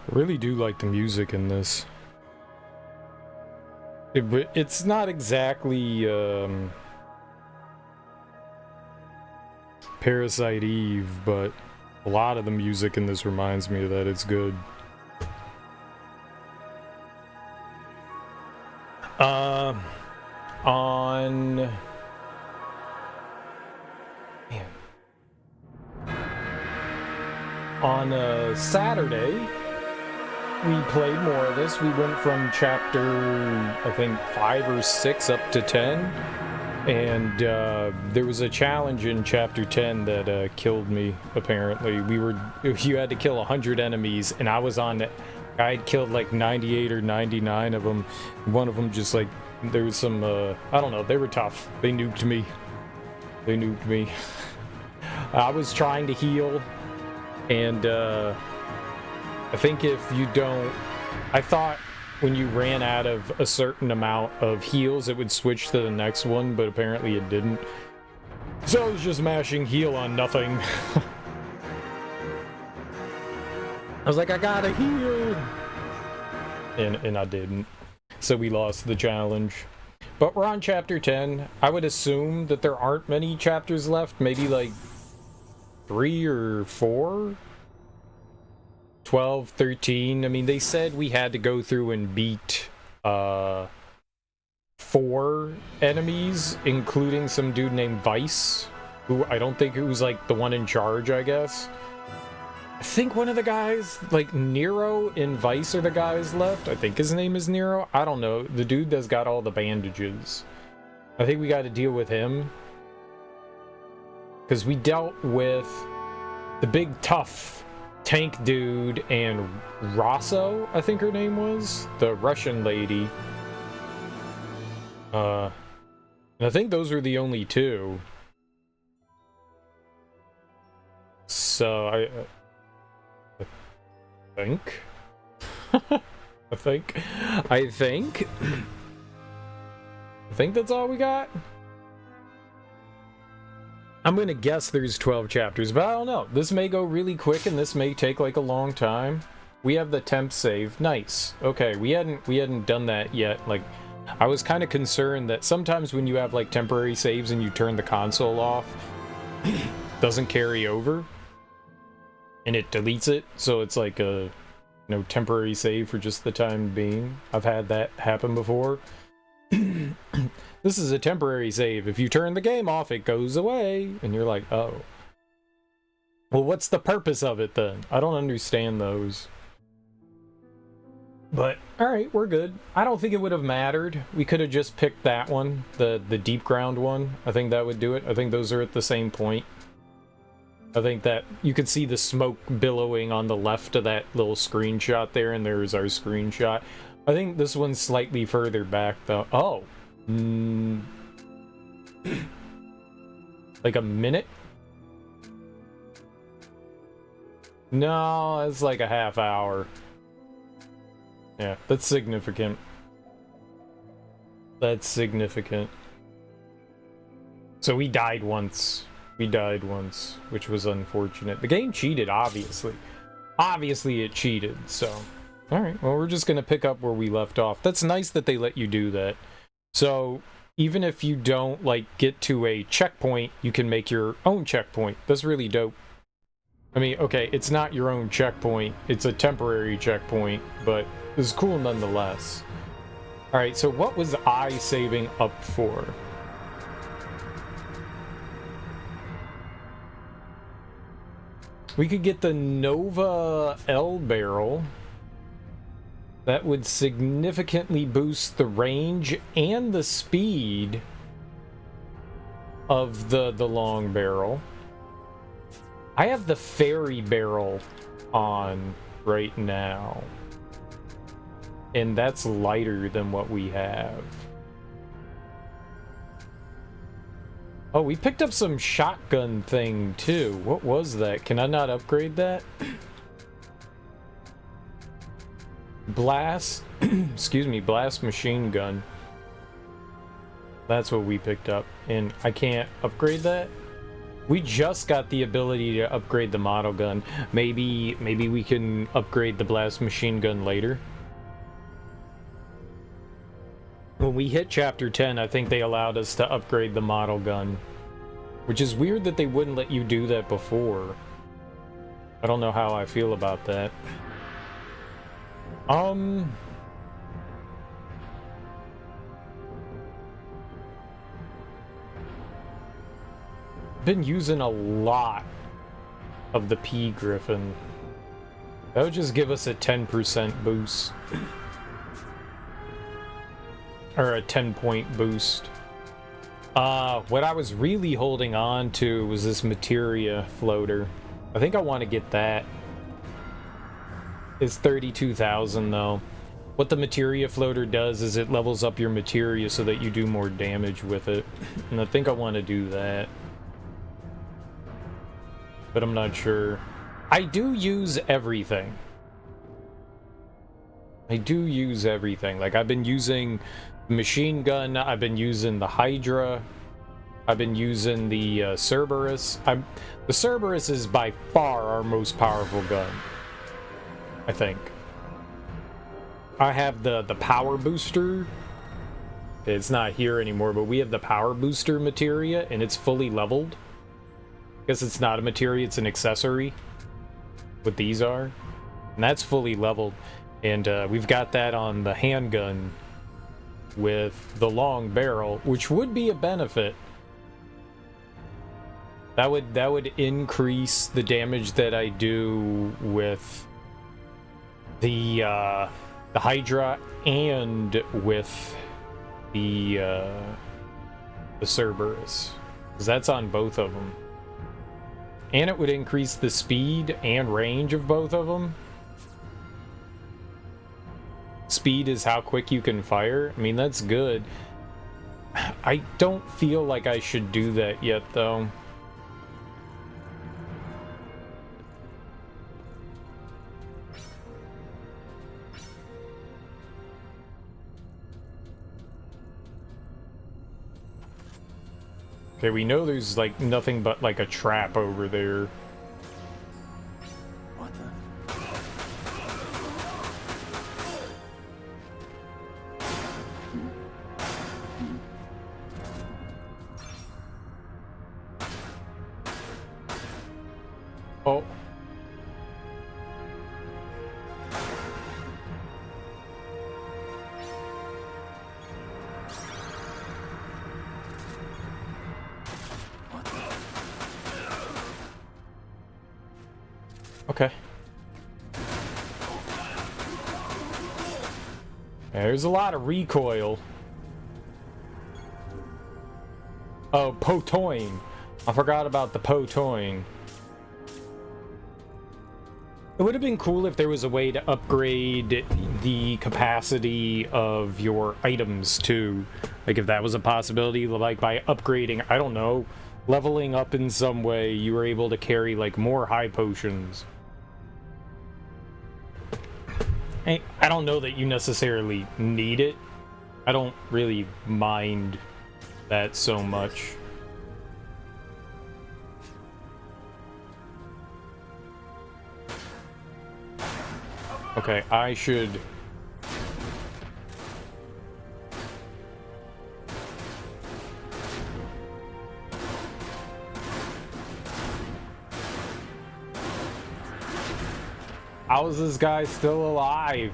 I really do like the music in this. It's not exactly Parasite Eve, but a lot of the music in this reminds me of that. It's good. On... Man. On Saturday, we played more of this. We went from chapter, I think, 5 or 6 up to 10. And there was a challenge in chapter 10 that killed me, apparently. You had to kill 100 enemies, and I was on it. I had killed like 98 or 99 of them. One of them just like, there was some, I don't know, they were tough. They nuked me. I was trying to heal, and I think if you don't... I thought when you ran out of a certain amount of heals, it would switch to the next one, but apparently it didn't. So I was just mashing heal on nothing. I was like, I gotta heal! And I didn't. So we lost the challenge. But we're on chapter 10. I would assume that there aren't many chapters left. Maybe like 3 or 4? 12, 13. I mean, they said we had to go through and beat 4 enemies, including some dude named Vice, who I don't think was like the one in charge, I guess. I think one of the guys, like Nero and Vice are the guys left. I think his name is Nero. I don't know. The dude that's got all the bandages. I think we got to deal with him. Because we dealt with the big tough tank dude and Rosso, I think her name was. The Russian lady. And I think those were the only 2. So, I think. I think that's all we got. I'm gonna guess there's 12 chapters, but I don't know. This may go really quick, and this may take like a long time. We have the temp save. Nice. Okay, we hadn't done that yet. Like, I was kind of concerned that sometimes when you have like temporary saves and you turn the console off, doesn't carry over. And it deletes it, so it's like a temporary save for just the time being. I've had that happen before. This is a temporary save. If you turn the game off, it goes away, and you're like, oh. Well, what's the purpose of it then? I don't understand those. But, alright, we're good. I don't think it would have mattered. We could have just picked that one, the deep ground one. I think that would do it. I think those are at the same point. I think that you could see the smoke billowing on the left of that little screenshot there, and there's our screenshot. I think this one's slightly further back, though. Oh. Like a minute? No, it's like a half hour. Yeah, that's significant. That's significant. So we died once. Which was unfortunate. The game cheated, obviously. Obviously it cheated, so... Alright, well, we're just gonna pick up where we left off. That's nice that they let you do that. So, even if you don't, like, get to a checkpoint, you can make your own checkpoint. That's really dope. I mean, okay, it's not your own checkpoint. It's a temporary checkpoint, but it's cool nonetheless. Alright, so what was I saving up for? We could get the Nova L barrel. That would significantly boost the range and the speed of the long barrel. I have the fairy barrel on right now. And that's lighter than what we have. Oh, we picked up some shotgun thing, too. What was that? Can I not upgrade that? Blast... excuse me, blast machine gun. That's what we picked up. And I can't upgrade that? We just got the ability to upgrade the model gun. Maybe we can upgrade the blast machine gun later. When we hit chapter 10, I think they allowed us to upgrade the model gun. Which is weird that they wouldn't let you do that before. I don't know how I feel about that. Been using a lot of the P Griffin. That would just give us a 10% boost. Or a 10-point boost. What I was really holding on to was this materia floater. I think I want to get that. It's 32,000 though. What the materia floater does is it levels up your materia so that you do more damage with it. And I think I want to do that. But I'm not sure. I do use everything. I do use everything. Like, I've been using the machine gun, I've been using the Hydra, I've been using the Cerberus. The Cerberus is by far our most powerful gun, I think. I have the power booster. It's not here anymore, but we have the power booster materia, and it's fully leveled. I guess it's not a materia, it's an accessory. What these are. And that's fully leveled. And we've got that on the handgun with the long barrel, which would be a benefit. That would increase the damage that I do with the Hydra and with the Cerberus, because that's on both of them. And it would increase the speed and range of both of them. Speed is how quick you can fire. I mean, that's good. I don't feel like I should do that yet, though. Okay, we know there's, like, nothing but, like, a trap over there. What the? Oh. Okay. There's a lot of recoil. Oh, potoing. I forgot about the potoing. It would have been cool if there was a way to upgrade the capacity of your items too. Like if that was a possibility, like by upgrading, I don't know, leveling up in some way, you were able to carry like more high potions. I don't know that you necessarily need it. I don't really mind that so much. Okay, I should... How is this guy still alive?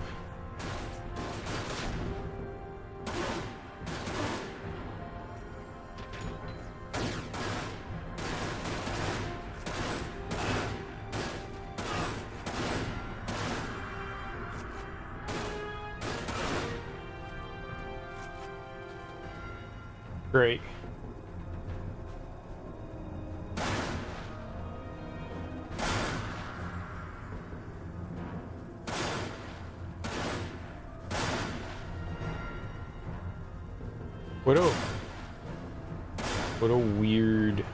Great. What a weird...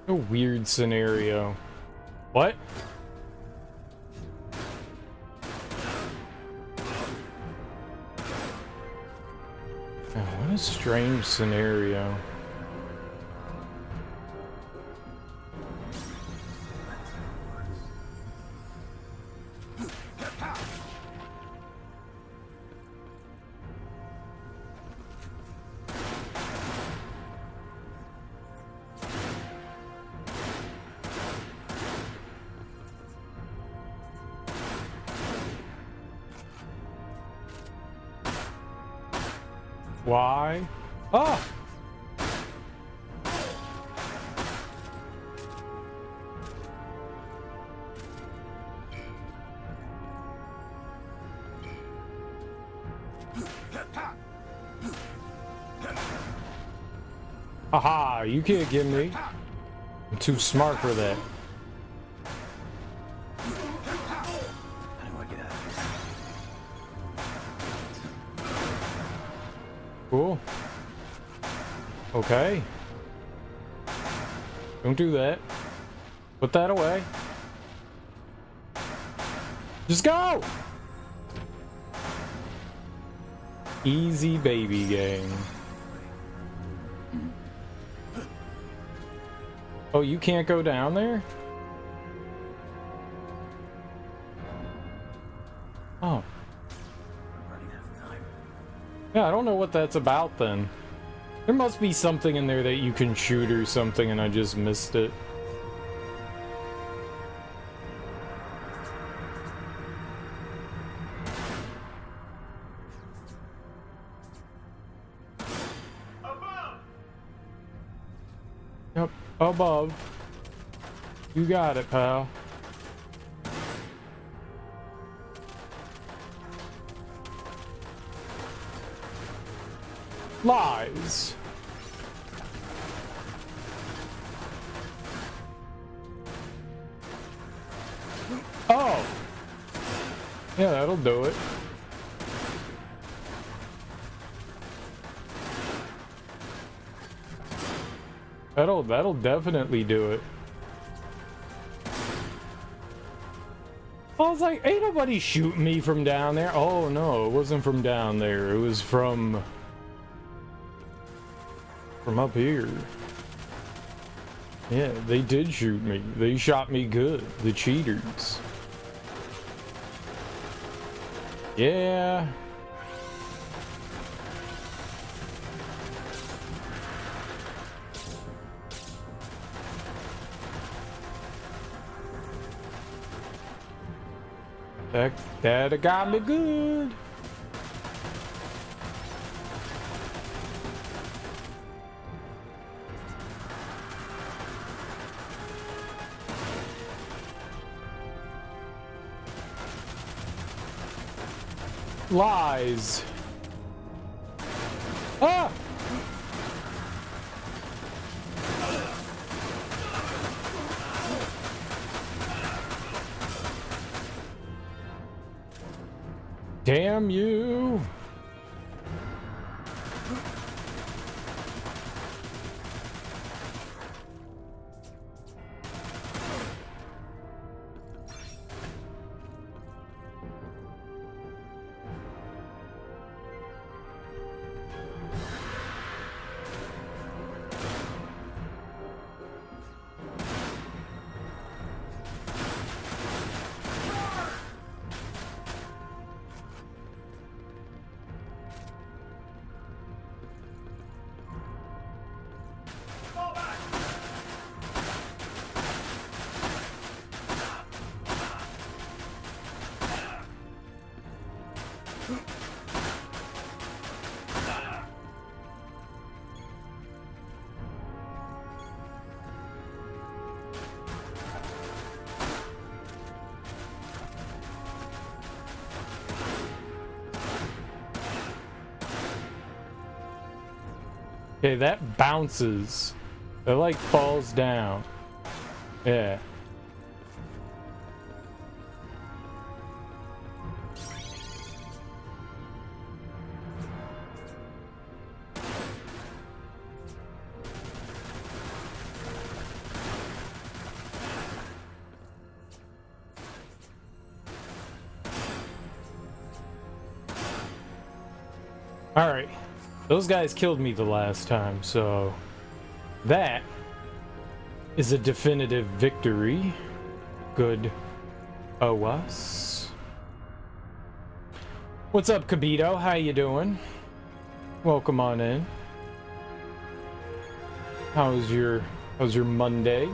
A weird scenario. What? Oh, what a strange scenario. Why? Ah! Aha! You can't get me. I'm too smart for that. How do I get out of here? Cool. Okay. Don't do that. Put that away. Just go! Easy baby game. Oh, you can't go down there? Oh. I'm running out of time. Yeah, I don't know what that's about then. There must be something in there that you can shoot or something and I just missed it. Yep, above. You got it, pal. Lies. Oh. Yeah, that'll do it. That'll definitely do it. I was like, ain't nobody shooting me from down there. Oh no, it wasn't from down there. It was from up here. Yeah, they did shoot me. They shot me good. The cheaters. Yeah. That got me good. Lies. Ah! Damn you! Okay, that bounces. It like falls down. Yeah. All right. Those guys killed me the last time, so that is a definitive victory. Good. Oh, us. What's up, Kabito? How you doing? Welcome on in. How's your Monday?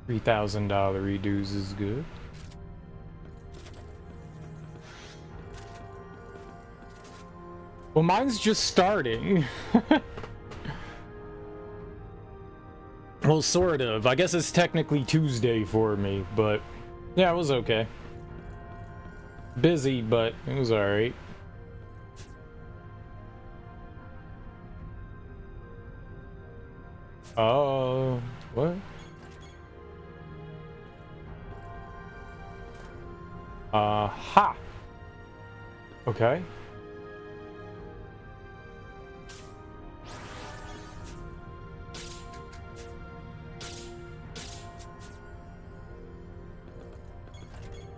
$3,000 redos is good. Well, mine's just starting. Well, sort of. I guess it's technically Tuesday for me, but yeah, it was okay. Busy, but it was alright. Oh, what? Ha! Okay.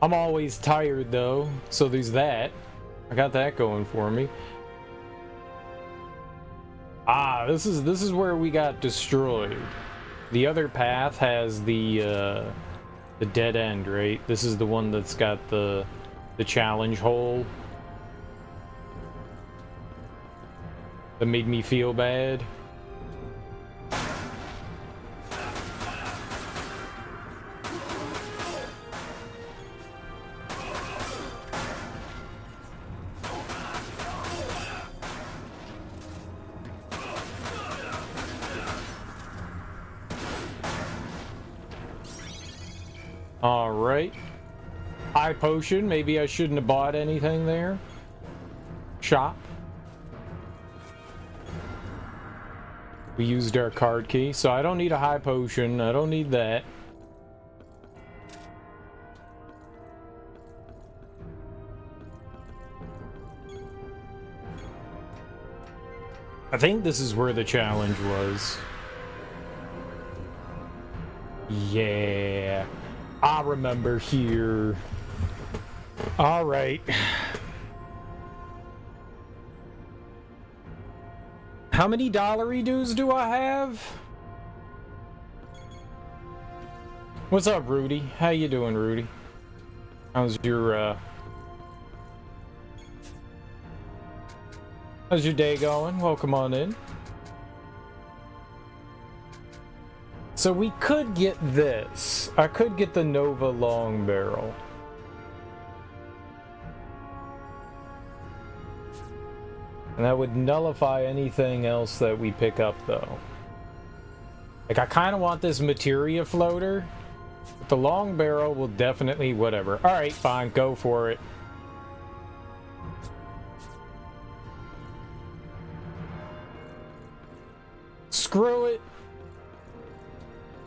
I'm always tired though, so there's that. I got that going for me. Ah, this is where we got destroyed. The other path has the dead end, right? This is the one that's got the challenge hole that made me feel bad. Alright. High potion. Maybe I shouldn't have bought anything there. Shop. We used our card key, so I don't need a high potion. I don't need that. I think this is where the challenge was. Yeah. I remember here. All right. How many dollary dues do I have? What's up, Rudy? How you doing, Rudy? How's your day going? Welcome on in. So we could get this. I could get the Nova long barrel. And that would nullify anything else that we pick up, though. Like, I kind of want this materia floater. But the long barrel will definitely... whatever. Alright, fine. Go for it. Screw it.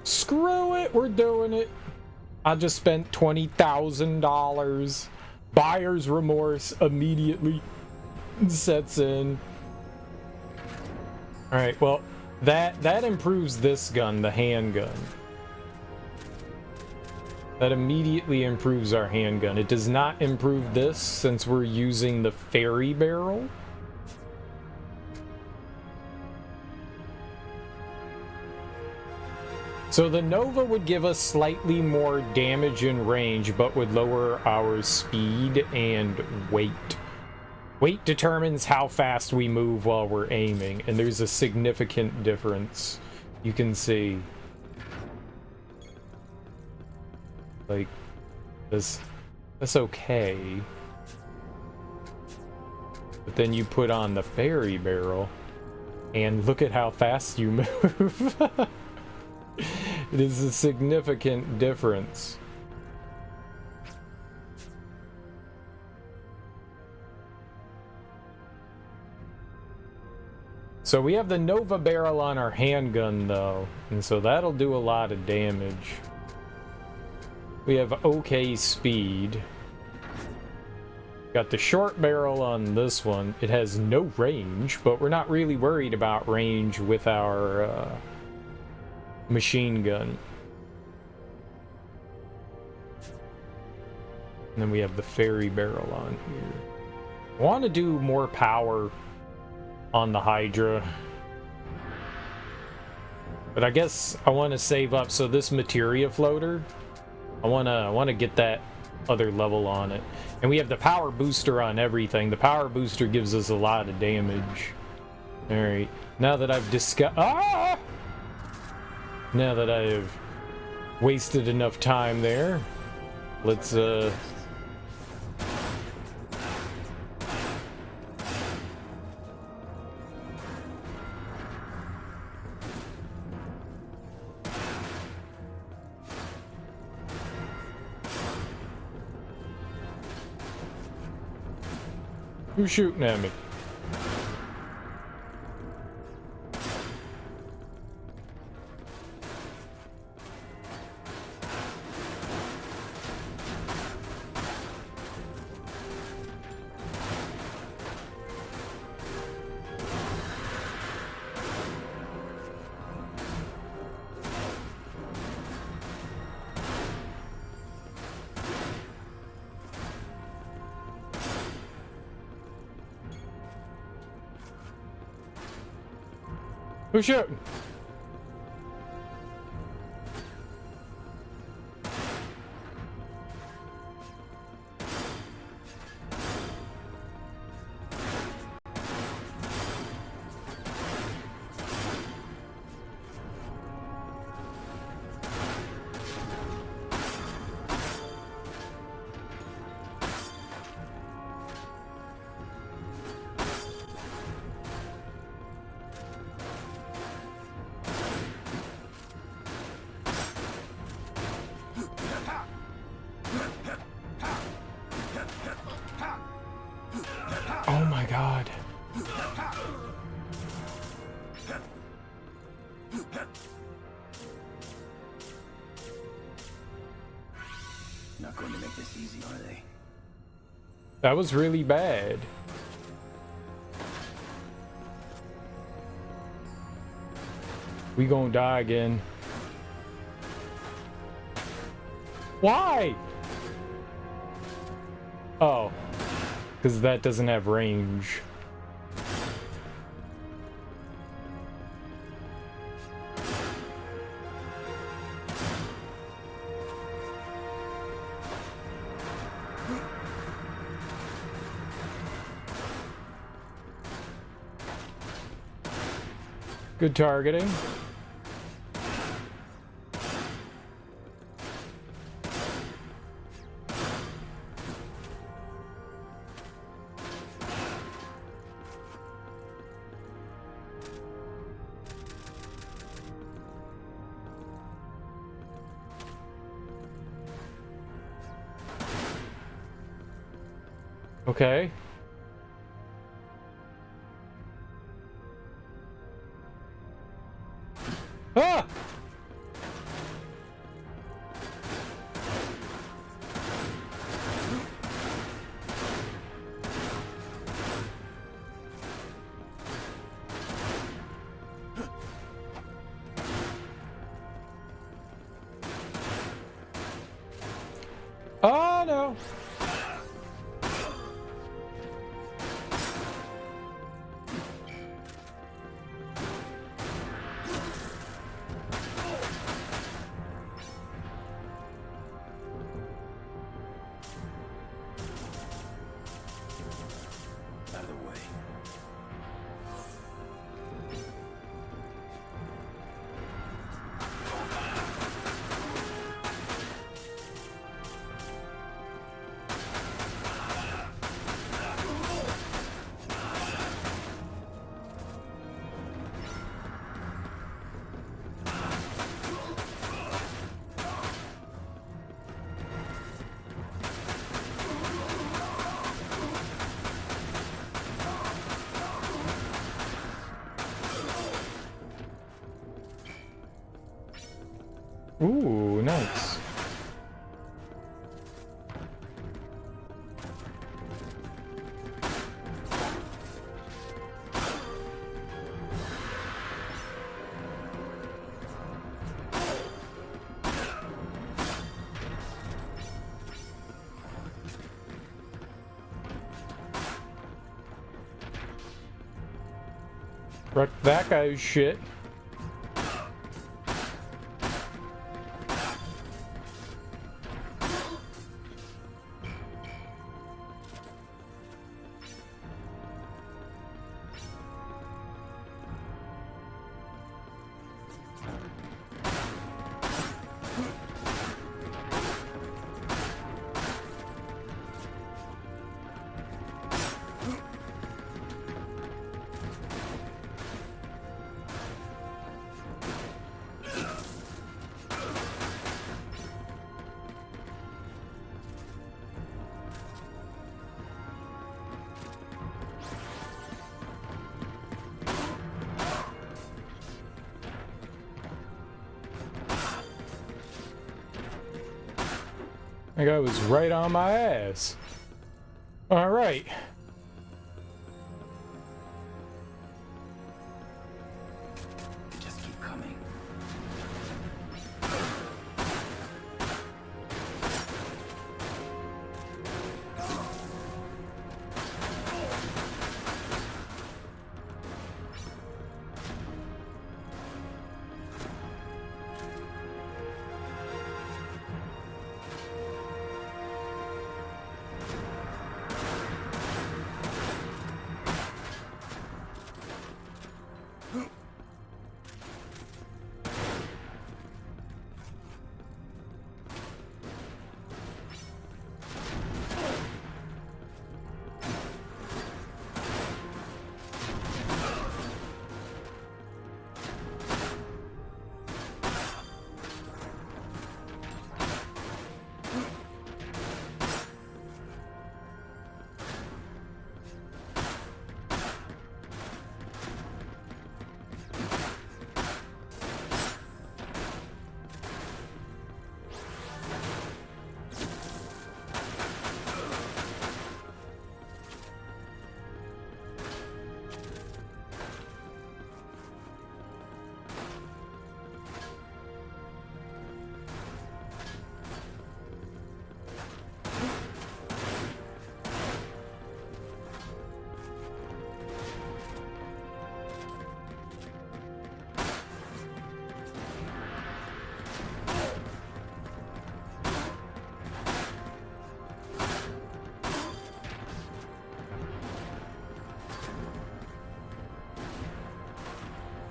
Screw it, we're doing it. I just spent $20,000. Buyer's remorse immediately sets in. Alright, well, that improves this gun, the handgun. That immediately improves our handgun. It does not improve this since we're using the fairy barrel. So the Nova would give us slightly more damage and range, but would lower our speed and weight. Weight determines how fast we move while we're aiming, and there's a significant difference. You can see. Like, that's okay. But then you put on the fairy barrel, and look at how fast you move. It is a significant difference. So we have the Nova barrel on our handgun though, and so that'll do a lot of damage. We have okay speed. Got the short barrel on this one. It has no range, but we're not really worried about range with our machine gun. And then we have the fairy barrel on here. I want to do more power on the Hydra. But I guess I want to save up. So this materia floater, I want to get that other level on it. And we have the power booster on everything. The power booster gives us a lot of damage. All right. Now that I've Now that I've wasted enough time there, let's Who's shooting at me? Who's shooting? Oh my god. Not going to make this easy, are they? That was really bad. We gonna die again. Why? Oh. Because that doesn't have range. Good targeting. Okay. Ah! Oh no! Out of the way. Ooh, nice. Wreck that guy's shit. That guy was right on my ass. All right. Just keep coming.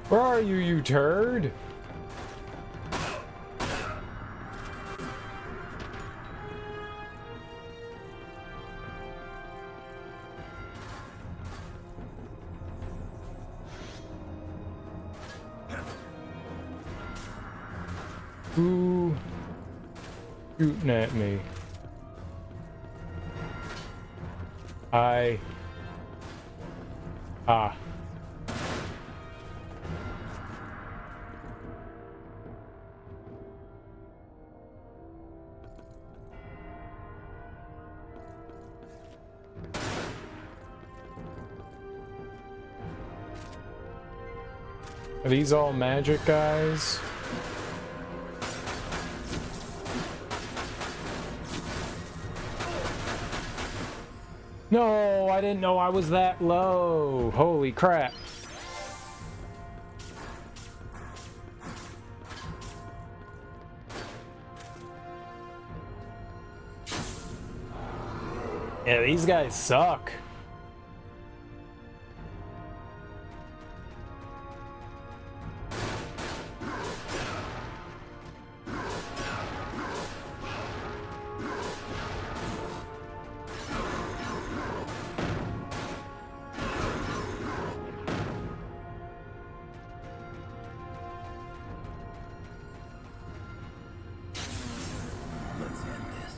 Where are you, you turd? Who shooting at me? Ah. Are these all magic guys? No, I didn't know I was that low. Holy crap. Yeah, these guys suck. Let's end this.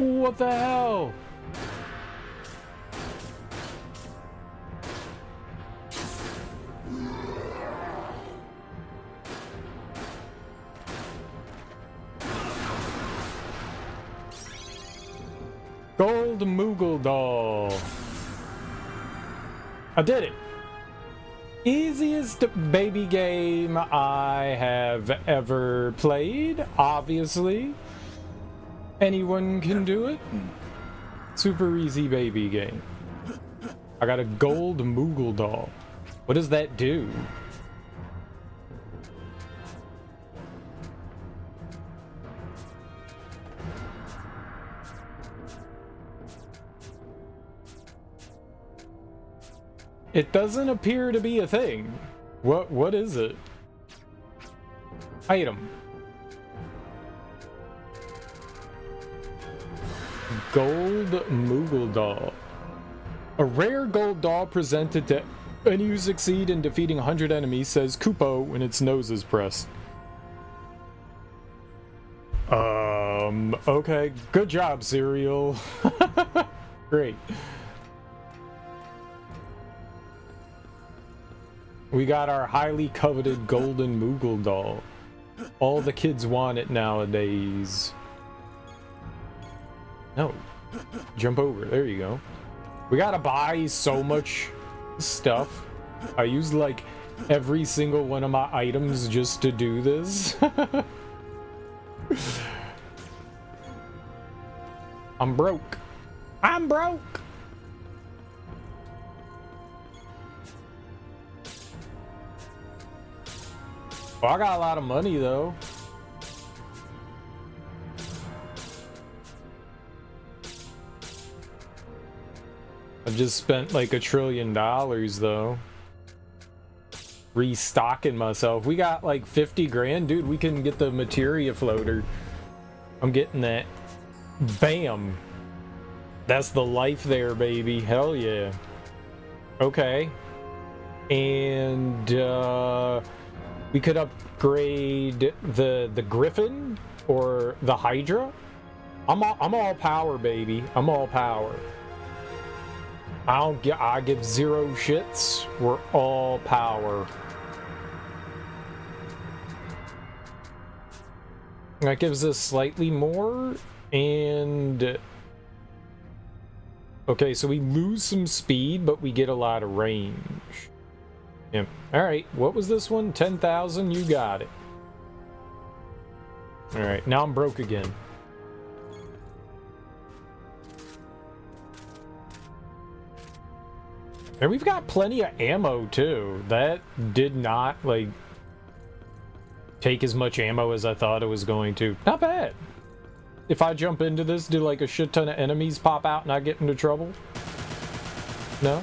What the hell? Gold Moogle doll. I did it. Easiest baby game I have ever played, obviously. Anyone can do it. Super easy baby game. I got a gold Moogle doll. What does that do? It doesn't appear to be a thing. What is it? Item. Gold Moogle doll. A rare gold doll presented to any who succeed in defeating 100 enemies, says Kupo when its nose is pressed. Okay. Good job, Serial. Great. We got our highly coveted golden Moogle doll. All the kids want it nowadays. No. Jump over. There you go. We gotta buy so much stuff. I used like every single one of my items just to do this. I'm broke. I'm broke! Well, I got a lot of money though. I've just spent like $1 trillion though. Restocking myself. We got like 50 grand, dude. We can get the materia floater. I'm getting that. Bam. That's the life there, baby. Hell yeah. Okay. And we could upgrade the Griffin or the Hydra. I'm all power, baby. I'm all power. I give zero shits. We're all power. That gives us slightly more, and okay, so we lose some speed, but we get a lot of range. Yeah. All right. What was this one? 10,000. You got it. All right. Now I'm broke again. And we've got plenty of ammo too. That did not like take as much ammo as I thought it was going to. Not bad. If I jump into this, do like a shit ton of enemies pop out and I get into trouble? No?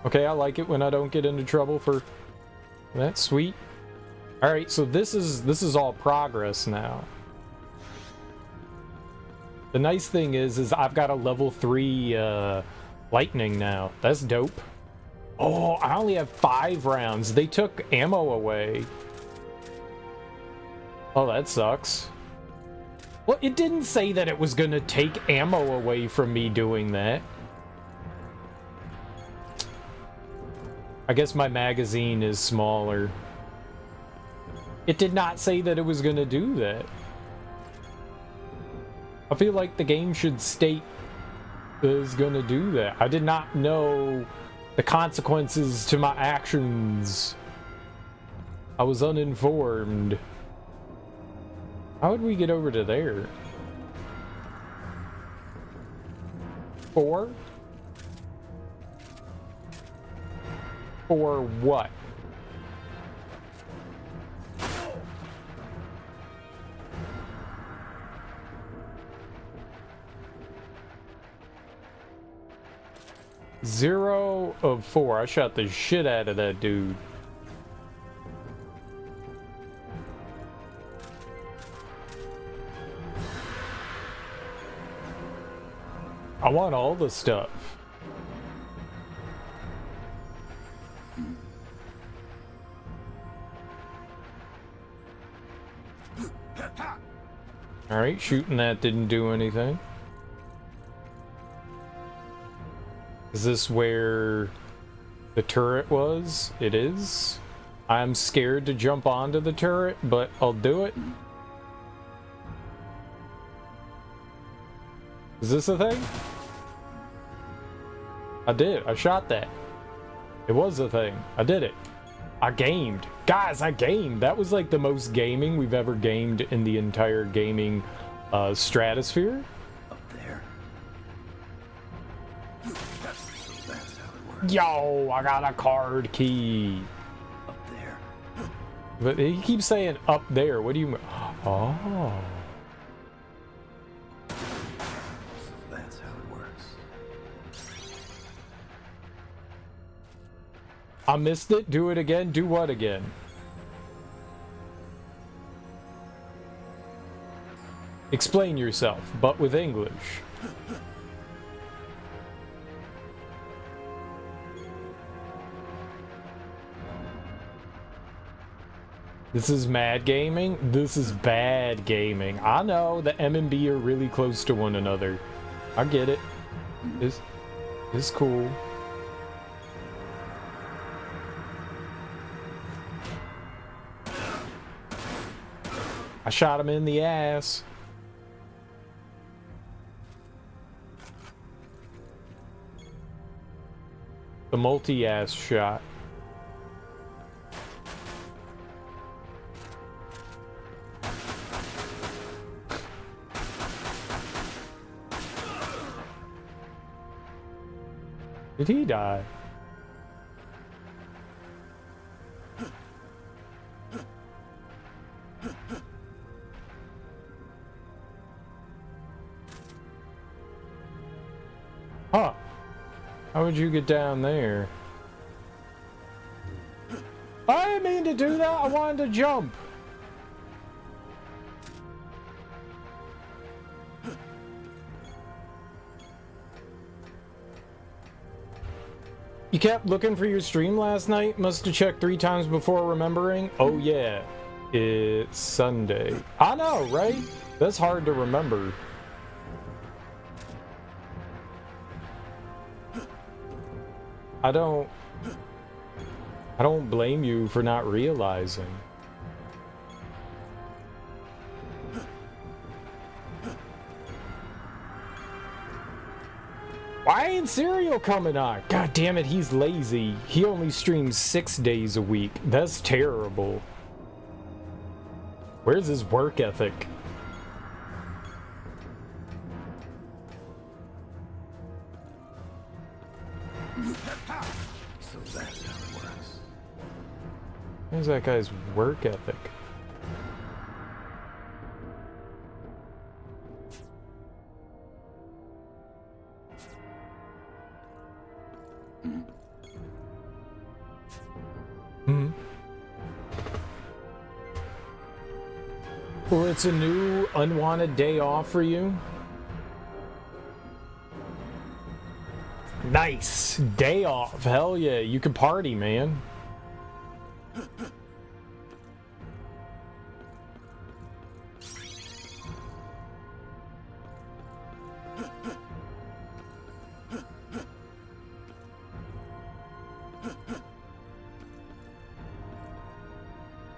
Okay, I like it when I don't get into trouble for that. Sweet. All right, so this is all progress now. The nice thing is I've got a level 3 lightning now. That's dope. Oh, I only have 5 rounds. They took ammo away. Oh, that sucks. Well, it didn't say that it was gonna take ammo away from me doing that. I guess my magazine is smaller. It did not say that it was gonna do that. I feel like the game should state that it's gonna do that. I did not know the consequences to my actions. I was uninformed. How would we get over to there? 4? For what? Zero of 4. I shot the shit out of that dude. I want all the stuff. Alright, shooting that didn't do anything. Is this where the turret was? It is. I'm scared to jump onto the turret, but I'll do it. Is this a thing? I did. I shot that. It was a thing. I did it. I gamed. Guys, I gamed. That was like the most gaming we've ever gamed in the entire gaming stratosphere. Up there. That's how it works. Yo, I got a card key. Up there. But he keeps saying up there. What do you mean? Oh. That's how it works. I missed it. Do it again. Do what again? Explain yourself, but with English. This is mad gaming. This is bad gaming. I know the M and B are really close to one another. I get it. It's cool. I shot him in the ass. The multi-ass shot. Did he die? Huh. How would you get down there? I didn't mean to do that. I wanted to jump. You kept looking for your stream last night? Must have checked 3 times before remembering? Oh yeah, it's Sunday. I know, right? That's hard to remember. I don't blame you for not realizing. Why ain't Serial coming on? God damn it, he's lazy. He only streams 6 days a week. That's terrible. Where's his work ethic? So that's how it works. Where's that guy's work ethic? Or it's a new unwanted day off for you. Nice! Day off. Hell yeah, you can party, man.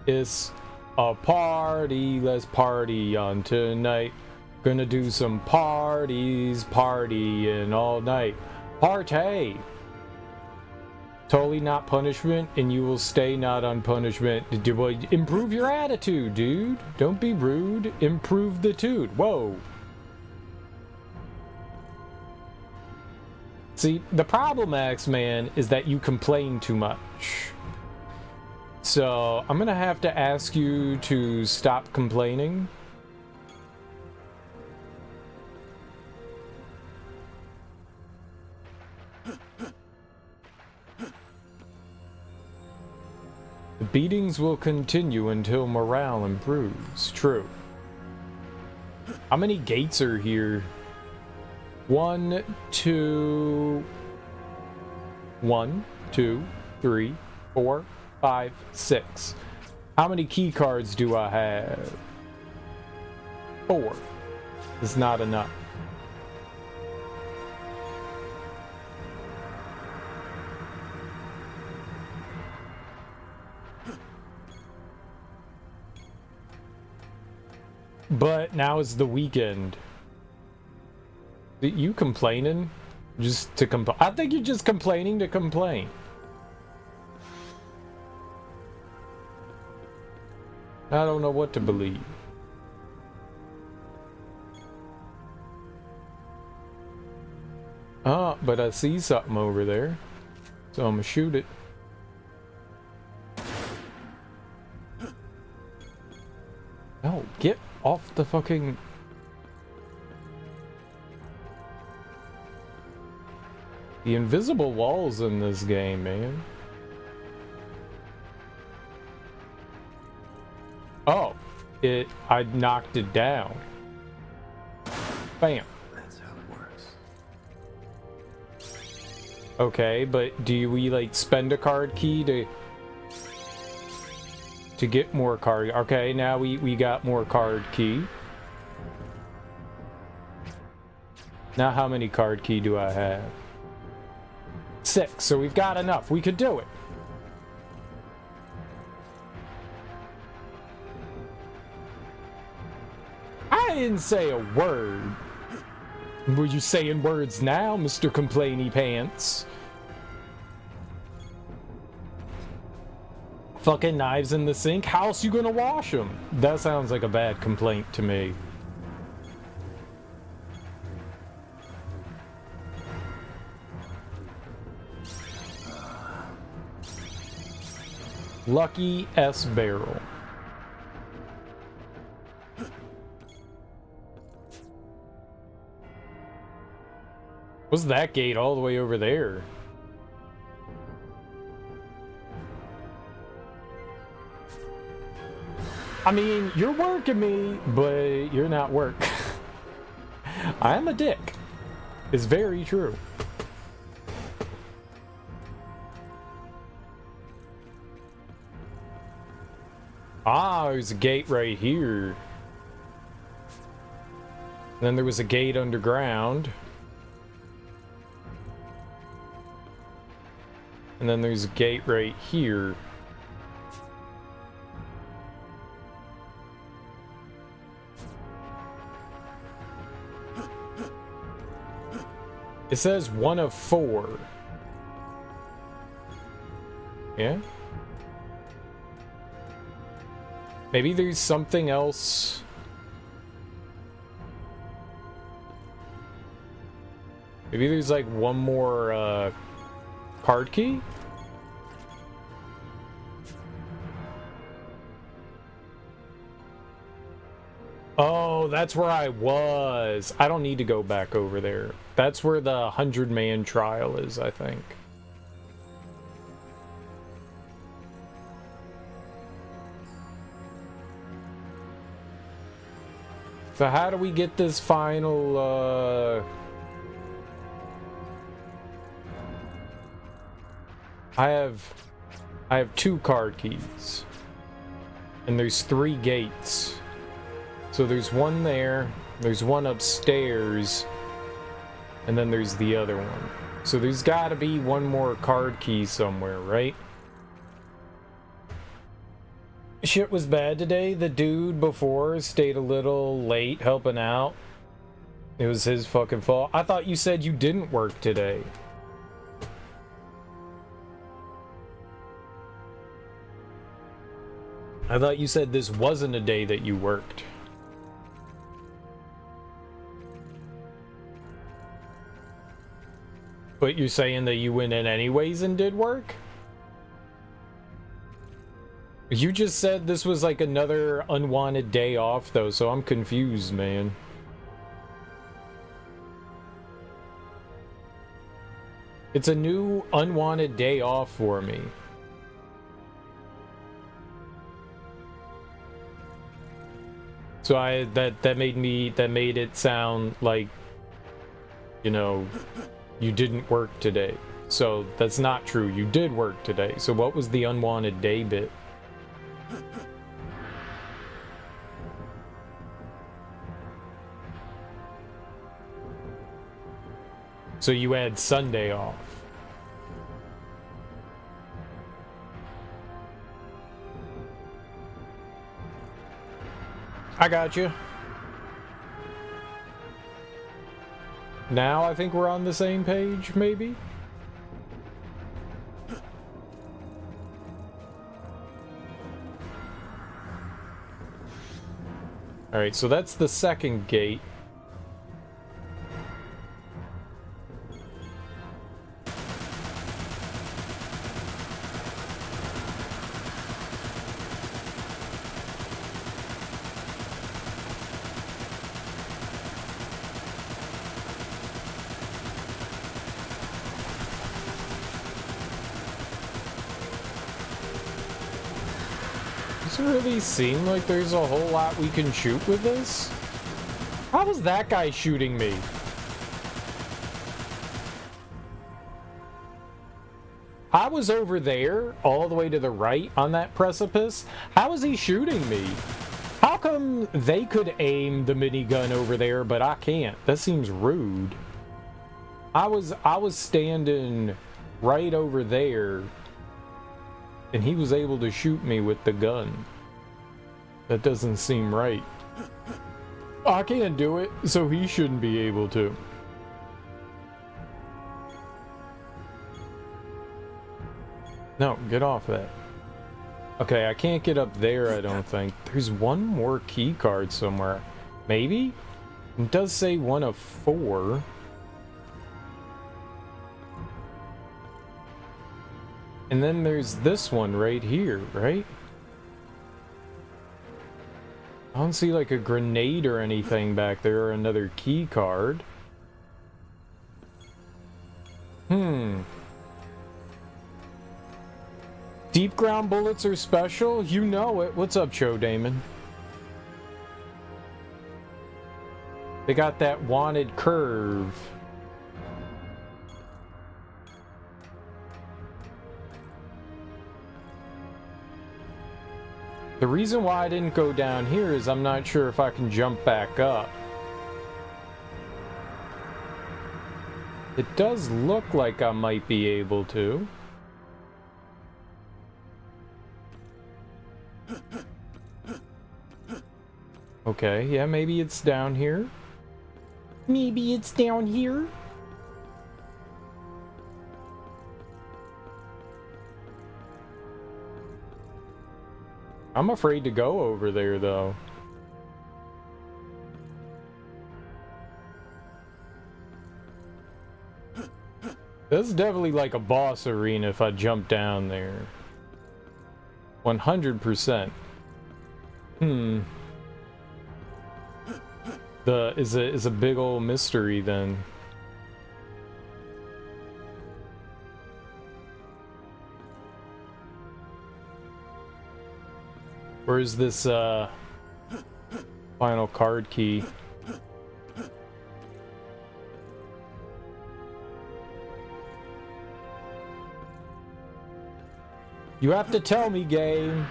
It's a party, let's party on tonight. Gonna do some parties, partying all night. Partay! Totally not punishment, and you will stay not on punishment. Improve your attitude, dude. Don't be rude. Improve the tude. Whoa. See, the problem, X-Man, is that you complain too much. So, I'm gonna have to ask you to stop complaining. The beatings will continue until morale improves. True. How many gates are here? 1, 2... 1, 2, 3, 4, 5, 6. How many key cards do I have? 4. It's not enough. but now is the weekend. You complaining? Just to complain? I think you're just complaining to complain. I don't know what to believe. Ah, but I see something over there, so I'm gonna shoot it. No, get off the fucking... The invisible walls in this game, man. Oh, I knocked it down. Bam. That's how it works. Okay, but do we like spend a card key to get more card? Okay, now we got more card key. Now how many card key do I have? 6, so we've got enough. We could do it. I didn't say a word. Were you saying words now, Mr. Complainy Pants? Fucking knives in the sink? How else you gonna wash them? That sounds like a bad complaint to me. Lucky S barrel. What's that gate all the way over there? I mean, you're working me, but you're not work. I am a dick. It's very true. Ah, there's a gate right here. Then there was a gate underground. And then there's a gate right here. It says 1 of 4. Yeah? Maybe there's something else. Maybe there's like one more card key? Oh, that's where I was. I don't need to go back over there. That's where the 100-man trial is, I think. So how do we get this final, I have 2 card keys. And there's 3 gates. So there's one there, there's one upstairs, and then there's the other one. So there's gotta be one more card key somewhere, right? Shit was bad today. The dude before stayed a little late helping out. It was his fucking fault. I thought you said you didn't work today. I thought you said this wasn't a day that you worked. But you're saying that you went in anyways and did work? You just said this was like another unwanted day off though, so I'm confused, man. It's a new unwanted day off for me. So that made it sound like, you know, you didn't work today. So that's not true. You did work today. So what was the unwanted day bit? So you had Sunday off. I got you. now I think we're on the same page, maybe? Alright, so that's the second gate. Doesn't really seem like there's a whole lot we can shoot with this. How was that guy shooting me? I was over there, all the way to the right on that precipice. How is he shooting me? How come they could aim the minigun over there, but I can't? That seems rude. I was standing right over there, and he was able to shoot me with the gun. That doesn't seem right. I can't do it, so he shouldn't be able to. No, get off that. Okay, I can't get up there, I don't think. There's one more key card somewhere. Maybe? It does say 1 of 4. And then there's this one right here, right? I don't see like a grenade or anything back there or another key card. Deep ground bullets are special? You know it. What's up, Cho Damon? They got that wanted curve. The reason why I didn't go down here is I'm not sure if I can jump back up. It does look like I might be able to. Okay, yeah, maybe it's down here. Maybe it's down here. I'm afraid to go over there, though. This is definitely like a boss arena if I jump down there. 100%. Is a big old mystery then. Where's this final card key? You have to tell me, game.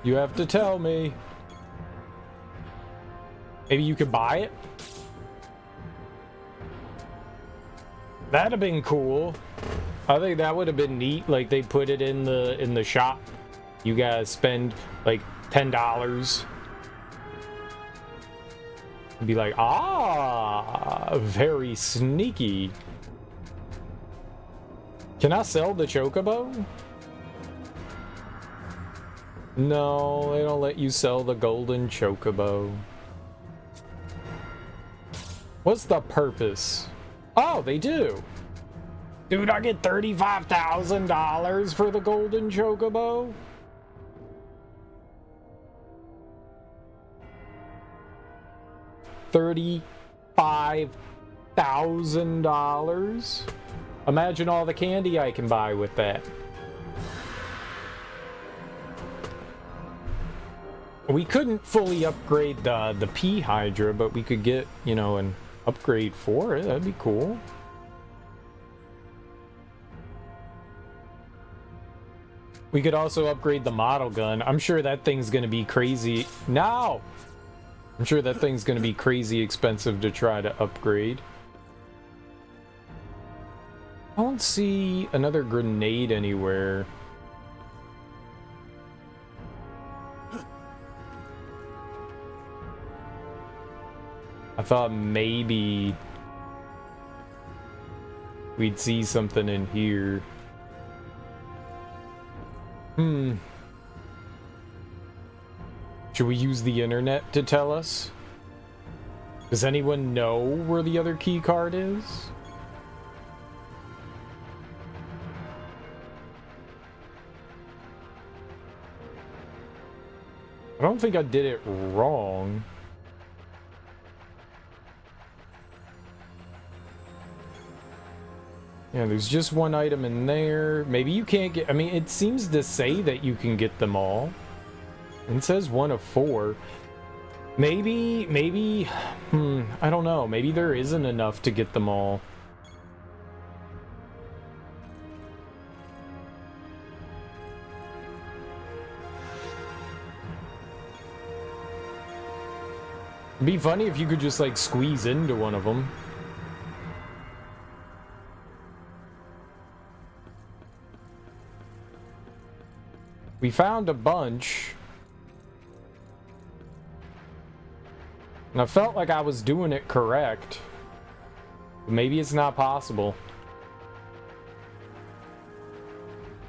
You have to tell me. Maybe you could buy it? That'd have been cool. I think that would have been neat. Like they put it in the shop. You guys spend like $10. And be like, ah, very sneaky. Can I sell the chocobo? No, they don't let you sell the golden chocobo. What's the purpose? Oh, they do. Dude, I get $35,000 for the golden chocobo? $35,000? Imagine all the candy I can buy with that. We couldn't fully upgrade the P Hydra, but we could get, you know, an upgrade for it. That'd be cool. We could also upgrade the model gun. I'm sure that thing's gonna be crazy. No! I'm sure that thing's gonna be crazy expensive to try to upgrade. I don't see another grenade anywhere. I thought maybe we'd see something in here. Should we use the internet to tell us? Does anyone know where the other key card is? I don't think I did it wrong. Yeah, there's just one item in there. Maybe you can't get... I mean, it seems to say that you can get them all. It says 1 of 4. Maybe... I don't know. Maybe there isn't enough to get them all. It'd be funny if you could just, like, squeeze into one of them. We found a bunch. And I felt like I was doing it correct. But maybe it's not possible.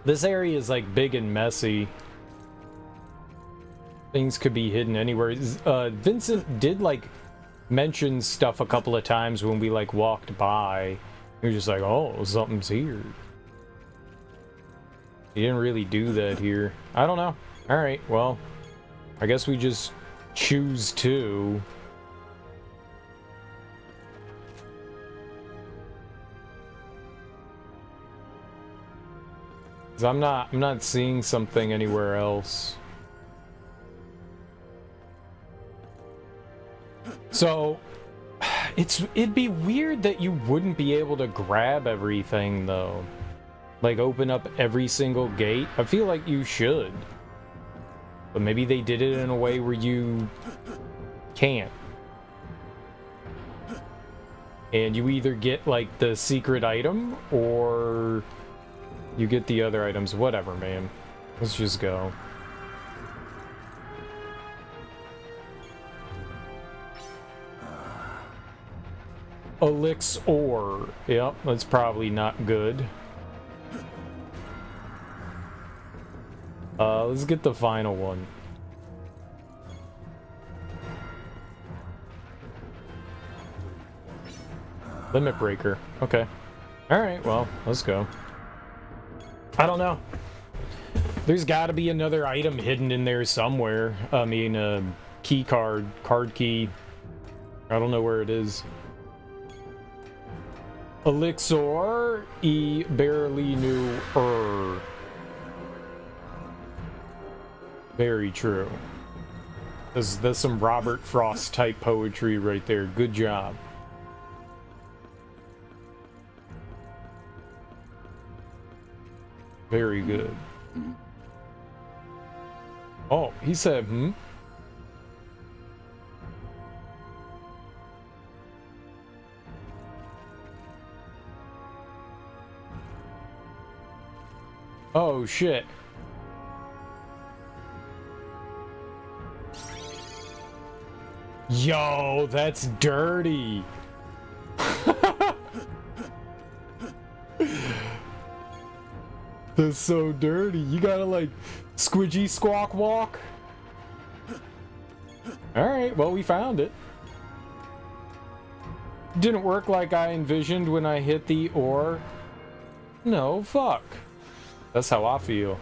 This area is, like, big and messy. Things could be hidden anywhere. Vincent did, like, mention stuff a couple of times when we, like, walked by. He was just like, oh, something's here. He didn't really do that here. I don't know. Alright, well, I guess we just choose to. 'Cause I'm not seeing something anywhere else. So, it'd be weird that you wouldn't be able to grab everything, though. Like, open up every single gate. I feel like you should. But maybe they did it in a way where you can't. And you either get, like, the secret item, or you get the other items. Whatever, man. Let's just go. Elixir. Yep, that's probably not good. Let's get the final one. Limit breaker. Okay. Alright, well, let's go. I don't know. There's gotta be another item hidden in there somewhere. I mean, key card, card key. I don't know where it is. Elixir e barely knew er. Very true. That's some Robert Frost type poetry right there. Good job. Very good. Oh, he said, Oh, shit. Yo, that's dirty. That's so dirty. You gotta, like, squidgy squawk walk. Alright, well, we found it. Didn't work like I envisioned when I hit the ore. No, fuck. That's how I feel.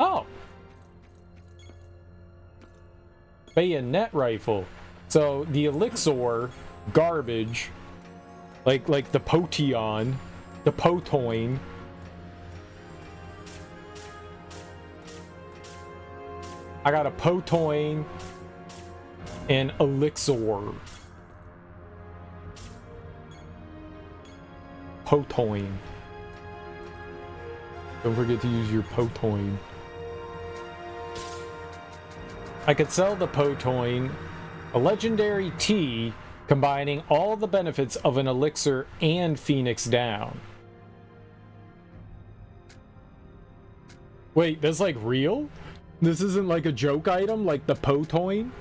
Oh. Bayonet rifle. So the elixir, garbage, like the potion, the potoin. I got a potoin and elixir. Potoin. Don't forget to use your potoin. I could sell the potoin, a legendary tea combining all the benefits of an elixir and Phoenix Down. Wait, that's like real? This isn't like a joke item like the potoin?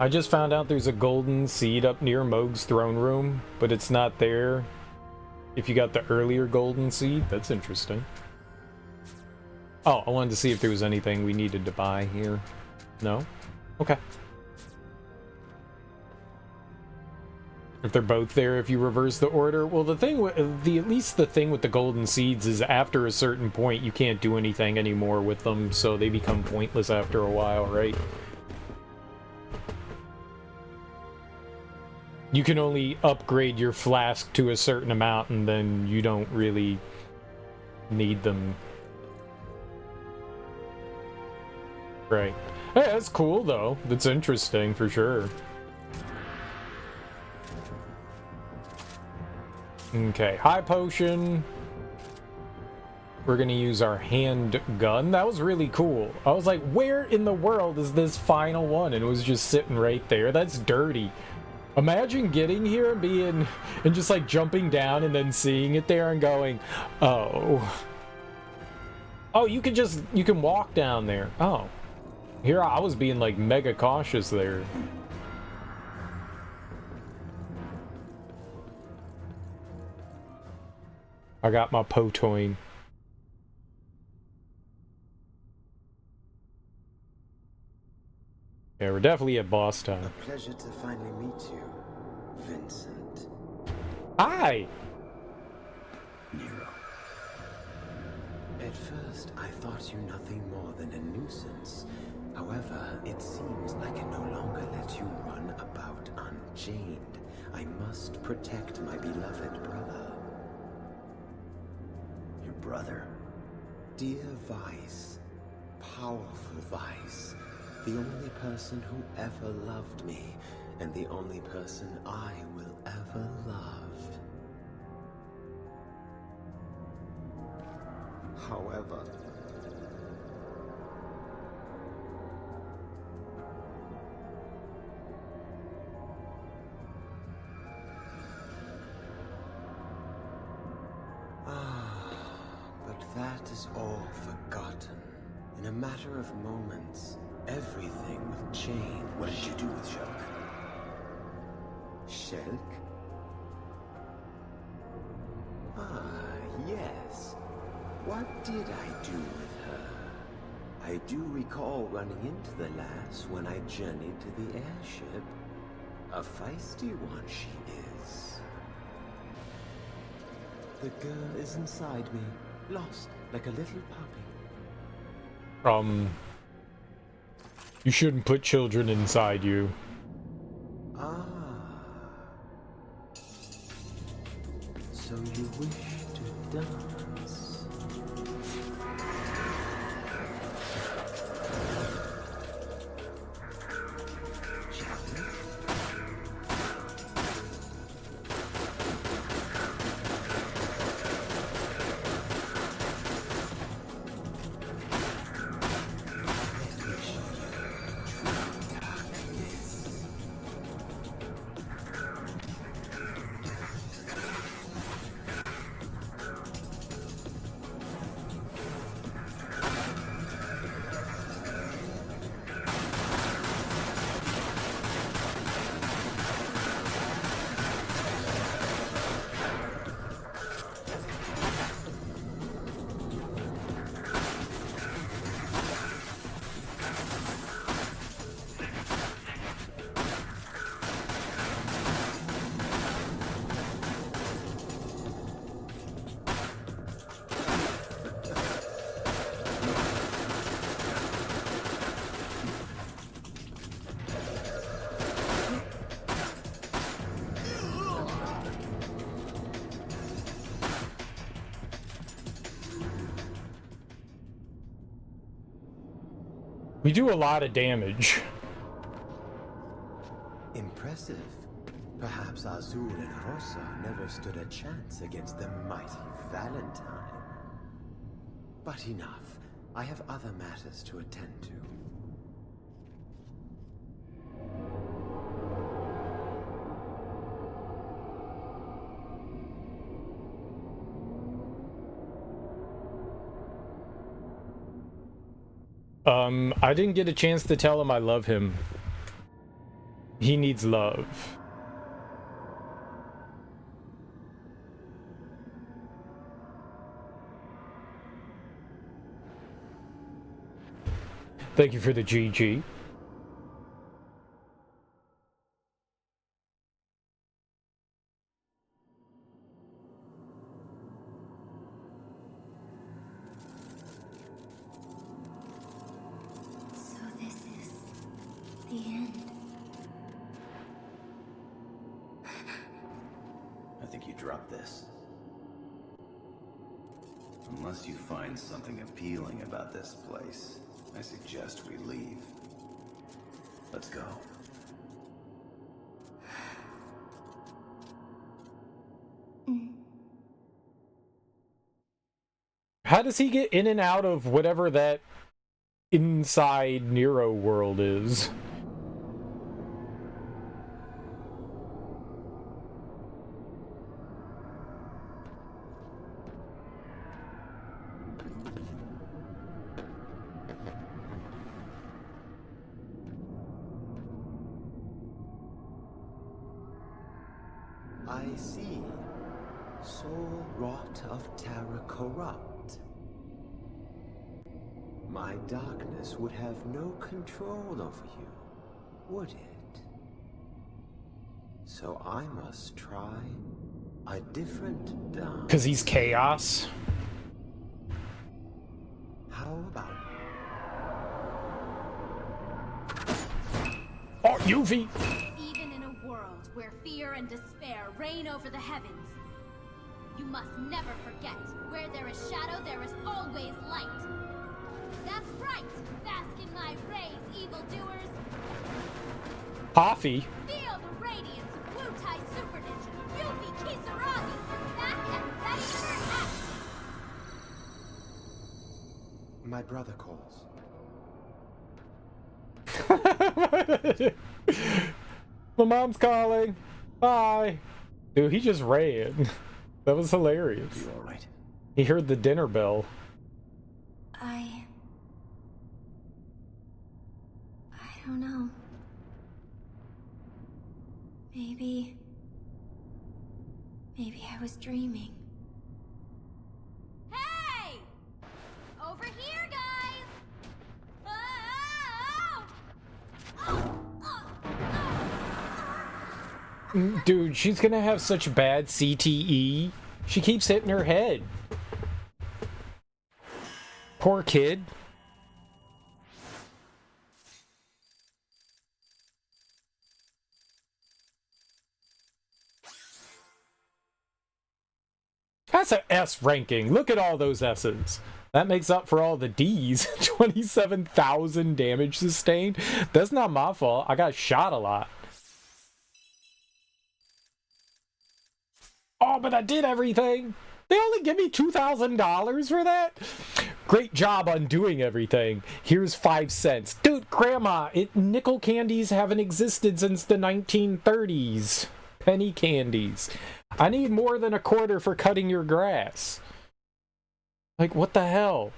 I just found out there's a golden seed up near Moog's throne room, but it's not there if you got the earlier golden seed. That's interesting. Oh, I wanted to see if there was anything we needed to buy here. No? Okay. If they're both there, if you reverse the order. Well, the thing with at least the thing with the golden seeds is after a certain point you can't do anything anymore with them, so they become pointless after a while, right? You can only upgrade your flask to a certain amount and then you don't really need them. Right. Hey, that's cool though. That's interesting for sure. Okay, high potion. We're gonna use our handgun. That was really cool. I was like, where in the world is this final one? And it was just sitting right there. That's dirty. Imagine getting here and being, and just like jumping down and then seeing it there and going, oh. Oh, you can walk down there. Oh. Here I was being like mega cautious there. I got my Potoin. Yeah, we're definitely at boss time. A pleasure to finally meet you, Vincent. Hi! Nero. At first, I thought you nothing more than a nuisance. However, it seems I can no longer let you run about unchained. I must protect my beloved brother. Your brother. Dear Vice, powerful Vice, the only person who ever loved me, and the only person I will ever love. However, but that is all forgotten. In a matter of moments, everything will change. What did you do with Shulk? Shulk? Ah, yes. What did I do with her? I do recall running into the lass when I journeyed to the airship. A feisty one she is. The girl is inside me, lost like a little puppy. You shouldn't put children inside you. Ah. So you wish to dance? Shall we? Let me show you true darkness. We do a lot of damage. Impressive. Perhaps Azul and Rosa never stood a chance against the mighty Valentine. But enough. I have other matters to attend to. I didn't get a chance to tell him I love him. He needs love. Thank you for the GG. So this is the end. I think you dropped this. Unless you find something appealing about this place, I suggest we leave. Let's go. How does he get in and out of whatever that inside Nero world is? I see. Soul wrought of terror corrupt. My darkness would have no control over you, would it? So I must try a different dance. Because he's chaos. How about Oh, UV! Even in a world where fear and despair reign over the heavens, you must never forget, where there is shadow, there is always light. That's right! Bask in my rays, evildoers! Coffee. Feel the radiance of Wutai Super Ninja, Yuffie Kisaragi, back and ready for action! my brother calls? My mom's calling. Bye. Dude, he just ran. That was hilarious. You all right? He heard the dinner bell. I don't know. Maybe I was dreaming. Hey! Over here, guys! Dude, she's gonna have such bad CTE. She keeps hitting her head. Poor kid. That's an S ranking. Look at all those S's. That makes up for all the D's. 27,000 damage sustained. That's not my fault. I got shot a lot. Oh, but I did everything. They only give me $2,000 for that? Great job on doing everything. Here's 5 cents. Dude, Grandma, nickel candies haven't existed since the 1930s. Penny candies. I need more than a quarter for cutting your grass. Like, what the hell?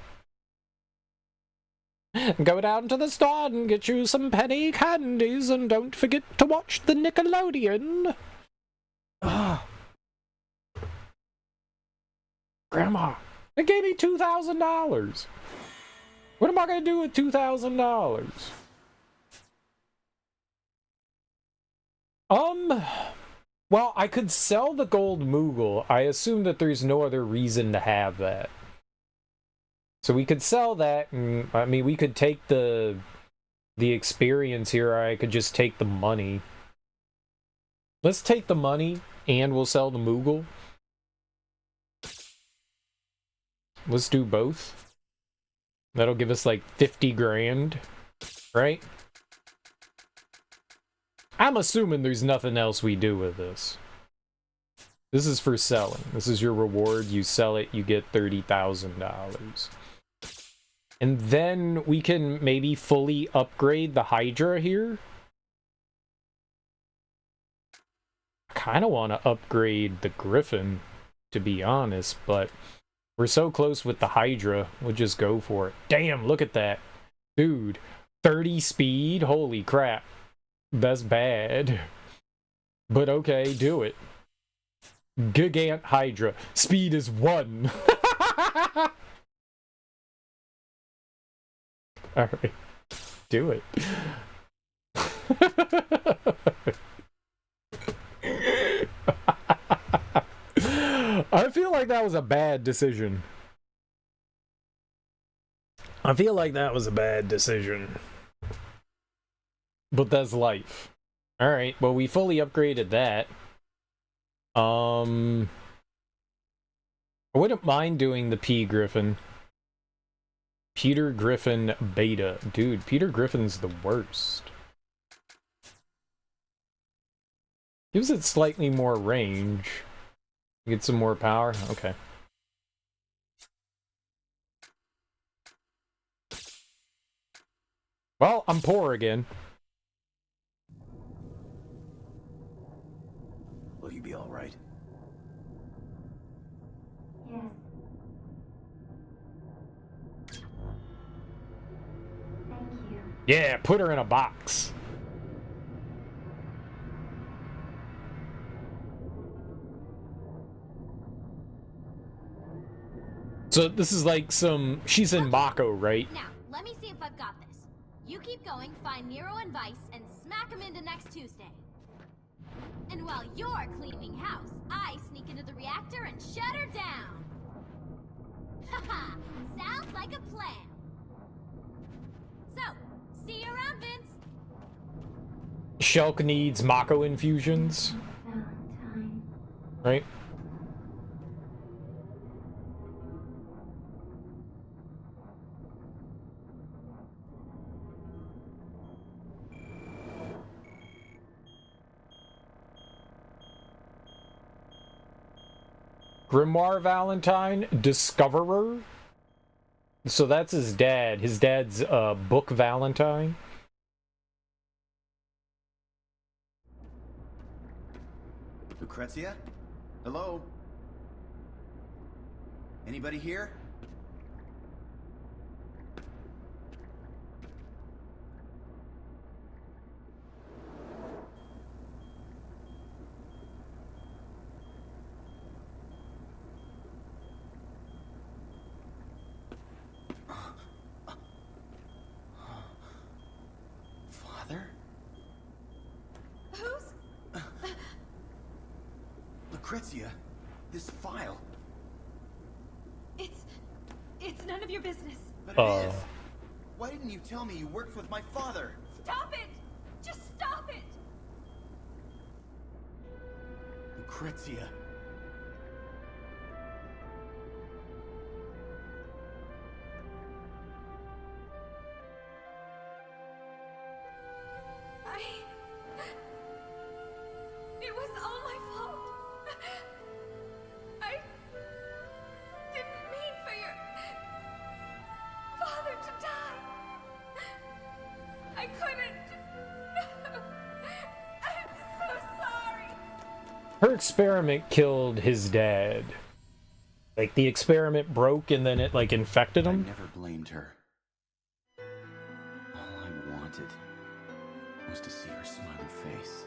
Go down to the store and get you some penny candies, and don't forget to watch the Nickelodeon. Ah. Grandma, they gave me $2,000. What am I going to do with $2,000? Well, I could sell the gold Moogle. I assume that there's no other reason to have that. So we could sell that, and I mean, we could take the experience here, or I could just take the money. Let's take the money, and we'll sell the Moogle. Let's do both. That'll give us like 50 grand, right? I'm assuming there's nothing else we do with this. This is for selling. This is your reward. You sell it, you get $30,000. And then we can maybe fully upgrade the Hydra here. I kind of want to upgrade the Griffin, to be honest, but we're so close with the Hydra, we'll just go for it. Damn, look at that. Dude, 30 speed? Holy crap. That's bad. But okay, do it. Gigant Hydra. Speed is 1. Alright. Do it. I feel like that was a bad decision. I feel like that was a bad decision. But that's life. Alright, well, we fully upgraded that. I wouldn't mind doing the P Griffin. Peter Griffin Beta. Dude, Peter Griffin's the worst. Gives it slightly more range. Get some more power? Okay. Well, I'm poor again. Will you be all right? Yes. Thank you. Yeah, put her in a box. So this is like some... She's in Mako, right? Now, let me see if I've got this. You keep going, find Nero and Vice, and smack them into next Tuesday. And while you're cleaning house, I sneak into the reactor and shut her down. Haha, sounds like a plan. So, see you around, Vince. Shulk needs Mako infusions. Valentine. Right? Grimoire Valentine, Discoverer. So that's his dad. His dad's Book Valentine. Lucrezia? Hello? Anybody here? Father? Who's? Lucrezia, this file. It's none of your business. But it is. Why didn't you tell me you worked with my father? Stop it! Just stop it! Lucrezia. It was all my fault. I didn't mean for your father to die. I couldn't. I'm so sorry. Her experiment killed his dad. Like, the experiment broke and then it, like, infected him? I never blamed her. All I wanted was to see her smiling face.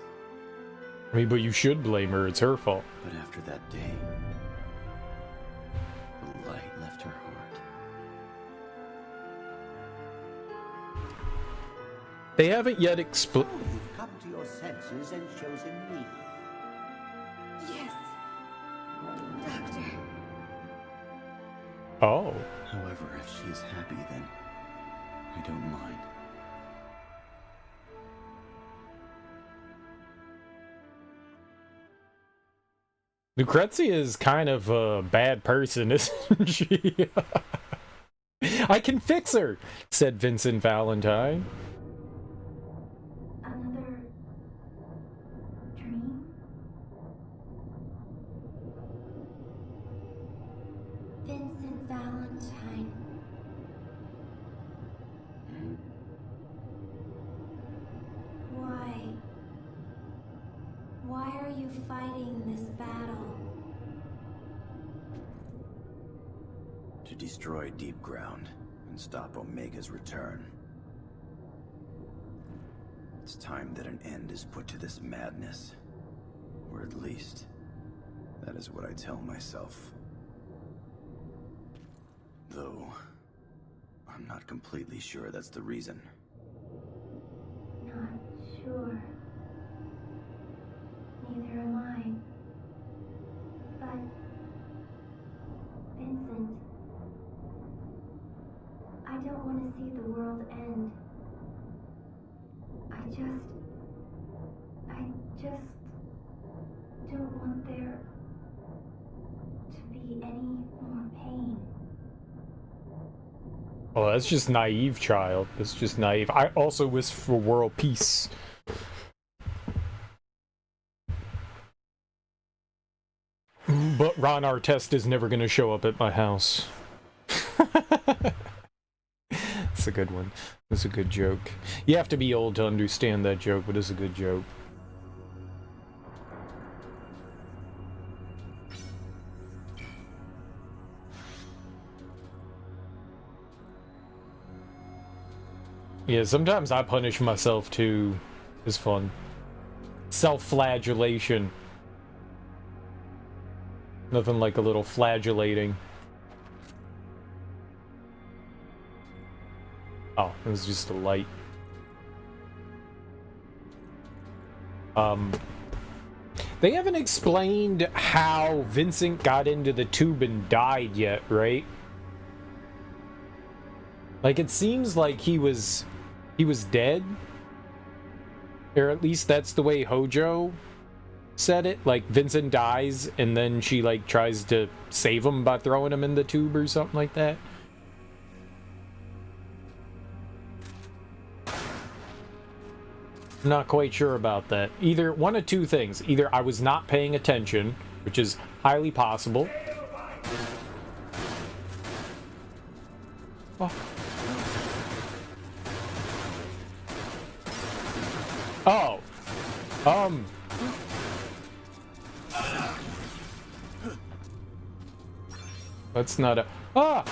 I mean, but you should blame her. It's her fault. But after that day, the light left her heart. They haven't yet explained... Oh, you've come to your senses and chosen me. Yes, Doctor. Oh. However, if she is happy, then I don't mind. Lucrezia is kind of a bad person, isn't she? I can fix her, said Vincent Valentine. Another dream? Vincent Valentine. Why are you fighting this battle? To destroy Deep Ground and stop Omega's return. It's time that an end is put to this madness. Or at least, that is what I tell myself. Though, I'm not completely sure that's the reason. Not sure. Neither am I. But, Vincent, I don't want to see the world end. I just don't want there to be any more pain. Oh, that's just naive, child. That's just naive. I also wish for world peace. But Ron Artest is never going to show up at my house. It's a good one. It's a good joke. You have to be old to understand that joke, but it's a good joke. Yeah, sometimes I punish myself too. It's fun. Self-flagellation. Nothing like a little flagellating. Oh, it was just a light. They haven't explained how Vincent got into the tube and died yet, right? Like, it seems like he was dead. Or at least that's the way Hojo said it. Like, Vincent dies, and then she, like, tries to save him by throwing him in the tube or something like that. I'm not quite sure about that. Either one of two things. Either I was not paying attention, which is highly possible. Oh. Oh. That's not a... Ah!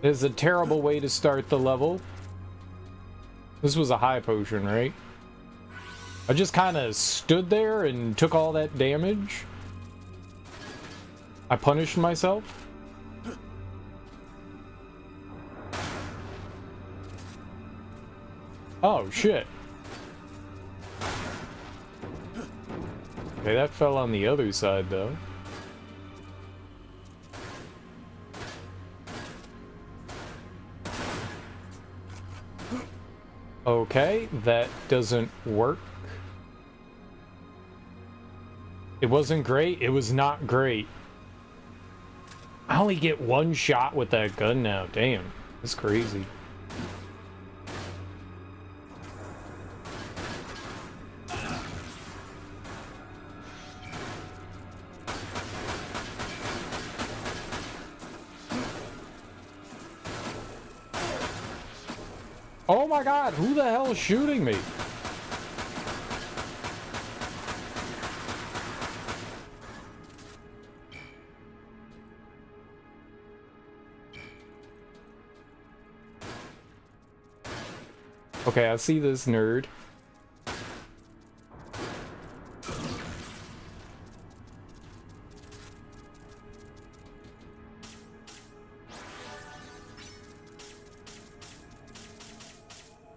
This is a terrible way to start the level. This was a high potion, right? I just kind of stood there and took all that damage. I punished myself. Oh, shit. Okay, that fell on the other side, though. Okay, that doesn't work. It wasn't great. It was not great. I only get one shot with that gun now. Damn, that's crazy. Oh my god, who the hell is shooting me? Okay, I see this nerd.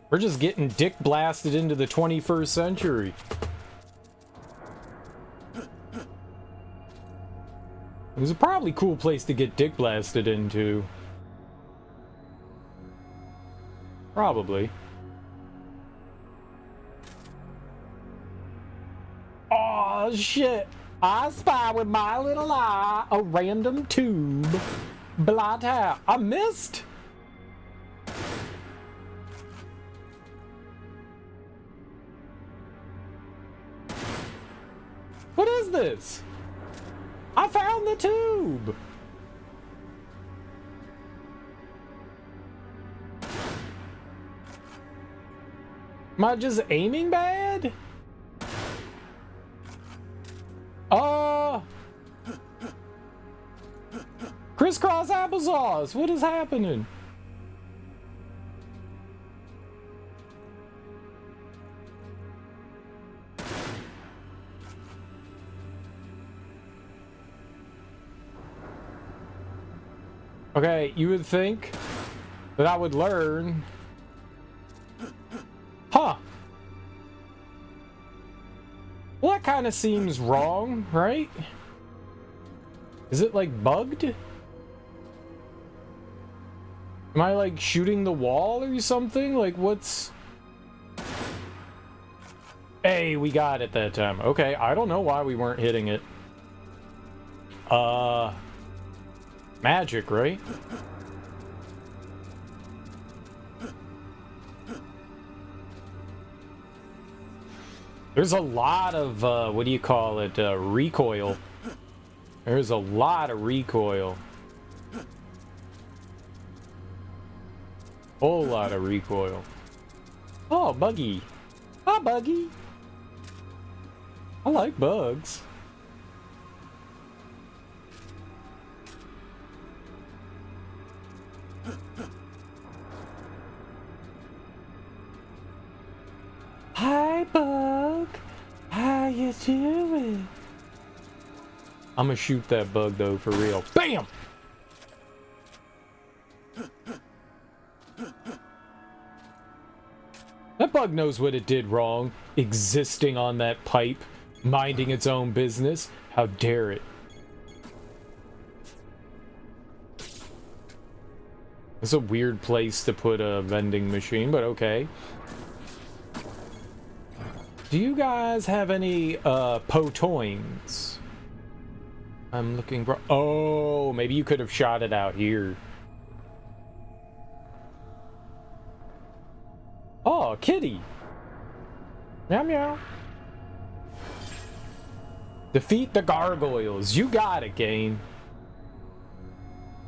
We're just getting dick blasted into the 21st century. It was a probably cool place to get dick blasted into. Probably. Oh shit! I spy with my little eye a random tube. Blot out. I missed. What is this? I found the tube! Am I just aiming bad? Crisscross applesauce! What is happening? Okay, you would think that I would learn. Huh. Well, that kind of seems wrong, right? Is it like bugged? Am I like shooting the wall or something? Like what's... Hey, we got it that time. Okay, I don't know why we weren't hitting it. Magic, right? There's a lot of, what do you call it, recoil. There's a lot of recoil. Whole lot of recoil. Oh, Buggy. Hi, Buggy. I like bugs. Hi, Bug. How you doing? I'm gonna shoot that bug, though, for real. Bam! That bug knows what it did wrong, existing on that pipe, minding its own business. How dare it? It's a weird place to put a vending machine, but okay. Do you guys have any potoins? I'm looking for... Oh, maybe you could have shot it out here. Oh, kitty. Meow meow. Defeat the gargoyles. You got it, Kane.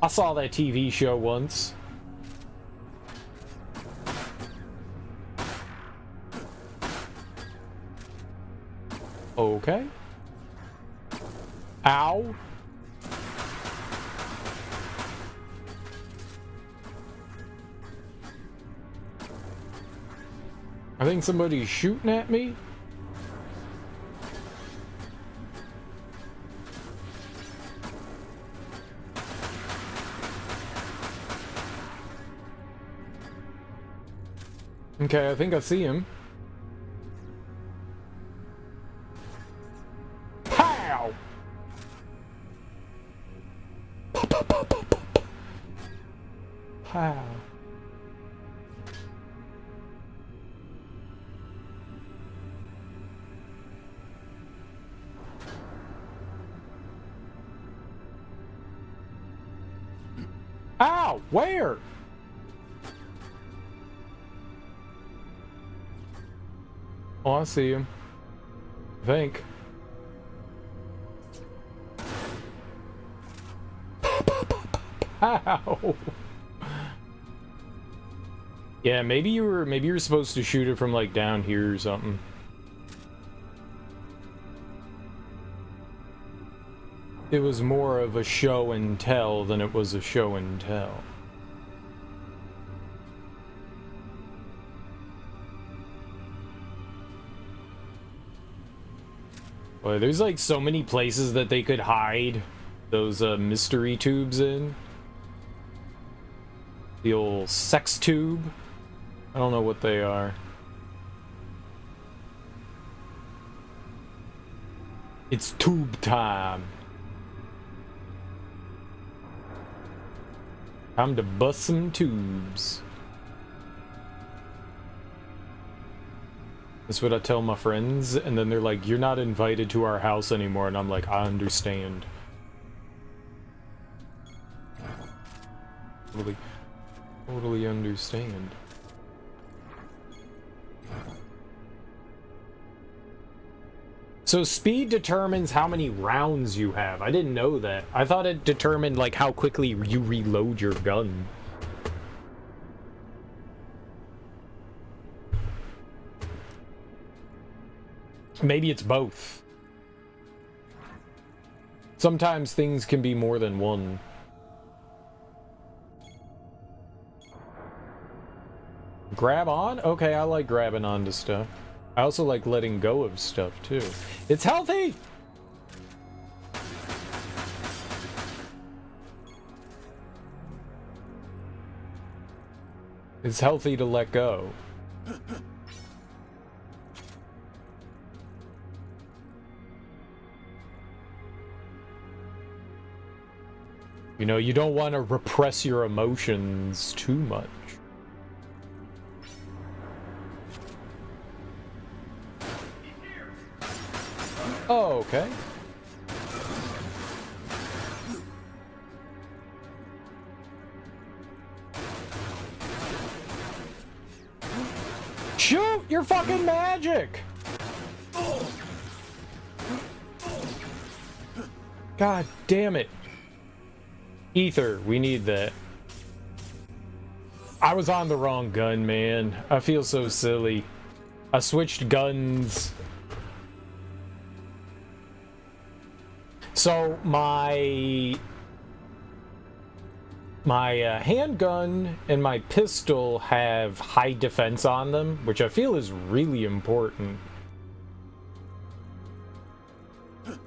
I saw that TV show once. Okay. Ow. I think somebody's shooting at me. Okay, I think I see him. Pow! Pow. Ow! Where? Oh, I see him. I think. Ow! Yeah, maybe you were supposed to shoot it from like down here or something. It was more of a show and tell than it was a show and tell. Boy, there's like so many places that they could hide those mystery tubes in. The old sex tube. I don't know what they are. It's tube time. Time to bust some tubes. That's what I tell my friends, and then they're like, "You're not invited to our house anymore," and I'm like, "I understand." Totally understand. So speed determines how many rounds you have. I didn't know that. I thought it determined like how quickly you reload your gun. Maybe it's both. Sometimes things can be more than one. Grab on? Okay, I like grabbing onto stuff. I also like letting go of stuff, too. It's healthy! It's healthy to let go. You know, you don't want to repress your emotions too much. Oh, okay. Shoot your fucking magic! God damn it. Ether, we need that. I was on the wrong gun, man. I feel so silly. I switched guns. So my handgun and my pistol have high defense on them, which I feel is really important. I'm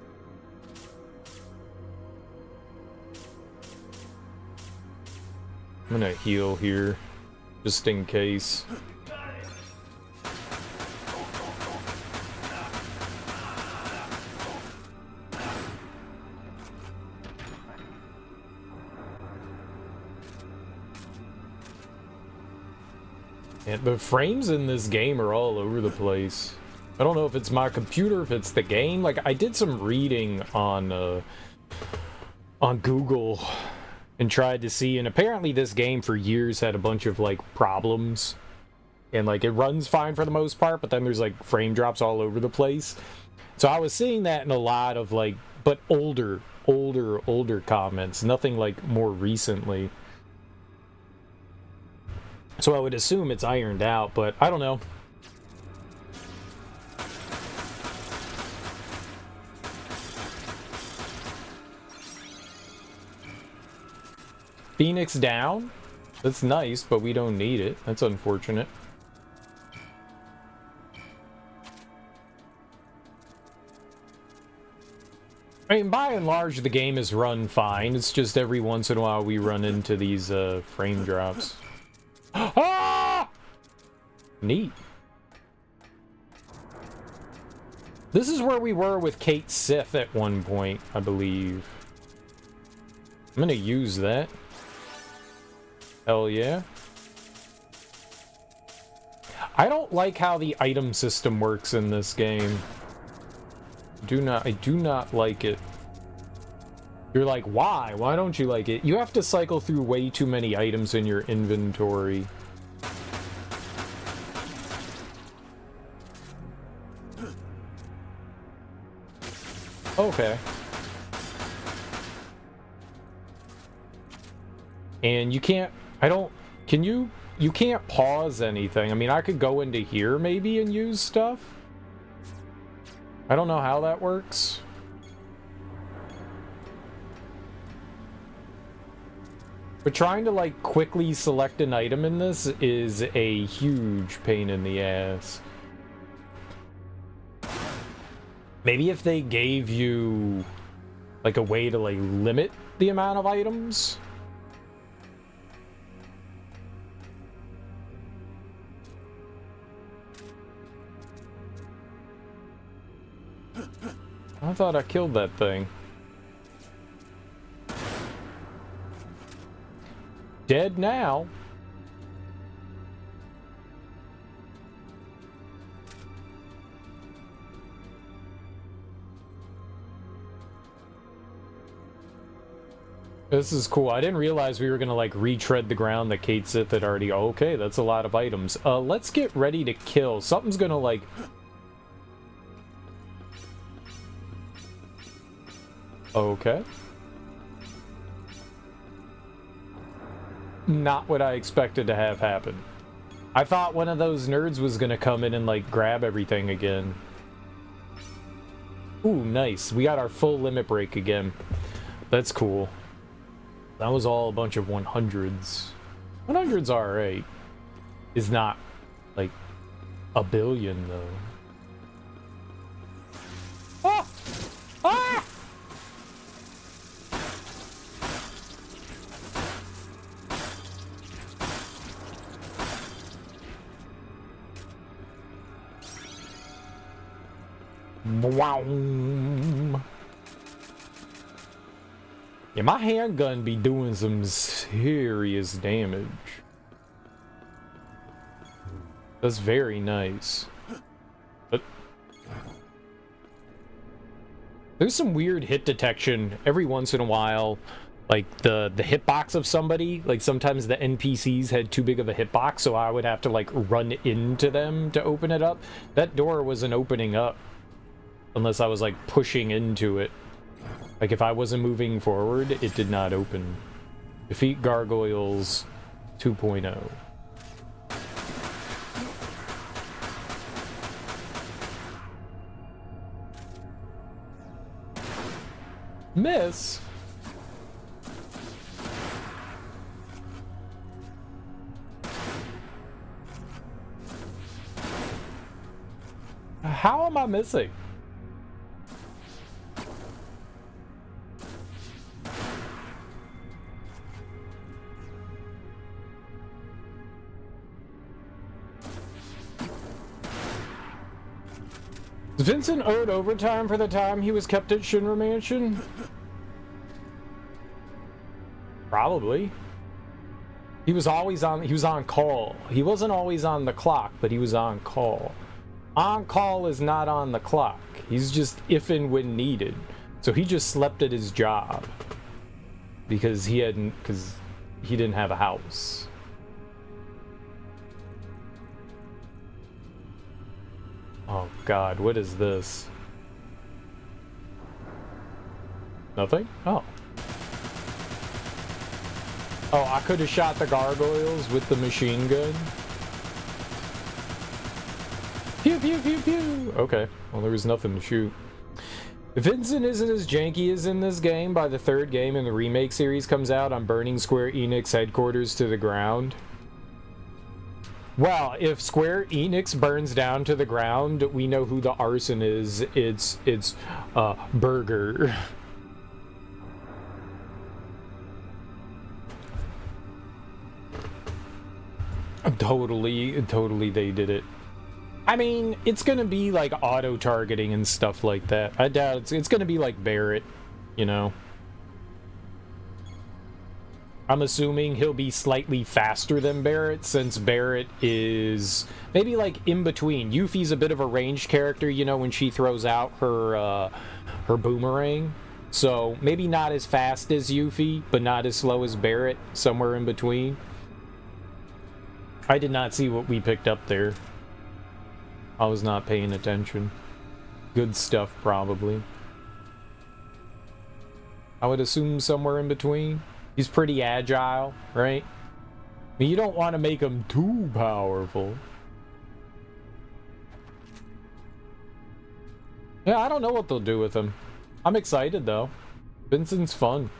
gonna heal here, just in case. And the frames in this game are all over the place. I don't know if it's my computer, if it's the game. Like, I did some reading on Google and tried to see, and apparently this game for years had a bunch of like problems, and like it runs fine for the most part, but then there's like frame drops all over the place. So I was seeing that in a lot of like, but older comments, nothing like more recently. So I would assume it's ironed out, but I don't know. Phoenix down? That's nice, but we don't need it. That's unfortunate. I mean, by and large, the game is run fine. It's just every once in a while we run into these frame drops. Ah! Neat. This is where we were with Kate Sith at one point, I believe. I'm gonna use that. Hell yeah. I don't like how the item system works in this game. I do not like it. You're like, why? Why don't you like it? You have to cycle through way too many items in your inventory. Okay. And you can't, you can't pause anything. I mean, I could go into here maybe and use stuff. I don't know how that works. But trying to like quickly select an item in this is a huge pain in the ass. Maybe if they gave you like a way to like limit the amount of items. I thought I killed that thing. Dead now. This is cool. I didn't realize we were gonna like retread the ground that Kate Sith had already. Oh, okay, that's a lot of items. Let's get ready to kill. Something's gonna like. Okay. Not what I expected to have happen. I thought one of those nerds was gonna come in and like grab everything again. Ooh, nice. We got our full limit break again. That's cool. That was all a bunch of 100s. 100's alright. Is not like a billion though. Ah! Ah! Wow. Yeah, my handgun be doing some serious damage. That's very nice. But there's some weird hit detection every once in a while. Like the hitbox of somebody, like sometimes the NPCs had too big of a hitbox, so I would have to like run into them to open it up. That door wasn't opening up unless I was like pushing into it. Like if I wasn't moving forward, it did not open. Defeat Gargoyles 2.0. Miss? How am I missing? Is Vincent owed overtime for the time he was kept at Shinra Mansion? Probably. He was on call. He wasn't always on the clock, but he was on call. On call is not on the clock. He's just if and when needed. So he just slept at his job because he didn't have a house. Oh God, what is this? Nothing? Oh. Oh, I could have shot the gargoyles with the machine gun. Pew, pew, pew, pew. Okay, well, there was nothing to shoot. If Vincent isn't as janky as in this game, by the third game in the remake series comes out, I'm burning Square Enix headquarters to the ground. Well, if Square Enix burns down to the ground, we know who the arson is. It's Burger. Totally they did it. I mean, it's gonna be like auto-targeting and stuff like that. I doubt it's gonna be like Barrett, you know? I'm assuming he'll be slightly faster than Barrett, since Barrett is maybe like in between. Yuffie's a bit of a ranged character, you know, when she throws out her boomerang. So maybe not as fast as Yuffie, but not as slow as Barrett, somewhere in between. I did not see what we picked up there. I was not paying attention. Good stuff, probably. I would assume somewhere in between. He's pretty agile, right? I mean, you don't want to make him too powerful. Yeah, I don't know what they'll do with him. I'm excited, though. Vincent's fun.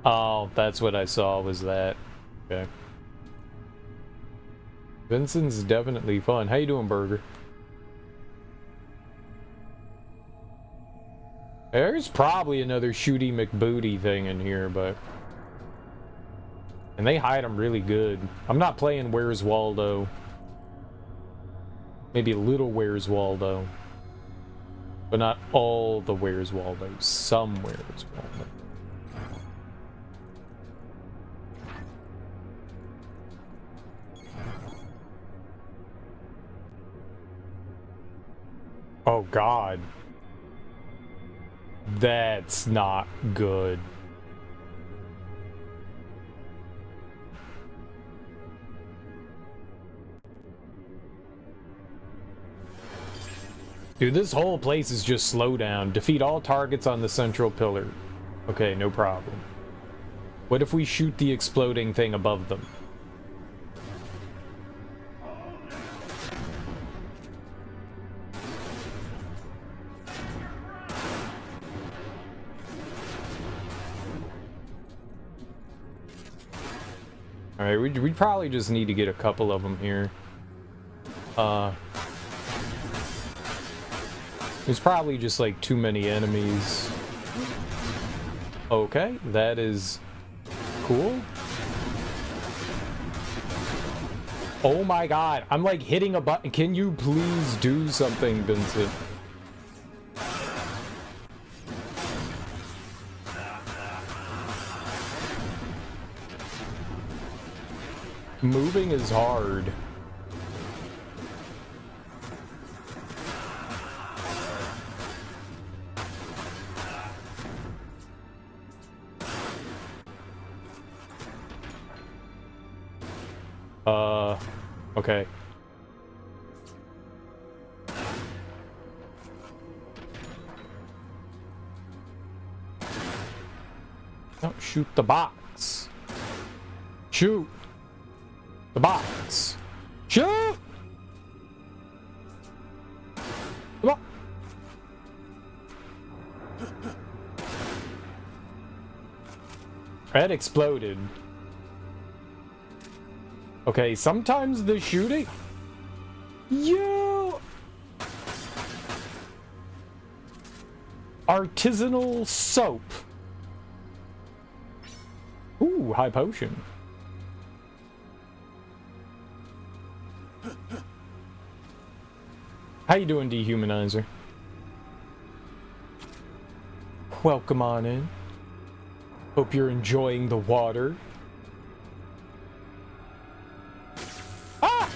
Oh, that's what I saw, was that. Okay. Vincent's definitely fun. How you doing, Burger? There's probably another Shooty McBooty thing in here, but... And they hide them really good. I'm not playing Where's Waldo. Maybe a little Where's Waldo. But not all the Where's Waldo. Some Where's Waldo. Oh God. That's not good. Dude, this whole place is just slowdown. Defeat all targets on the central pillar. Okay, no problem. What if we shoot the exploding thing above them? Alright, we probably just need to get a couple of them here. There's probably just like too many enemies. Okay, that is cool. Oh my god, I'm like hitting a button. Can you please do something, Vincent? Moving is hard. Okay. Don't shoot the box. Shoot the box. Shoot! Come on. That exploded. Okay, sometimes the shooting... You... Artisanal soap. Ooh, high potion. How you doing, Dehumanizer? Welcome on in. Hope you're enjoying the water. Ah!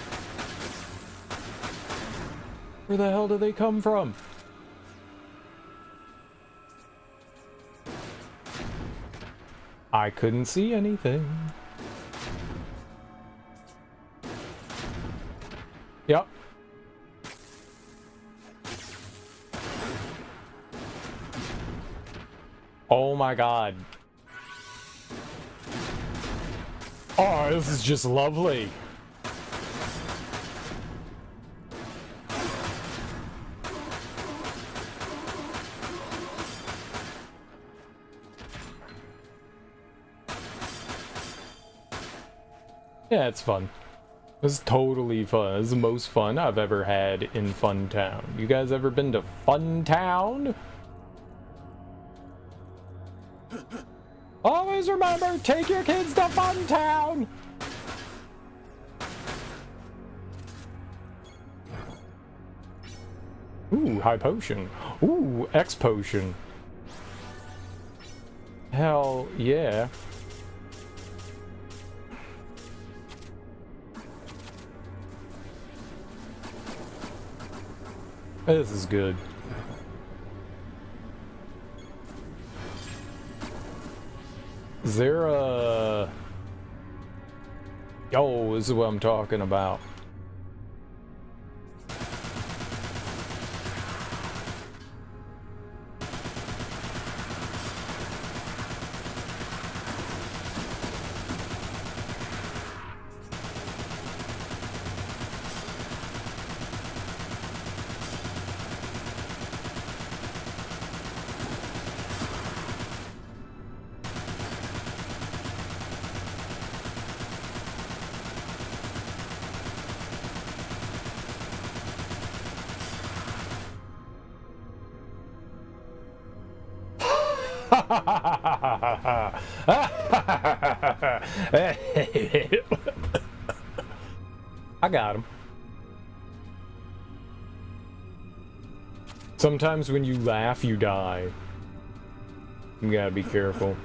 Where the hell do they come from? I couldn't see anything. Yep. Oh my god. Oh, this is just lovely. Yeah, it's fun. This is totally fun. This is the most fun I've ever had in Fun Town. You guys ever been to Fun Town? Always remember, take your kids to Fun Town! Ooh, high potion. Ooh, X potion. Hell yeah. This is good. Is there a... Yo, this is what I'm talking about. I got him. Sometimes when you laugh, you die. You gotta be careful.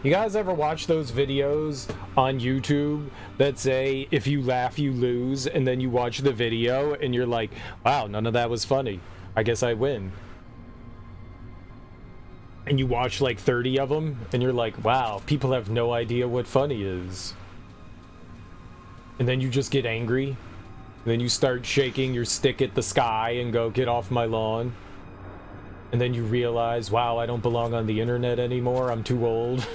You guys ever watch those videos on YouTube that say, if you laugh, you lose, and then you watch the video and you're like, wow, none of that was funny. I guess I win. And you watch like 30 of them and you're like, wow, people have no idea what funny is. And then you just get angry. And then you start shaking your stick at the sky and go, get off my lawn. And then you realize, wow, I don't belong on the internet anymore. I'm too old.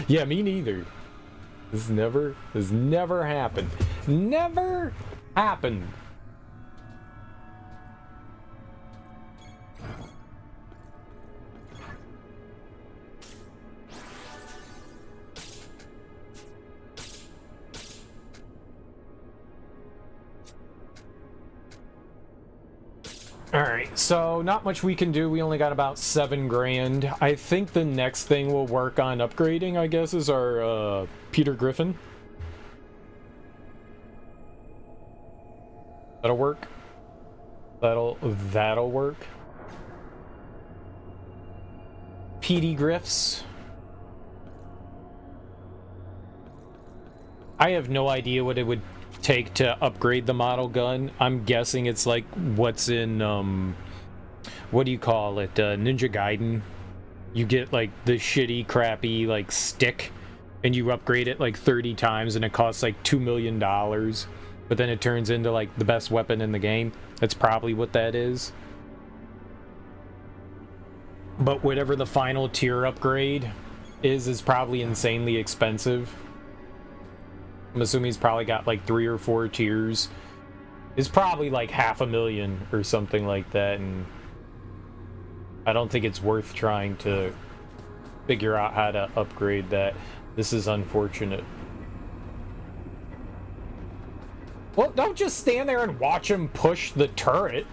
Yeah, me neither. This never happened. Never happened. Alright, so not much we can do. We only got about 7 grand. I think the next thing we'll work on upgrading, I guess, is our Peter Griffin. That'll work. That'll work. PD Griffs. I have no idea what it would take to upgrade the model gun. I'm guessing it's like what's in what do you call it, Ninja Gaiden. You get like the shitty crappy like stick and you upgrade it like 30 times and it costs like $2 million, but then it turns into like the best weapon in the game. That's probably what that is. But whatever the final tier upgrade is probably insanely expensive. I'm assuming he's probably got like 3 or 4 tiers. It's probably like $500,000 or something like that, and I don't think it's worth trying to figure out how to upgrade that. This is unfortunate. Well, don't just stand there and watch him push the turret.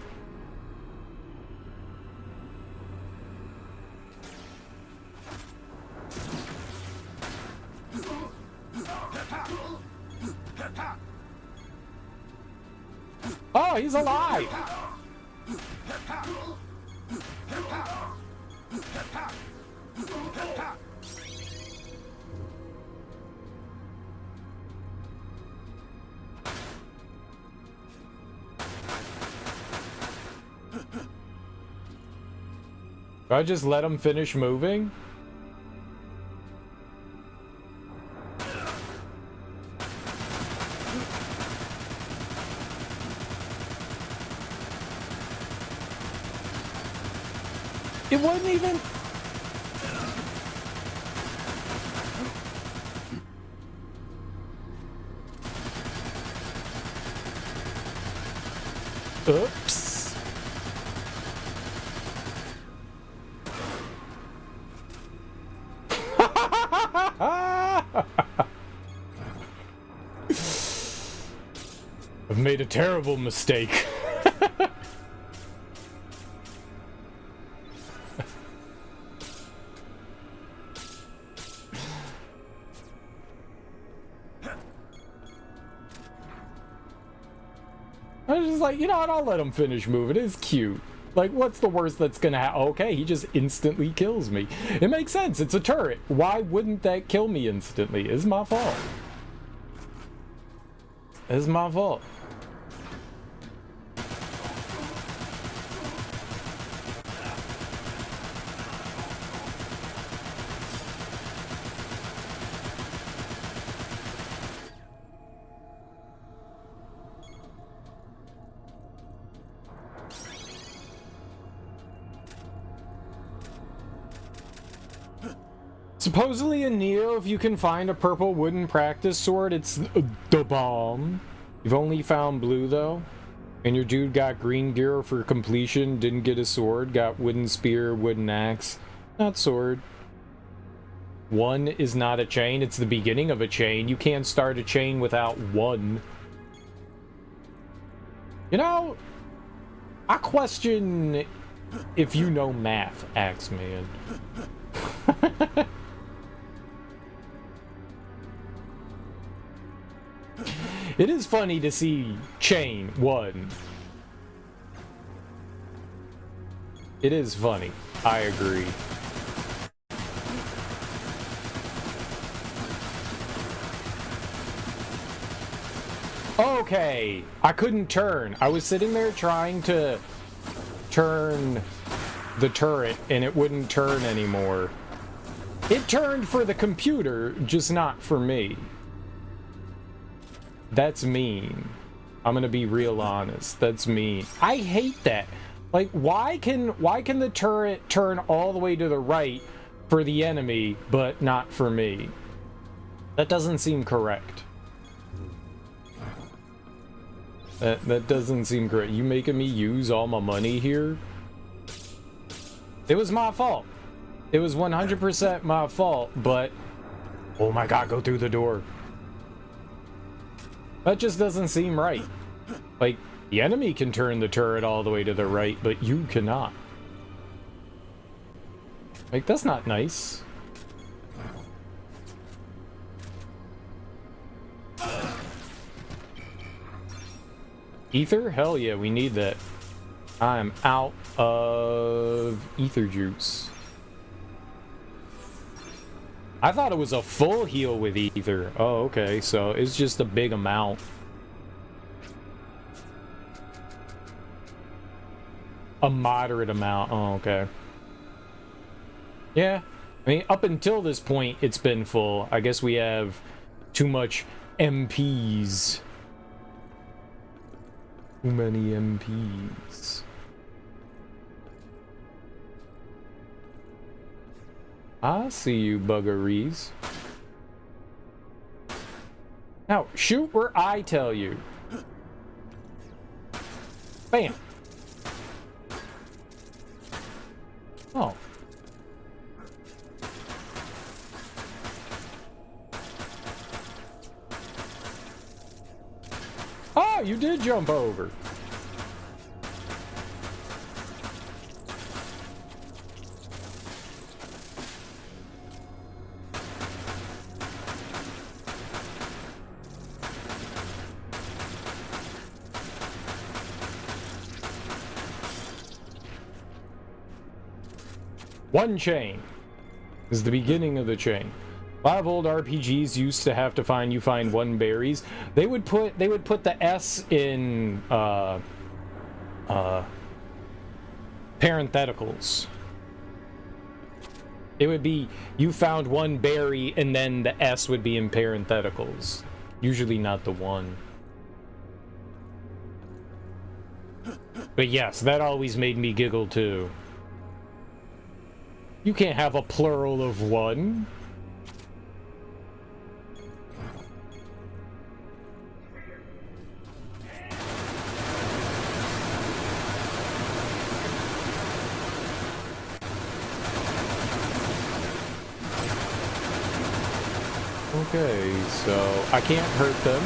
Oh, he's alive! Do I just let him finish moving? It wasn't even... Oops. I've made a terrible mistake. I was just like, you know what, I'll let him finish moving. It's cute. Like, what's the worst that's gonna happen? Okay, he just instantly kills me. It makes sense. It's a turret. Why wouldn't that kill me instantly? It's my fault. It's my fault. Supposedly in Neo, if you can find a purple wooden practice sword, it's the bomb. You've only found blue, though. And your dude got green gear for completion, didn't get a sword, got wooden spear, wooden axe, not sword. 1 is not a chain, it's the beginning of a chain. You can't start a chain without 1. You know, I question if you know math, Axeman. It is funny to see chain 1. It is funny. I agree. Okay, I couldn't turn. I was sitting there trying to turn the turret and it wouldn't turn anymore. It turned for the computer, just not for me. That's mean. I'm gonna be real honest. That's mean. I hate that. Like, why can the turret turn all the way to the right for the enemy, but not for me? That doesn't seem correct. That doesn't seem correct. You making me use all my money here? It was my fault. It was 100% my fault, but... Oh my god, go through the door. That just doesn't seem right. Like, The enemy can turn the turret all the way to the right, but you cannot. Like, that's not nice. Ether? Hell yeah, we need that. I'm out of ether juice. I thought it was a full heal with ether. Oh, okay, so it's just a big amount. A moderate amount. Oh, okay. Yeah, I mean, up until this point, it's been full. I guess we have too much MPs. Too many MPs. I see you, buggeries. Now, shoot where I tell you. Bam. Oh. Oh, you did jump over. One chain is the beginning of the chain. A lot of old RPGs used to have to find one berries. They would put the S in parentheticals. It would be you found one berry and then the S would be in parentheticals. Usually not the one. But yes, that always made me giggle too. You can't have a plural of one. Okay, so I can't hurt them.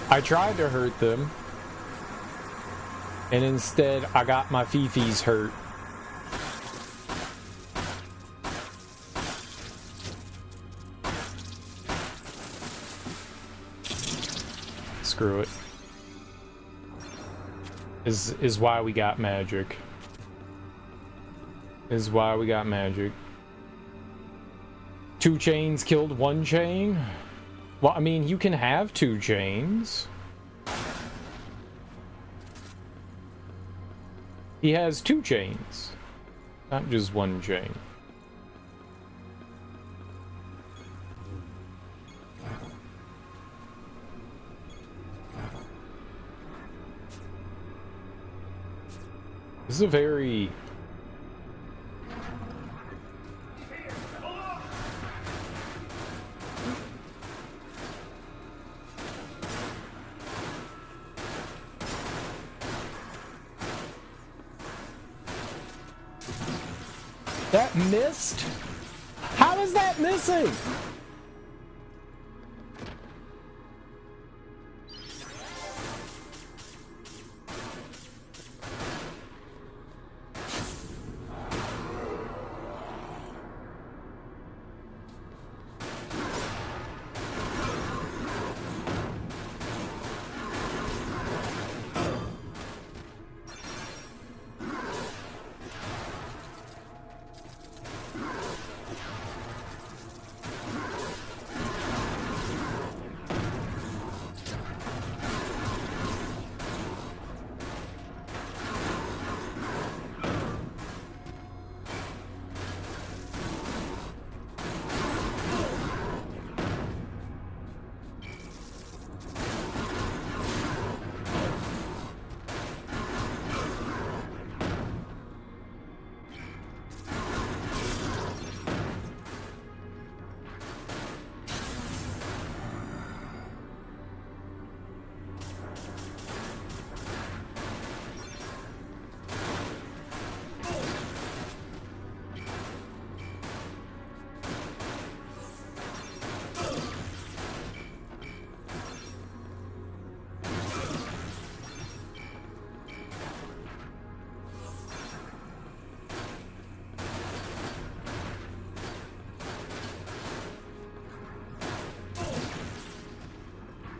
I tried to hurt them, and instead I got my fifis hurt. Screw it. Is why we got magic. Is why we got magic. 2 chains killed 1 chain? Well, I mean, you can have 2 chains. He has 2 chains, not just 1 chain. This is a very... That missed? How is that missing?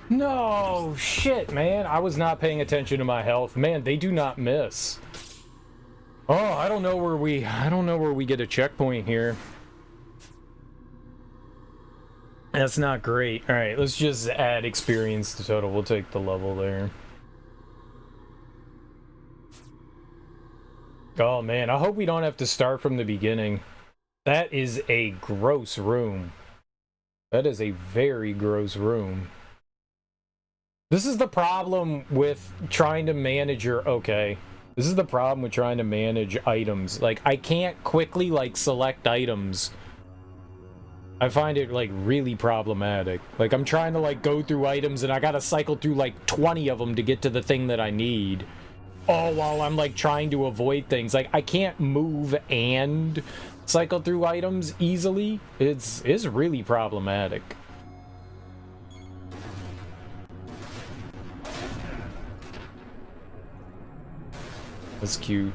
No, shit, man. I was not paying attention to my health. Man, they do not miss. Oh, I don't know where we get a checkpoint here. That's not great. All right, let's just add experience to total. We'll take the level there. Oh man, I hope we don't have to start from the beginning. That is a gross room. That is a very gross room. This is the problem with trying to manage your... Okay. This is the problem with trying to manage items. Like, I can't quickly, like, select items. I find it, like, really problematic. Like, I'm trying to, like, go through items and I gotta cycle through, like, 20 of them to get to the thing that I need. All while I'm, like, trying to avoid things. Like, I can't move and cycle through items easily. It's really problematic. That's cute.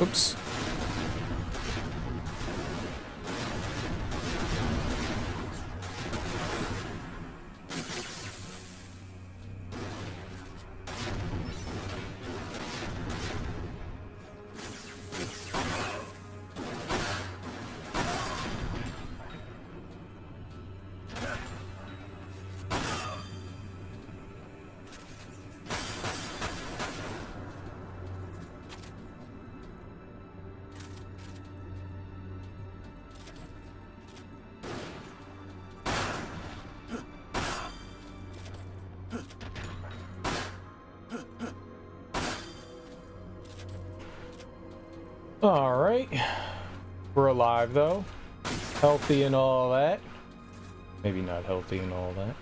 Oops. Alright. We're alive, though. Healthy and all that. Maybe not healthy and all that.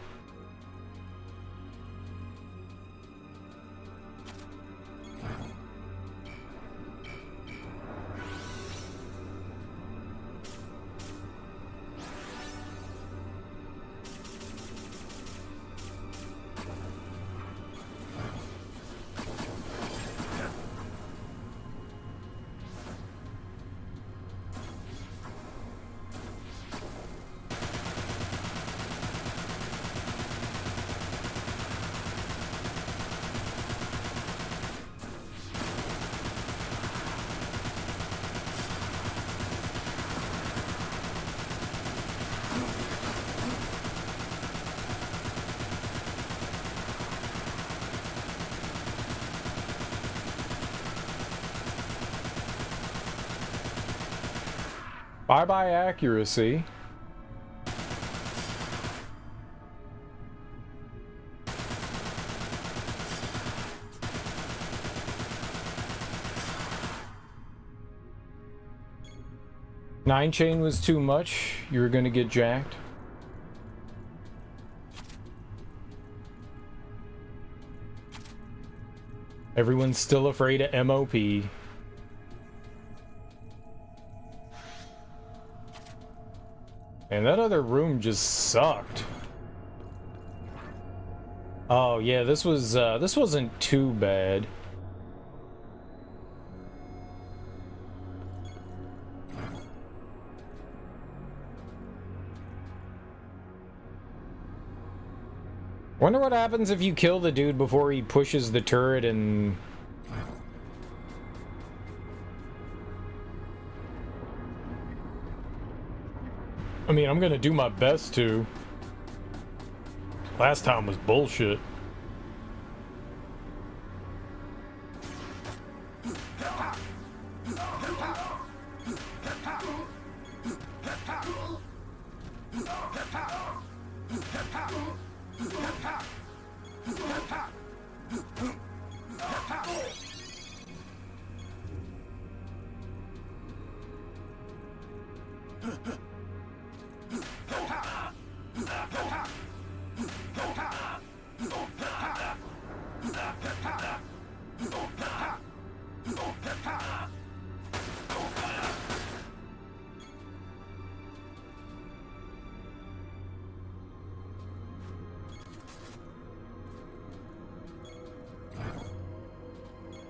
Bye-bye accuracy. Nine chain was too much. You were gonna get jacked. Everyone's still afraid of MOP. And that other room just sucked. Oh yeah, this wasn't too bad. Wonder what happens if you kill the dude before he pushes the turret and... I mean, I'm gonna do my best to. Last time was bullshit.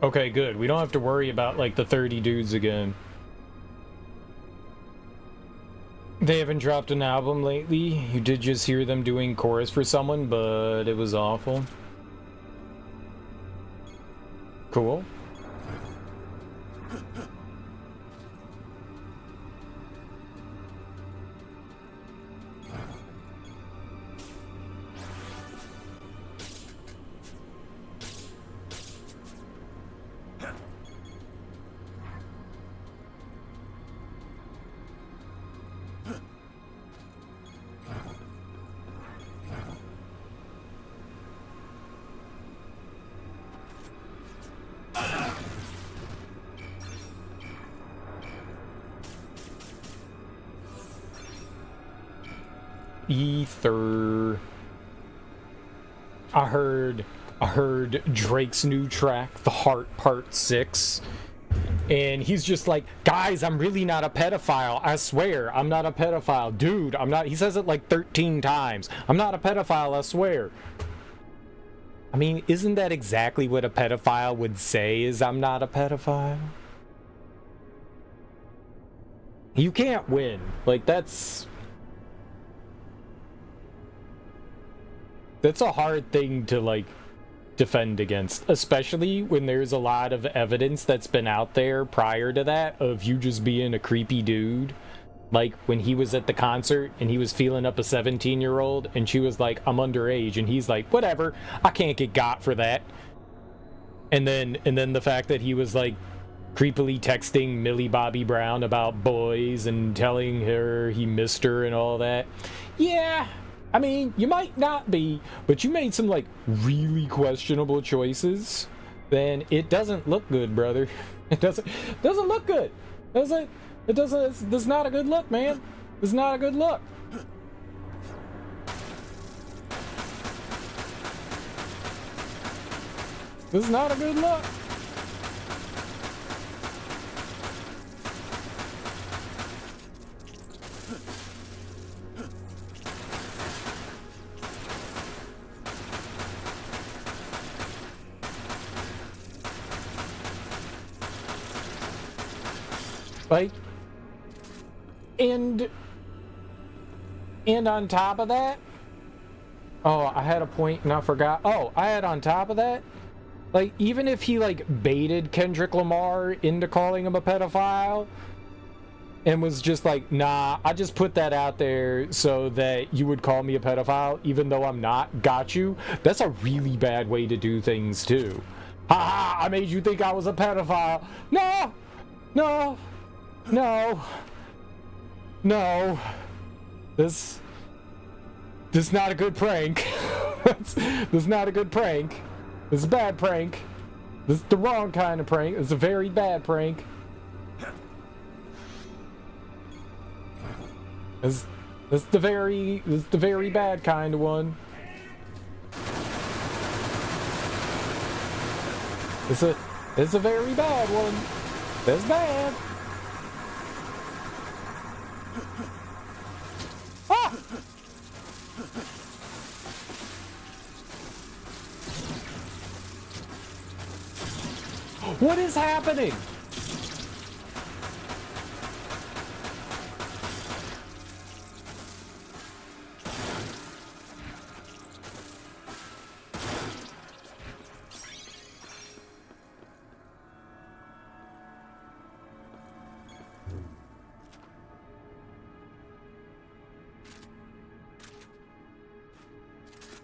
Okay, good. We don't have to worry about, like, the 30 dudes again. They haven't dropped an album lately. You did just hear them doing chorus for someone, but it was awful. Cool. Ether. I heard Drake's new track, The Heart Part 6. And he's just like, guys, I'm really not a pedophile. I swear, I'm not a pedophile. Dude, I'm not. He says it like 13 times. I'm not a pedophile, I swear. I mean, isn't that exactly what a pedophile would say, is I'm not a pedophile? You can't win. Like, that's a hard thing to, like, defend against, especially when there's a lot of evidence that's been out there prior to that of you just being a creepy dude. Like when he was at the concert and he was feeling up a 17-year-old and she was like, I'm underage, and he's like, whatever, I can't get got for that. And then the fact that he was like creepily texting Millie Bobby Brown about boys and telling her he missed her and all that. Yeah, I mean, you might not be, but you made some, like, really questionable choices. Then it doesn't look good, brother. It doesn't look good. It's not a good look, man. It's not a good look. This is not a good look. Like, and on top of that, oh, I had a point and I forgot. Oh, I had on top of that, like, even if he, like, baited Kendrick Lamar into calling him a pedophile and was just like, nah, I just put that out there so that you would call me a pedophile, even though I'm not, got you, that's a really bad way to do things, too. Ha ha, I made you think I was a pedophile. No! No! No. No. This is not a good prank. This is not a good prank. This is a bad prank. This is the wrong kind of prank. It's a very bad prank. This is the very bad kind of one. It's a very bad one. It's bad. Ah! What is happening?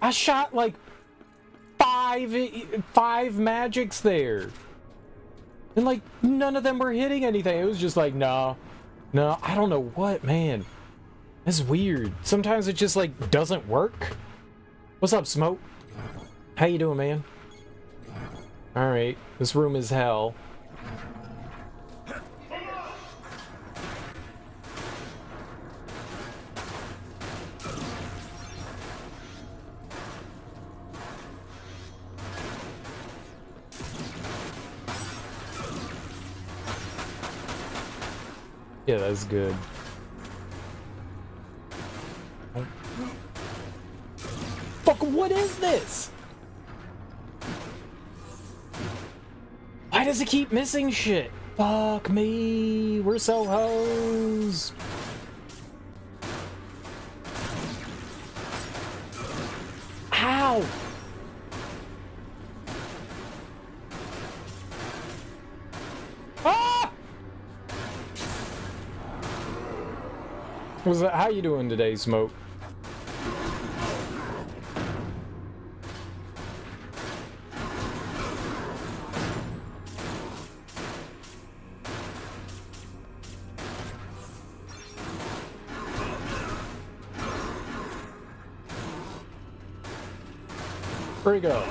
I shot like five magics there. And like none of them were hitting anything. It was just like, no, I don't know what, man. It's weird. Sometimes it just like doesn't work. What's up, Smoke? How you doing, man? Alright, this room is hell. Yeah, that's good. Fuck, what is this? Why does it keep missing shit? Fuck me, we're so hosed. Ow! Ah! What's that? How you doing today, Smoke? Where'd he go?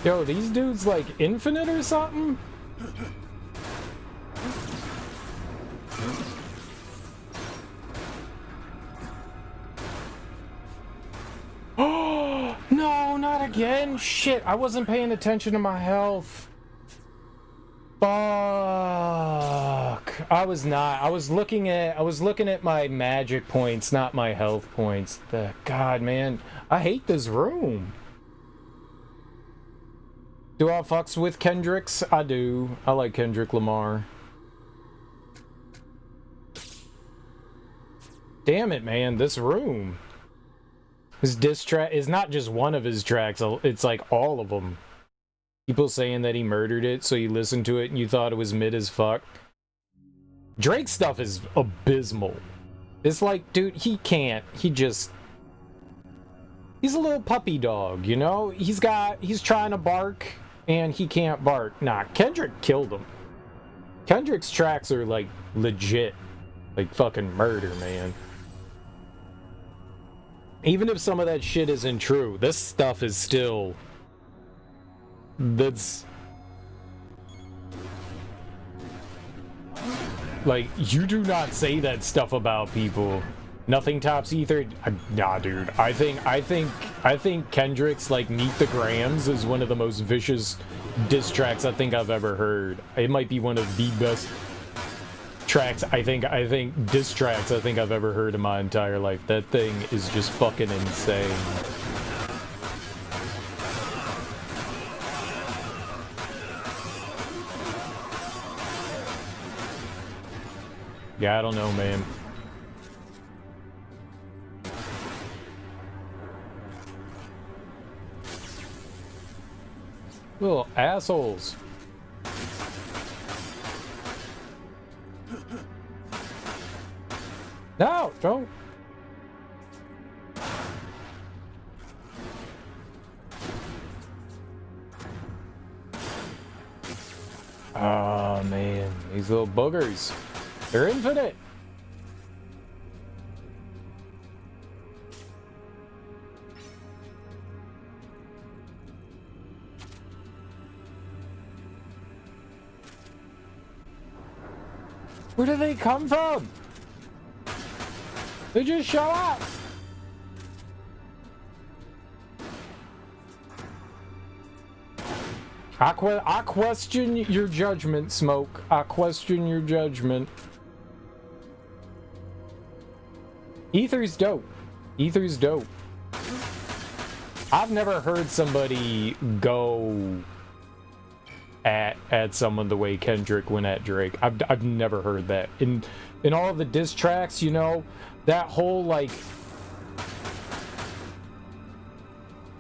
Yo, these dudes like infinite or something? Oh, no, not again. Shit, I wasn't paying attention to my health. Fuck. I was not. I was looking at my magic points, not my health points. God, man. I hate this room. Do I fucks with Kendricks? I do. I like Kendrick Lamar. Damn it, man. This room. His diss track is not just one of his tracks. It's like all of them. People saying that he murdered it, so you listened to it and you thought it was mid as fuck. Drake's stuff is abysmal. It's like, dude, he can't. He's a little puppy dog, you know? He's trying to bark. And he can't bark. Nah, Kendrick killed him. Kendrick's tracks are, like, legit. Like, fucking murder, man. Even if some of that shit isn't true, this stuff is still... That's... Like, you do not say that stuff about people. Nothing tops Ether. Nah, dude. I think Kendrick's like Meet the Grams is one of the most vicious diss tracks I think I've ever heard. It might be one of the best tracks I think diss tracks I think I've ever heard in my entire life. That thing is just fucking insane. Yeah, I don't know, man. Little assholes. No, don't. Oh man, these little boogers. They're infinite. Where do they come from? They just show up. I question your judgment, Smoke. I question your judgment. Ether's dope. Ether's dope. I've never heard somebody go at someone the way Kendrick went at Drake. I've never heard that. In all of the diss tracks, you know, that whole like,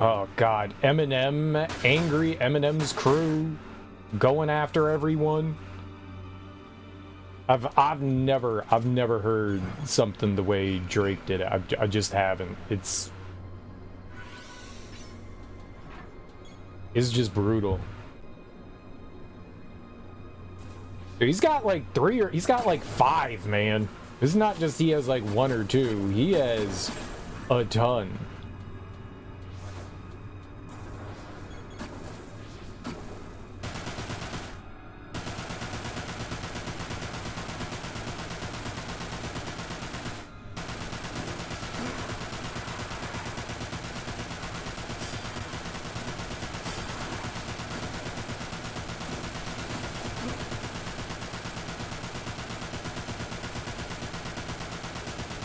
oh god, Eminem, angry Eminem's crew going after everyone. I've never heard something the way Drake did it. I just haven't. It's just brutal. Dude, he's got like he's got like 5, man. It's not just he has like 1 or 2. He has a ton.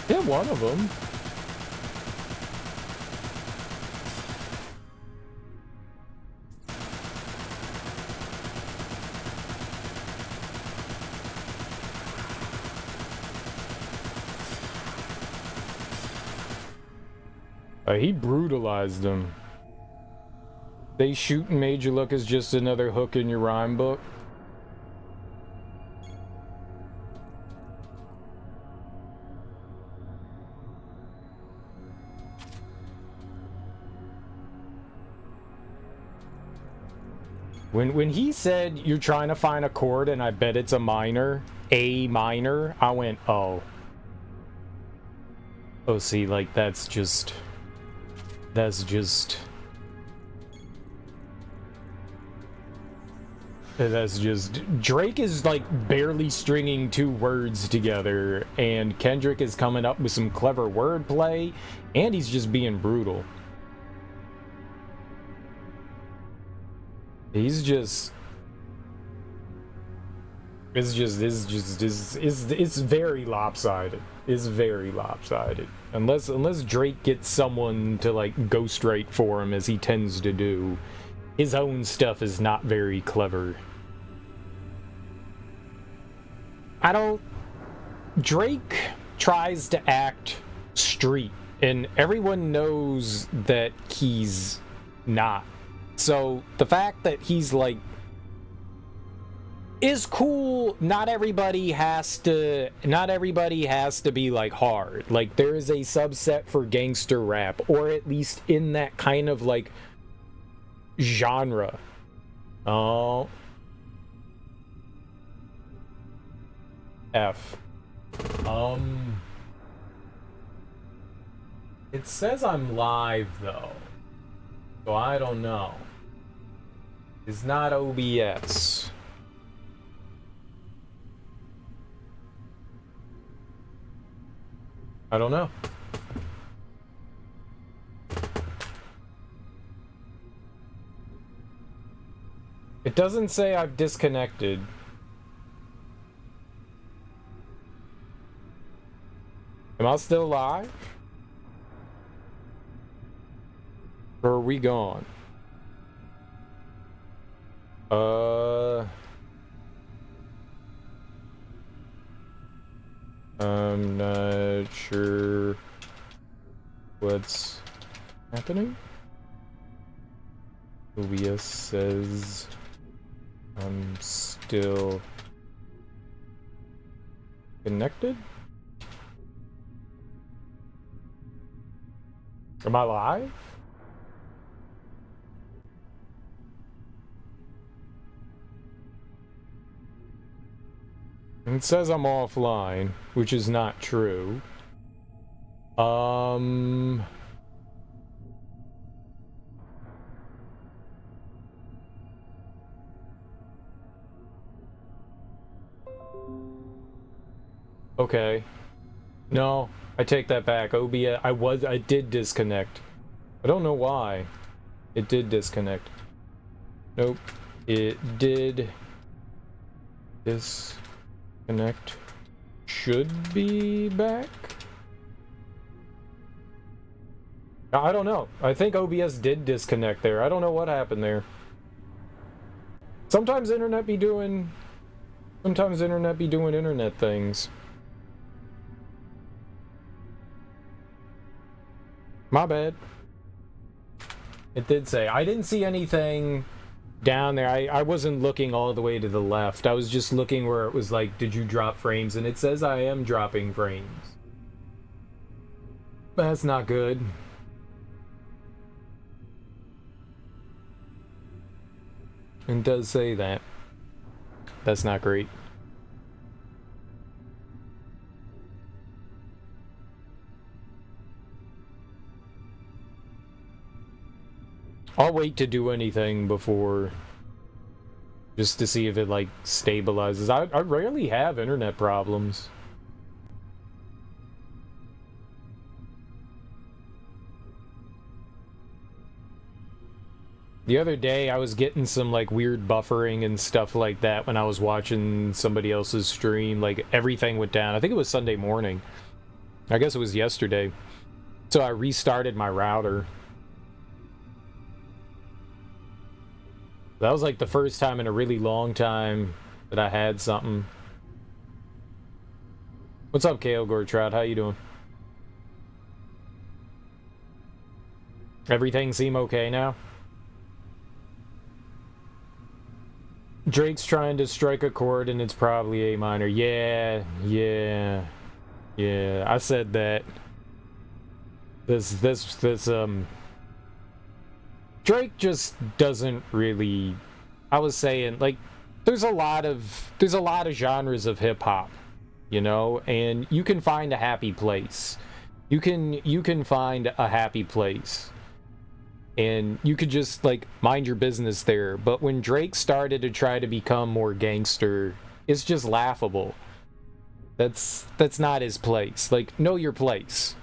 Yeah, one of them. He brutalized them. They shoot and made you look as just another hook in your rhyme book. When he said you're trying to find a chord and I bet it's a minor, A minor, I went, oh. Oh, see, like that's just Drake is like barely stringing 2 words together, and Kendrick is coming up with some clever wordplay, and he's just being brutal. He's just it's very lopsided. It's very lopsided. Unless Drake gets someone to like ghostwrite for him, as he tends to do, his own stuff is not very clever. Drake tries to act street, and everyone knows that he's not. So the fact that he's like is cool. Not everybody has to be like hard. Like there is a subset for gangster rap, or at least in that kind of like genre. Oh, F. It says I'm live though, so I don't know. It's not OBS. I don't know. It doesn't say I've disconnected. Am I still live? Or are we gone? I'm not sure what's happening. OBS says I'm still connected. Am I live? It says I'm offline, which is not true. Okay. No, I take that back. OBS, I did disconnect. I don't know why. It did disconnect. Nope. It did disconnect. Should be back. I don't know. I think OBS did disconnect there. I don't know what happened there. Sometimes internet be doing internet things. My bad. It did say. I didn't see anything down there. I wasn't looking all the way to the left. I was just looking where it was like, did you drop frames? And it says I am dropping frames. That's not good. It does say that. That's not great. I'll wait to do anything before, just to see if it like stabilizes. I rarely have internet problems. The other day I was getting some like weird buffering and stuff like that when I was watching somebody else's stream. Like everything went down. I think it was Sunday morning. I guess it was yesterday. So I restarted my router. That was like the first time in a really long time that I had something. What's up, Kale Gortrout? How you doing? Everything seem okay now? Drake's trying to strike a chord and it's probably A minor. Yeah, I said that. Drake just doesn't really, I was saying, like, there's a lot of genres of hip hop, you know, and you can find a happy place. You can find a happy place. And you could just like mind your business there. But when Drake started to try to become more gangster, it's just laughable. That's not his place. Like, know your place.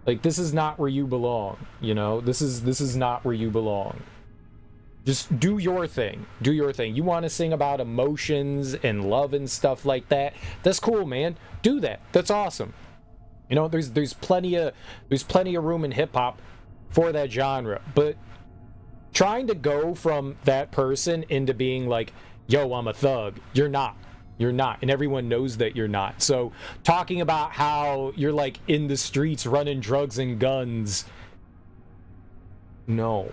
Like, this is not where you belong, you know? This is not where you belong. Just do your thing. Do your thing. You want to sing about emotions and love and stuff like that? That's cool, man. Do that. That's awesome. You know, there's plenty of room in hip hop for that genre, but trying to go from that person into being like, yo, I'm a thug, you're not, and everyone knows that you're not. So talking about how you're like in the streets running drugs and guns, no,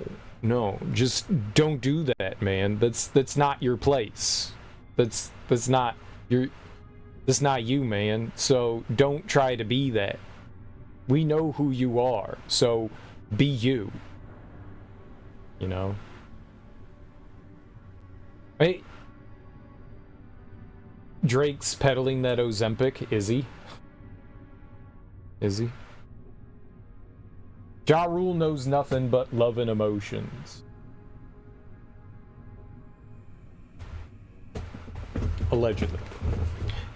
just don't do that, man. That's not your place. That's not you, man. So don't try to be that. We know who you are, so be you. You know? Hey, Drake's peddling that Ozempic, is he? Is he? Ja Rule knows nothing but love and emotions. Allegedly.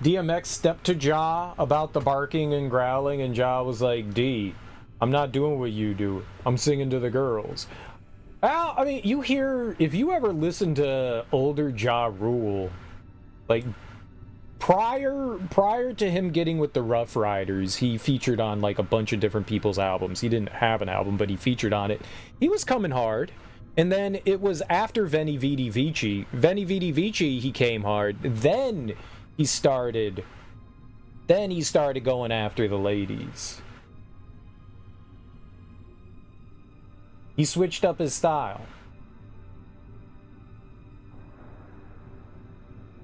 DMX stepped to Ja about the barking and growling, and Ja was like, D, I'm not doing what you do. I'm singing to the girls. Well, I mean, you hear, if you ever listen to older Ja Rule, like, prior to him getting with the Rough Riders, he featured on like a bunch of different people's albums. He didn't have an album, but he featured on it. He was coming hard. And then it was after Veni Vidi Vici. Veni Vidi Vici, he came hard. Then he started going after the ladies. He switched up his style.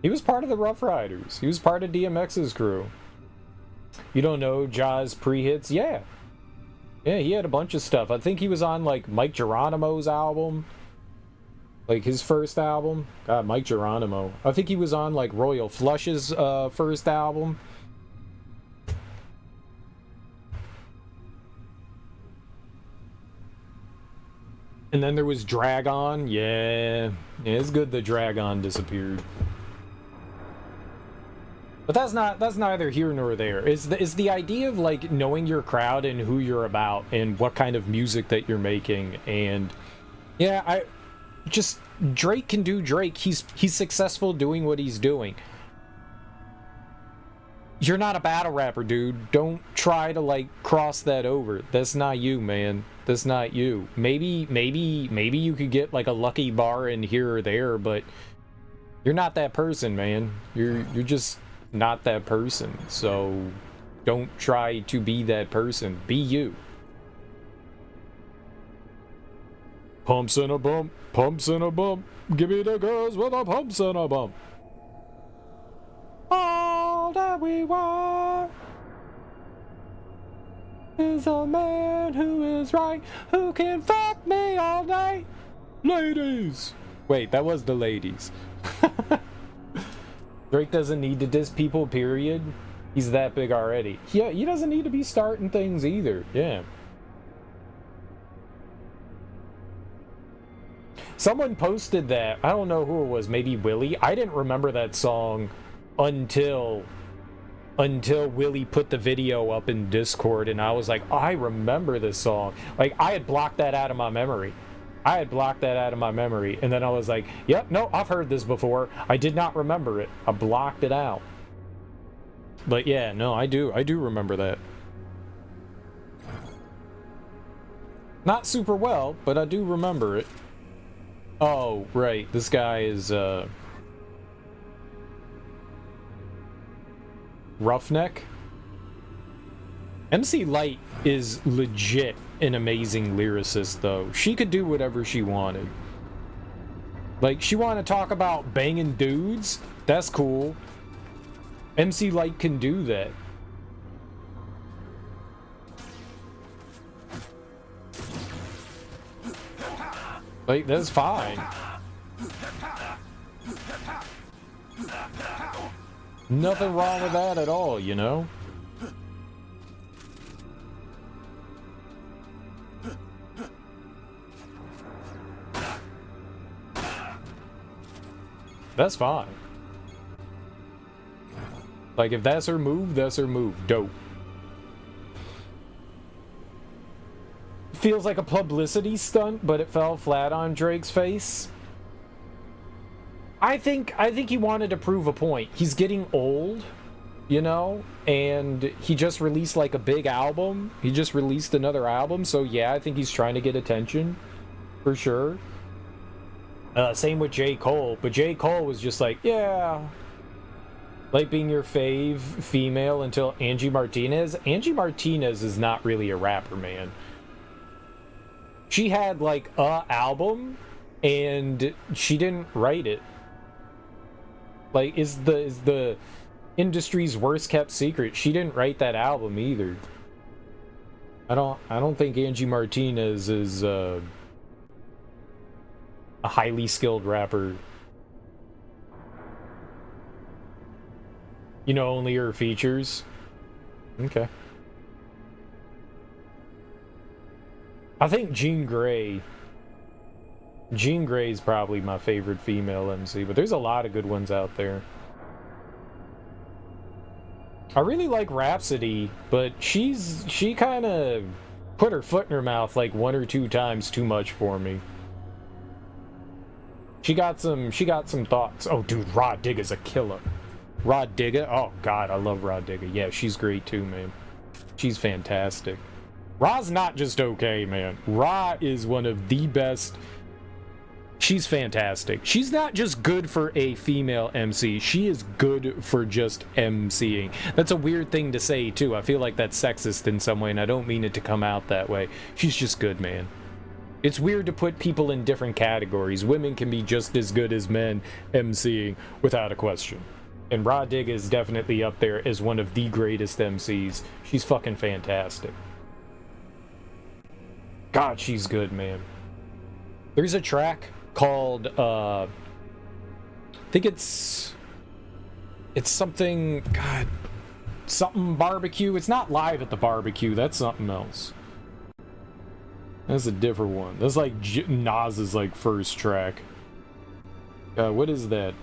He was part of the Rough Riders. He was part of DMX's crew. You don't know Ja's pre-hits? Yeah. Yeah, he had a bunch of stuff. I think he was on, like, Mike Geronimo's album. Like, his first album. God, Mike Geronimo. I think he was on, like, Royal Flush's first album. And then there was Dragon. Yeah, it's good that Dragon disappeared. But that's neither here nor there. Is the idea of like knowing your crowd and who you're about and what kind of music that you're making. And yeah, Drake can do Drake. He's successful doing what he's doing. You're not a battle rapper, dude. Don't try to, like, cross that over. That's not you, man. That's not you. Maybe you could get, like, a lucky bar in here or there, but you're not that person, man. You're just not that person. So don't try to be that person. Be you. Pumps and a bump, pumps and a bump. Give me the girls with a pumps and a bump. All that we want is a man who is right, who can fuck me all night. Ladies! Wait, that was the ladies. Drake doesn't need to diss people, period. He's that big already. Yeah, he doesn't need to be starting things either. Yeah. Someone posted that. I don't know who it was. Maybe Willie. I didn't remember that song until Willie put the video up in Discord, and I was like, oh, I remember this song. Like, I had blocked that out of my memory. And then I was like, yep, no, I've heard this before. I did not remember it. I blocked it out. But yeah, no, I do remember that. Not super well, but I do remember it. Oh, right, this guy is, Roughneck? MC Light is legit an amazing lyricist, though. She could do whatever she wanted. Like, she wanted to talk about banging dudes? That's cool. MC Light can do that. Like, that's fine. Nothing wrong with that at all, you know? That's fine. Like, if that's her move, that's her move. Dope. Feels like a publicity stunt, but it fell flat on Drake's face. I think he wanted to prove a point. He's getting old, you know, and he just released like a big album. He just released another album, so yeah, I think he's trying to get attention, for sure. Same with J. Cole, but J. Cole was just like, yeah, like being your fave female until Angie Martinez. Angie Martinez is not really a rapper, man. She had like a album, and she didn't write it. Like, is the industry's worst kept secret. She didn't write that album either. I don't think Angie Martinez is a highly skilled rapper. You know, only her features. Okay. I think Jean Grey's probably my favorite female MC, but there's a lot of good ones out there. I really like Rhapsody, but she kind of put her foot in her mouth like 1 or 2 times too much for me. She got some thoughts. Oh, dude, Rah Digga's a killer. Rah Digga? Oh, God, I love Rah Digga. Yeah, she's great too, man. She's fantastic. Rah's not just okay, man. Rah is one of the best. She's fantastic. She's not just good for a female MC. She is good for just MCing. That's a weird thing to say, too. I feel like that's sexist in some way, and I don't mean it to come out that way. She's just good, man. It's weird to put people in different categories. Women can be just as good as men MCing, without a question. And Rah Digga is definitely up there as one of the greatest MCs. She's fucking fantastic. God, she's good, man. There's a track called, I think it's something, God, something barbecue. It's not Live at the Barbecue. That's something else. That's a different one. That's like Nas's like first track. What is that?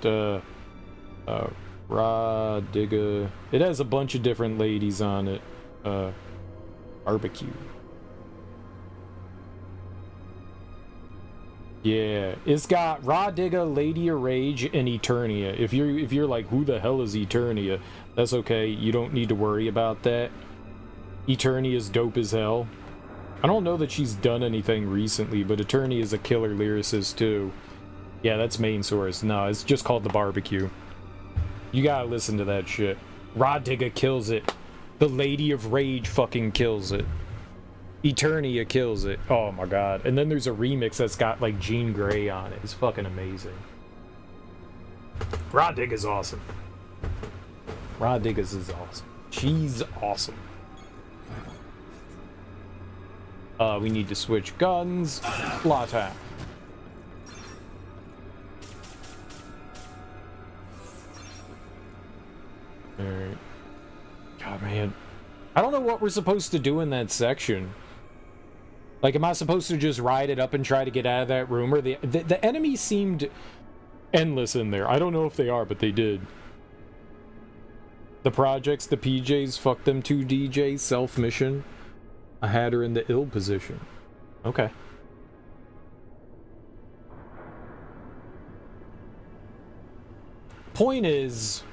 Rah Digga. It has a bunch of different ladies on it. Barbecue. Yeah, it's got Raw Digga, Lady of Rage, and Eternia. If you're like, who the hell is Eternia? That's okay. You don't need to worry about that. Eternia is dope as hell. I don't know that she's done anything recently, but Eternia is a killer lyricist too. Yeah, that's main source. No, it's just called The Barbecue. You gotta listen to that shit. Raw Digga kills it. The Lady of Rage fucking kills it. Eternia kills it. Oh my god. And then there's a remix that's got like Jean Grey on it. It's fucking amazing. Raw Digga's awesome. Raw Digga's is awesome. She's awesome. We need to switch guns. Lot time. Alright. God, man. I don't know what we're supposed to do in that section. Like, am I supposed to just ride it up and try to get out of that room? Or the enemies seemed endless in there. I don't know if they are, but they did. The projects, the PJs, fuck them two DJs, self-mission. I had her in the ill position. Okay. Point is,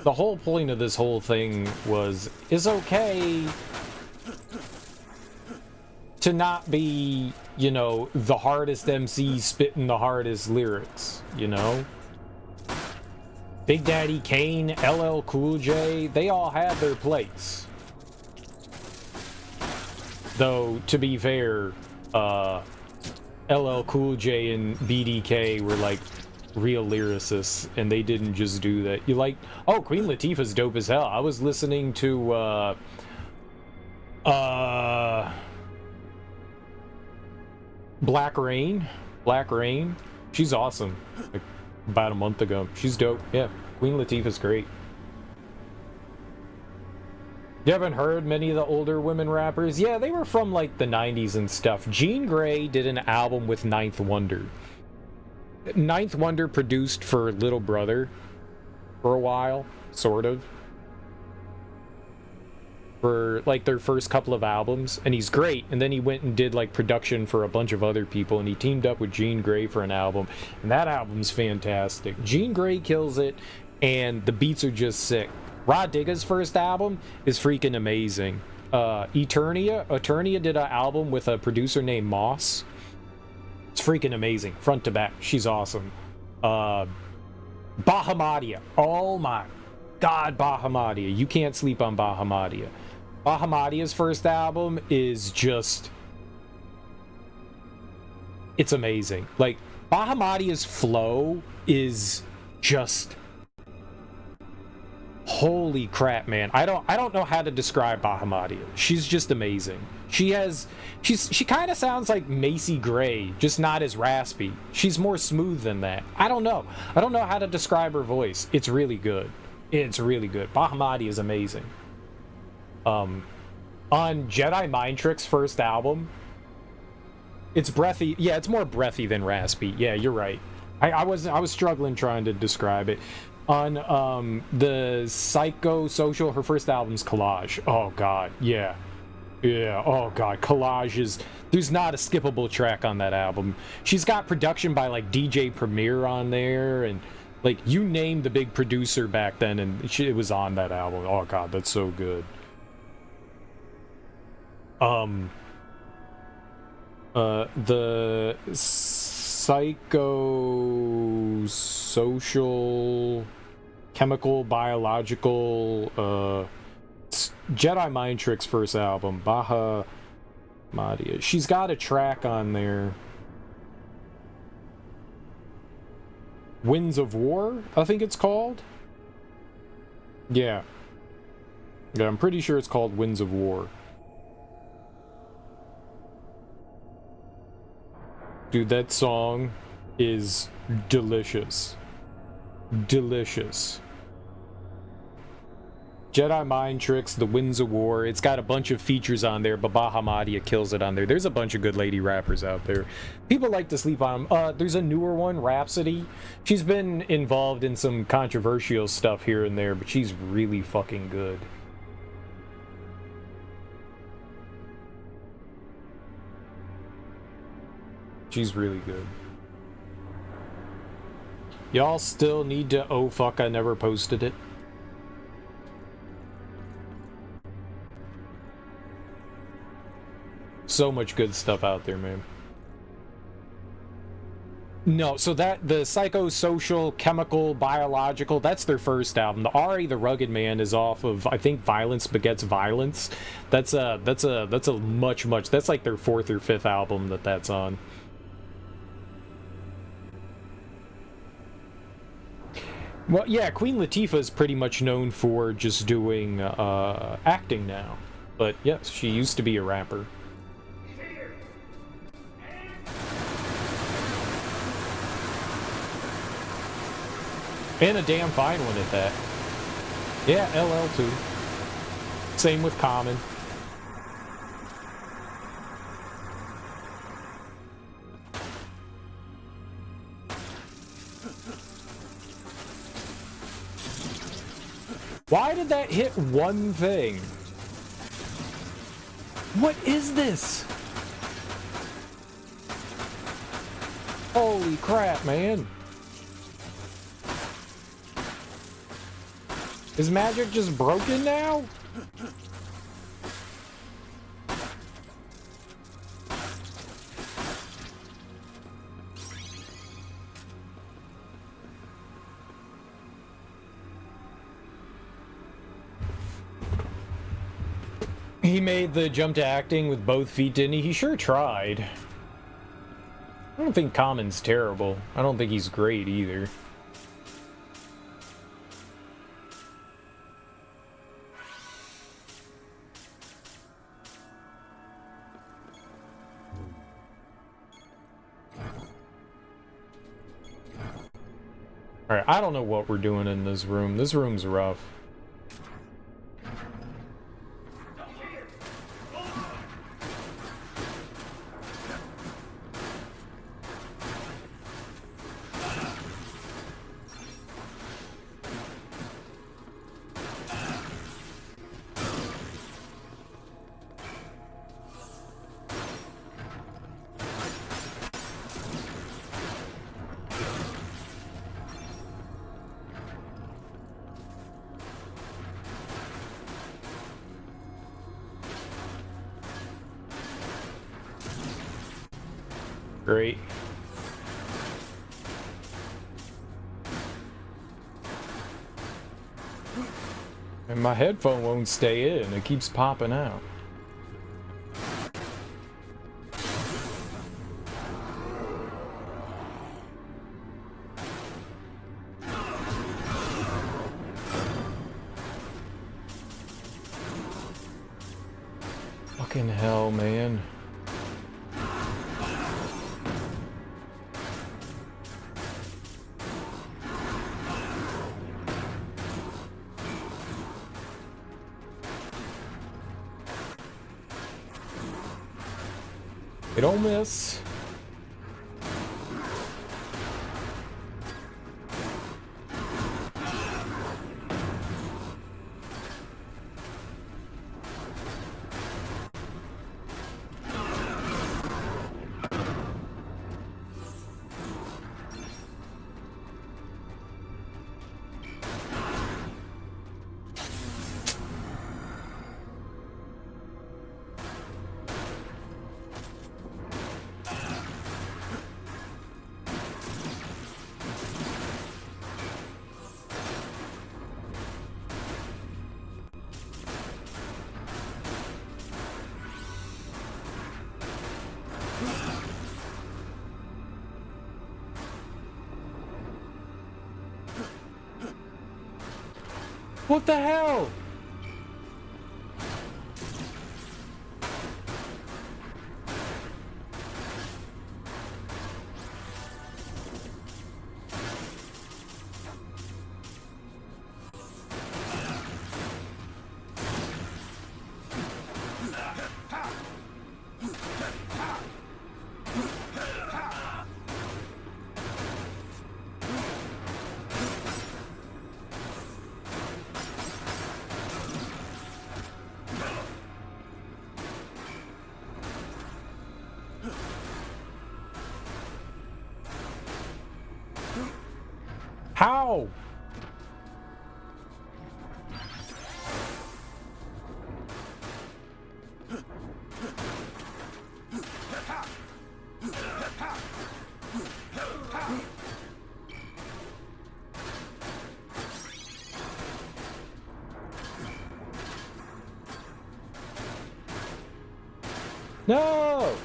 the whole point of this whole thing was, it's okay to not be, you know, the hardest MC spitting the hardest lyrics, you know? Big Daddy Kane, LL Cool J, they all had their place. Though, to be fair, LL Cool J and BDK were like real lyricists, and they didn't just do that. You like, oh, Queen Latifah's dope as hell. I was listening to, Black Rain. She's awesome. Like, about a month ago. She's dope. Yeah, Queen Latifah's great. You haven't heard many of the older women rappers? Yeah, they were from like the 90s and stuff. Jean Grey did an album with Ninth Wonder. Ninth Wonder produced for Little Brother for a while, sort of. For like their first couple of albums, and he's great. And then he went and did like production for a bunch of other people, and he teamed up with Jean Grey for an album, and that album's fantastic. Jean Grey kills it, and the beats are just sick. Raw Digga's first album is freaking amazing. Eternia did an album with a producer named Moss. It's freaking amazing, front to back. She's awesome. Bahamadia. Oh my god, Bahamadia. You can't sleep on Bahamadia. Bahamadia's first album is just... it's amazing. Like, Bahamadia's flow is just... holy crap, man. I don't know how to describe Bahamadia. She's just amazing. She kind of sounds like Macy Gray, just not as raspy. She's more smooth than that. I don't know how to describe her voice. It's really good. It's really good. Bahamadia is amazing. On Jedi Mind Trick's first album, it's breathy. Yeah, it's more breathy than raspy. Yeah, you're right. I was struggling trying to describe it. On the Psychosocial, her first album's Collage. Oh god, yeah. Oh god, Collage is... there's not a skippable track on that album. She's got production by like DJ Premier on there, and like you name the big producer back then, and it was on that album. Oh god, that's so good. The Psychosocial, Chemical, Biological, Jedi Mind Trick's first album, Bahamadia. She's got a track on there. Winds of War, I think it's called. Yeah, I'm pretty sure it's called Winds of War. Dude, that song is delicious. Delicious. Jedi Mind Tricks, The Winds of War. It's got a bunch of features on there, but Bahamadia kills it on there. There's a bunch of good lady rappers out there. People like to sleep on them. There's a newer one, Rhapsody. She's been involved in some controversial stuff here and there, but she's really fucking good. She's really good. Y'all still need to... Oh, fuck, I never posted it. So much good stuff out there, man. No, so that... The psychosocial, chemical, biological, that's their first album. The R.A. the Rugged Man is off of, I think, Violence Begets Violence. That's a much... That's like their 4th or 5th album that's on. Well, yeah, Queen Latifah is pretty much known for just doing acting now. But yes, she used to be a rapper. And a damn fine one at that. Yeah, LL too. Same with Common. Why did that hit one thing? What is this? Holy crap, man. Is magic just broken now? He made the jump to acting with both feet, didn't he? He sure tried. I don't think Common's terrible. I don't think he's great either. Alright, I don't know what we're doing in this room. This room's rough. Great. And my headphone won't stay in. It keeps popping out. Fucking hell, man. It don't miss. What the hell? How? No!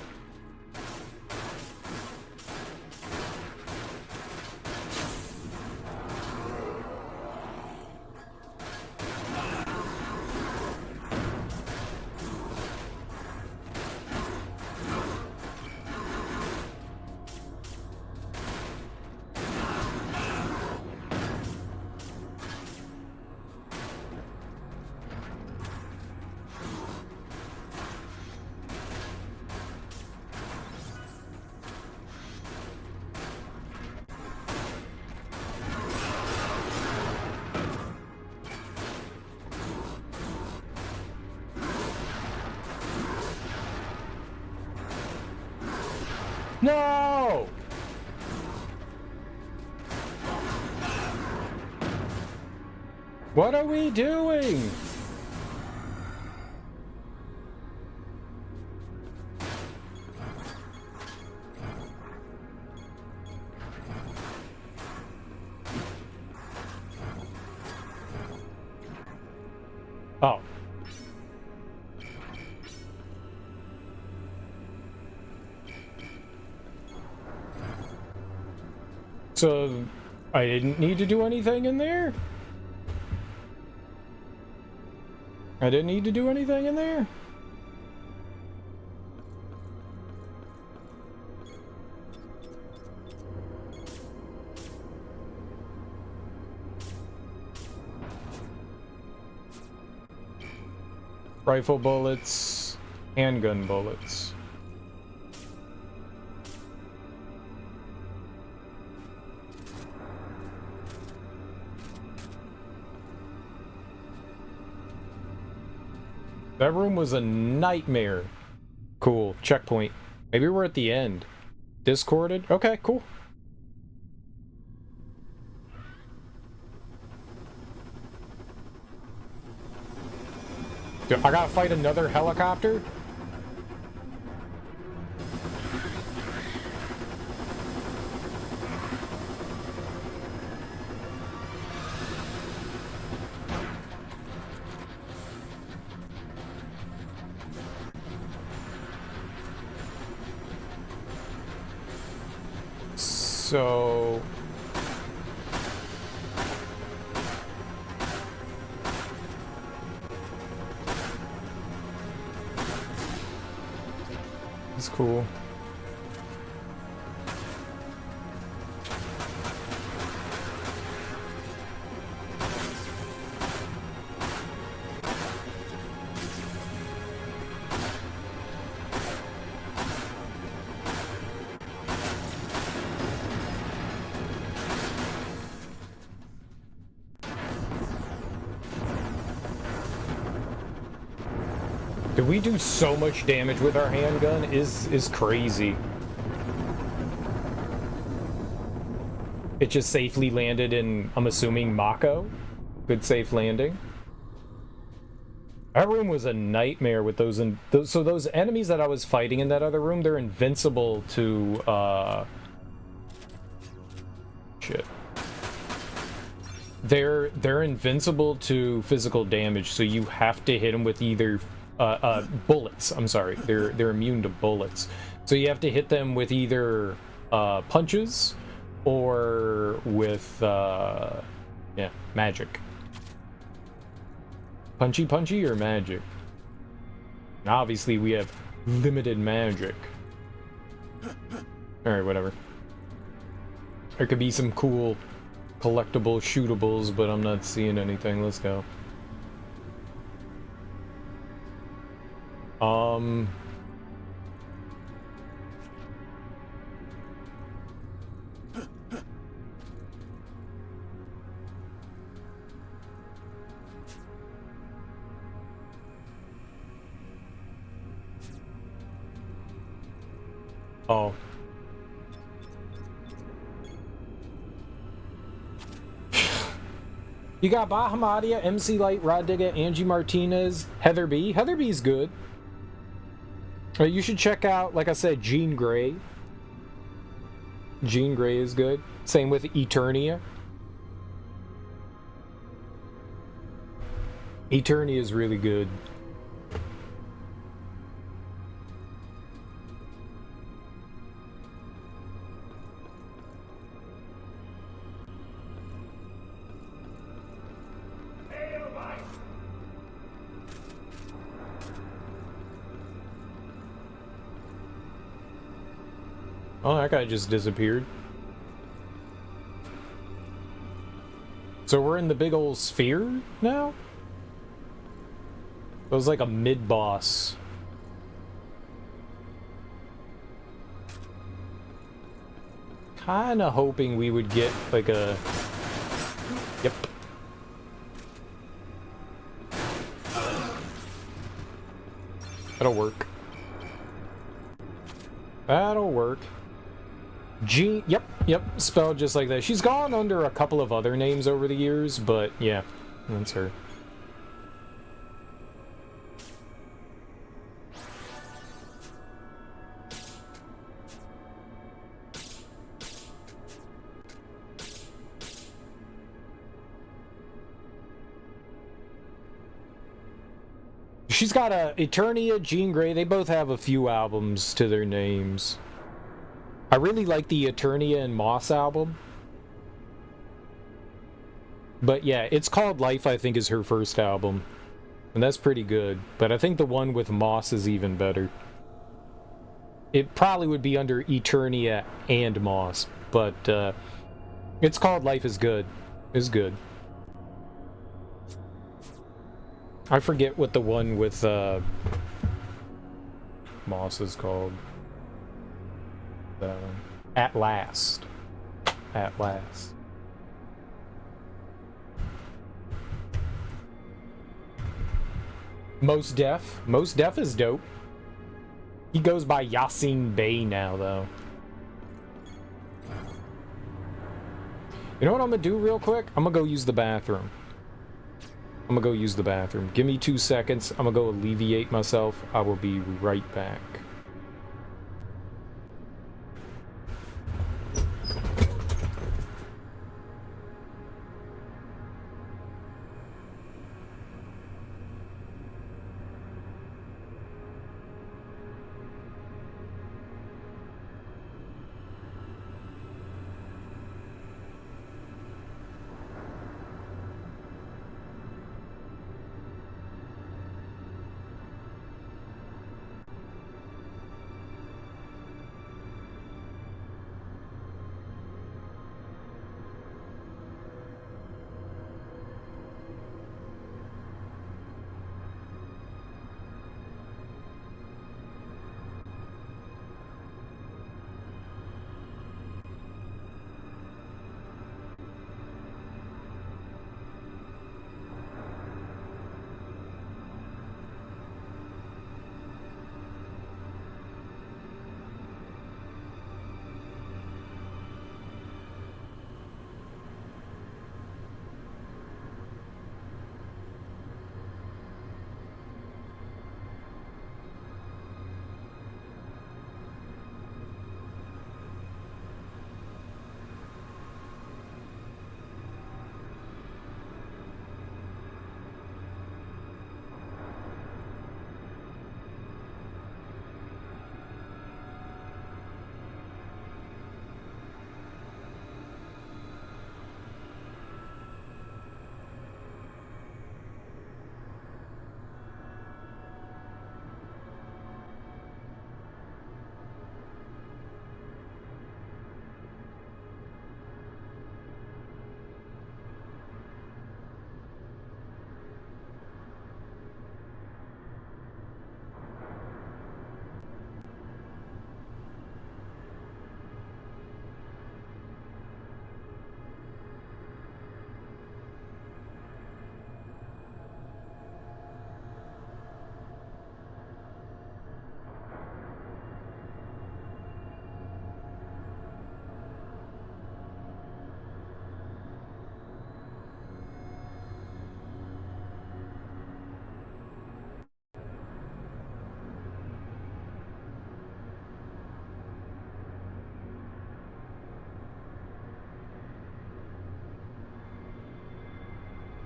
No! What are we doing? Oh. So, I didn't need to do anything in there? I didn't need to do anything in there? Rifle bullets, handgun bullets. That room was a nightmare. Cool. Checkpoint. Maybe we're at the end. Discorded? Okay, cool. Dude, I gotta fight another helicopter? So... It's cool. We do so much damage with our handgun is crazy. It just safely landed in, I'm assuming, Mako. Good safe landing. That room was a nightmare with those, so those enemies that I was fighting in that other room, they're invincible to, shit. They're invincible to physical damage, so you have to hit them with either bullets. I'm sorry, they're immune to bullets, so you have to hit them with either punches or with yeah, magic. Punchy or magic. And obviously we have limited magic. All right, whatever. There could be some cool collectible shootables, but I'm not seeing anything. Let's go. Oh. You got Bahamadia, MC Light, Rod Digga, Angie Martinez, Heather B. Heather B's good. You should check out, like I said, Jean Grey. Jean Grey is good. Same with Eternia. Eternia is really good. Oh, that guy just disappeared. So we're in the big old sphere now? It was like a mid-boss. Kinda hoping we would get like a... Yep. That'll work. That'll work. Yep, spelled just like that. She's gone under a couple of other names over the years, but yeah, that's her. She's got a Eternia, Jean Grey. They both have a few albums to their names. I really like the Eternia and Moss album. But yeah, It's Called Life, I think, is her first album. And that's pretty good. But I think the one with Moss is even better. It probably would be under Eternia and Moss. But It's Called Life is good. Is good. I forget what the one with Moss is called. That one. At Last. At Last. Most Def. Most Def is dope. He goes by Yasin Bey now, though. You know what I'm gonna do real quick? I'm gonna go use the bathroom. Give me 2 seconds. I'm gonna go alleviate myself. I will be right back.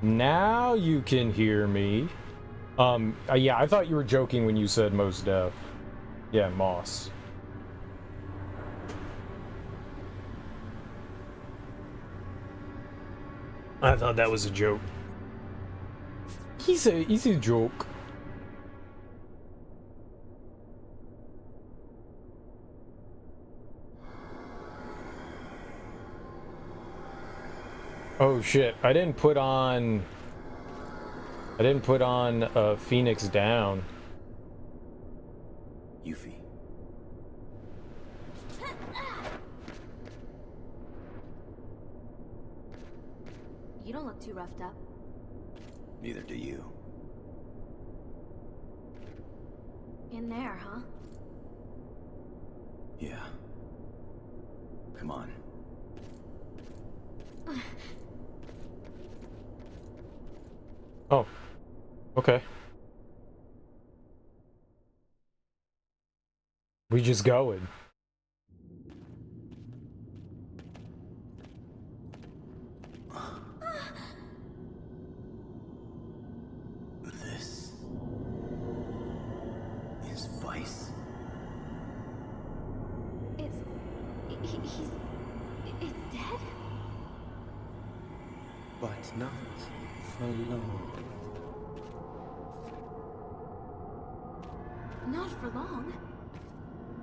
Now you can hear me. Yeah, I thought you were joking when you said most deaf. Yeah, Moss. I thought that was a joke. He's a joke. Oh shit, I didn't put on Phoenix down. Yuffie. You don't look too roughed up. Neither do you. In there, huh? Yeah. Come on. Oh. Okay. We just going. This is Vice. It's dead? But not for long. Not for long.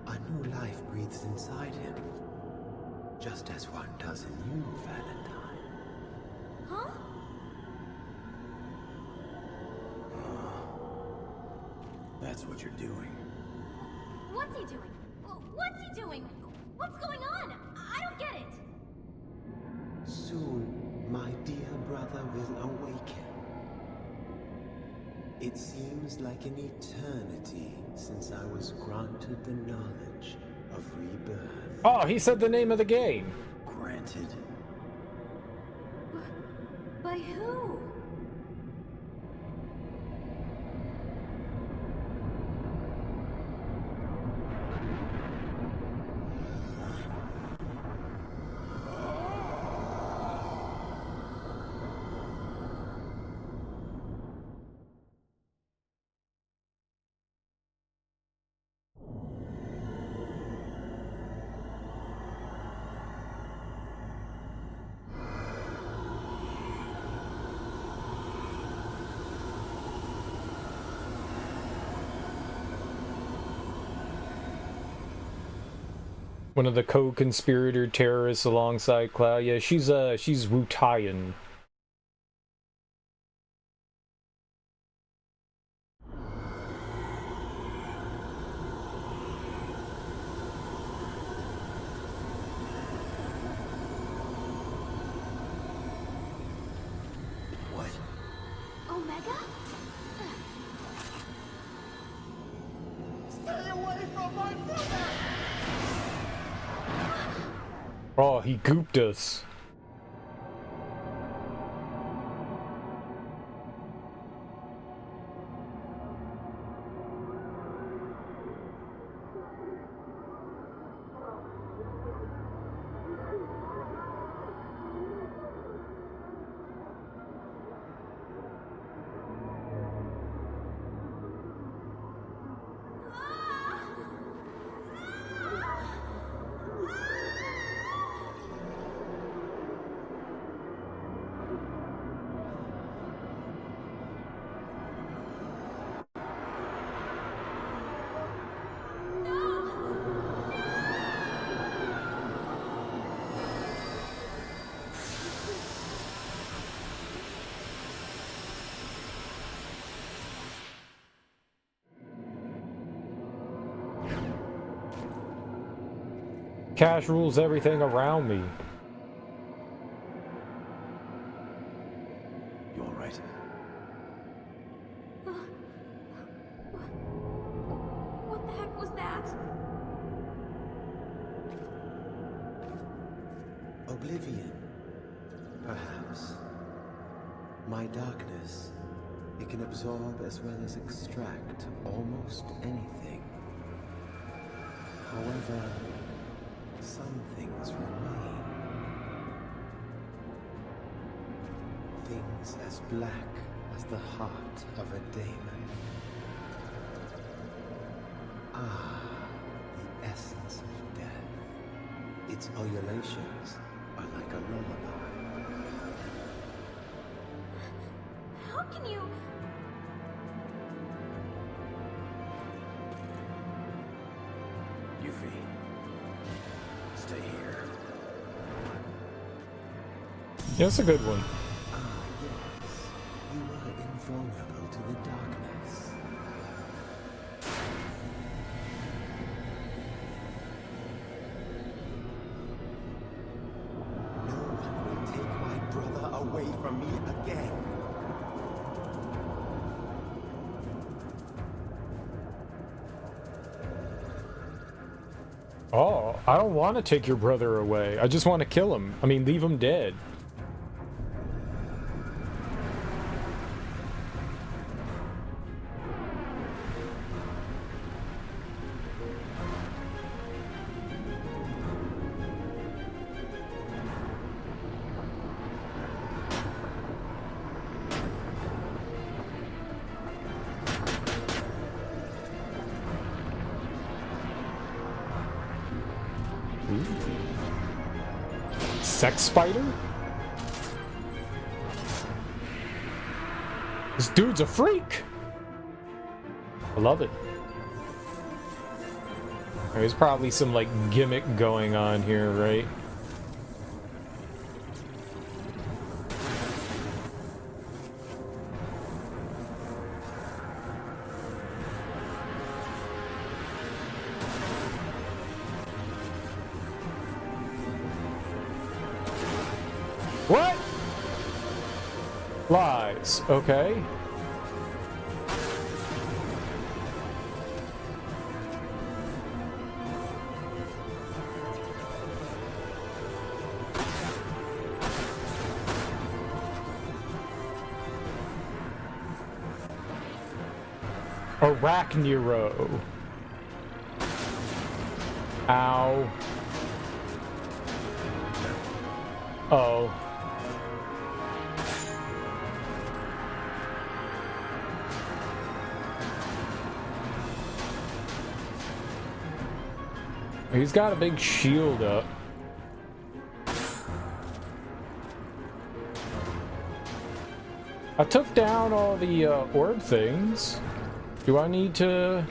A new life breathes inside him, just as one does in you, Valentine. Huh? That's what you're doing. What's he doing? What's he doing? What's going on? I don't get it. Soon, my dear brother will awaken. It seems like an eternity since I was granted the knowledge of rebirth. Oh, he said the name of the game. Granted. By who? One of the co-conspirator terrorists alongside Cloud. Yeah, she's Wu Taiyan. What? Omega? Stay away from my brother! Oh, he gooped us. Cash rules everything around me. You alright? What the heck was that? Oblivion, perhaps. My darkness, it can absorb as well as extract almost anything. However, some things remain. things as black as the heart of a demon. Ah, the essence of death. Its ululations are like a lullaby. How can you... Yuffie, stay here. Yeah, that's a good one. Ah, yes. You were invulnerable to the darkness. No one will take my brother away from me again. Oh, I don't want to take your brother away. I just want to kill him. I mean, leave him dead. Sex spider? This dude's a freak! I love it. There's probably some, like, gimmick going on here, right? What? Lies. Okay. Arachnero. Ow. Oh. He's got a big shield up. I took down all the orb things. Do I need to...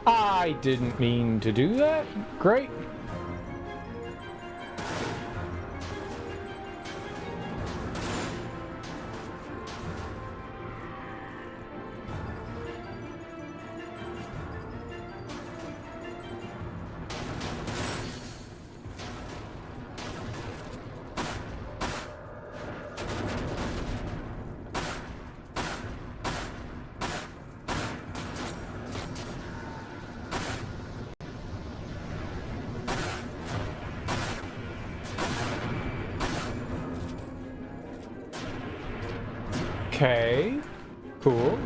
I didn't mean to do that. Great. Okay, cool.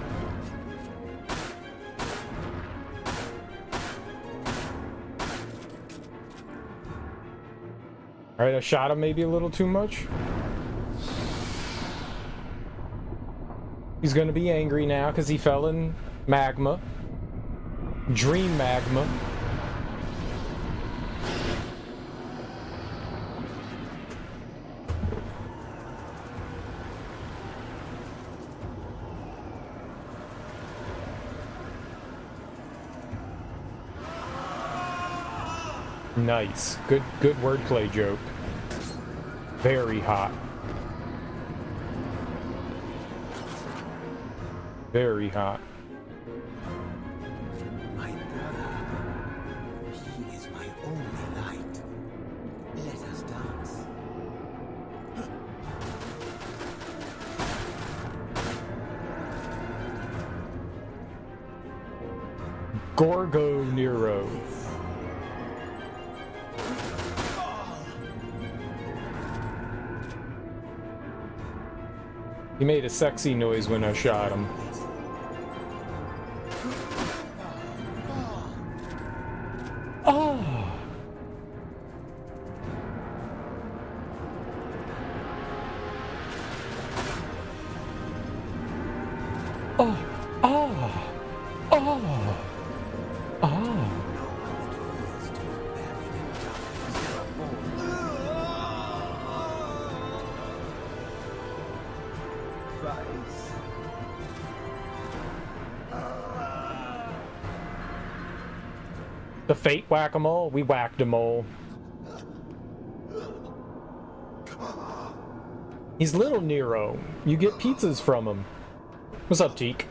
Alright, I shot him maybe a little too much. He's gonna be angry now because he fell in magma. Dream magma. Nice. Good wordplay joke. Very hot. Very hot. My brother, he is my only light. Let us dance. Gorgo Nero. He made a sexy noise when I shot him. Oh, oh, oh, oh. The fate whack-a-mole? We whacked a mole. He's little Nero. You get pizzas from him. What's up, Teak?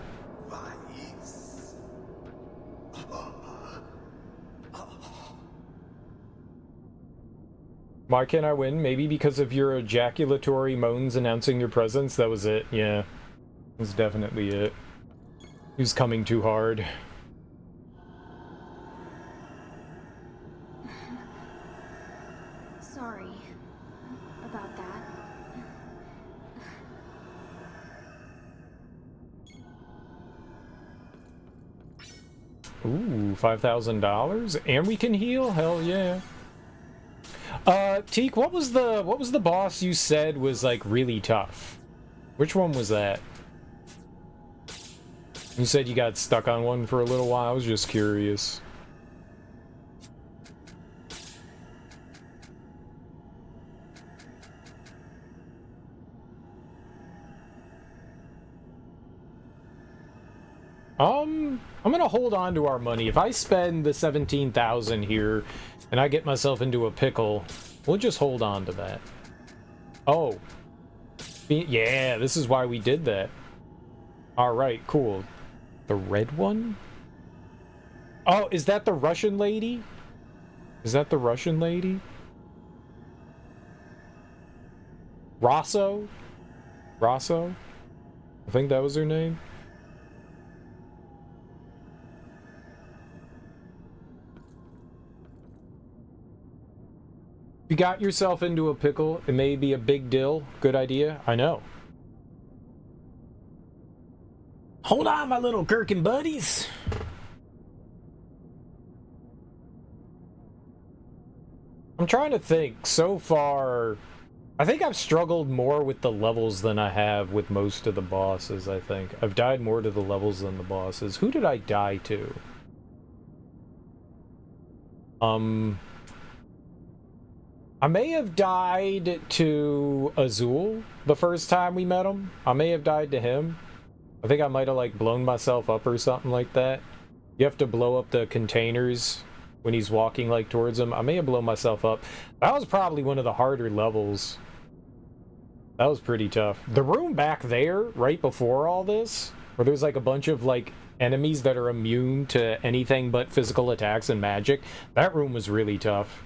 Why can't I win? Maybe because of your ejaculatory moans announcing your presence? That was it, yeah. That's definitely it. He was coming too hard. Sorry about that. Ooh, $5,000? And we can heal? Hell yeah. Teak, what was the boss you said was like really tough? Which one was that? You said you got stuck on one for a little while. I was just curious. I'm gonna hold on to our money. If I spend the 17,000 here and I get myself into a pickle, we'll just hold on to that. Oh. Yeah, this is why we did that. Alright, cool. The red one? Oh, is that the Russian lady? Is that the Russian lady? Rosso? Rosso? I think that was her name. You got yourself into a pickle, it may be a big deal. Good idea, I know. Hold on, my little gherkin buddies. I'm trying to think. So far, I think I've struggled more with the levels than I have with most of the bosses, I think. I've died more to the levels than the bosses. Who did I die to? I may have died to Azul the first time we met him. I may have died to him. I think I might have, like, blown myself up or something like that. You have to blow up the containers when he's walking, like, towards him. I may have blown myself up. That was probably one of the harder levels. That was pretty tough. The room back there, right before all this, where there's, like, a bunch of, like, enemies that are immune to anything but physical attacks and magic, that room was really tough.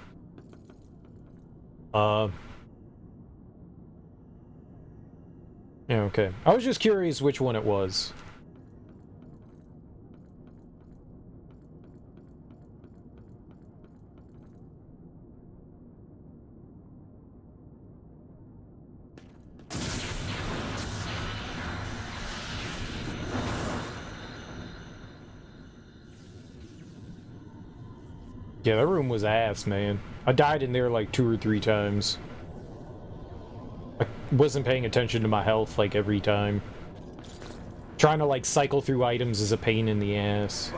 Yeah, okay. I was just curious which one it was. Yeah, that room was ass, man. I died in there like 2 or 3 times. I wasn't paying attention to my health like every time. Trying to like cycle through items is a pain in the ass.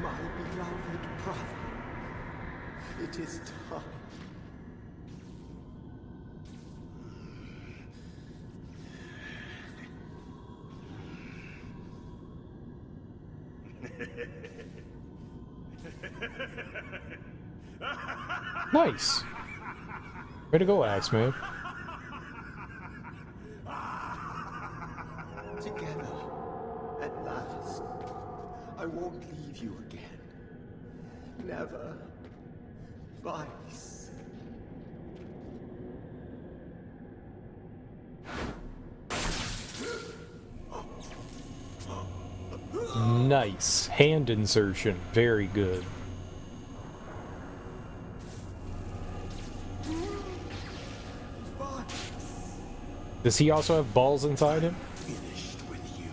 My beloved brother, it is time. Nice. Way to go, Axeman. Together, at last. I won't leave you again. Never. Vice. Nice. Hand insertion. Very good. Does he also have balls inside him? Finished with you.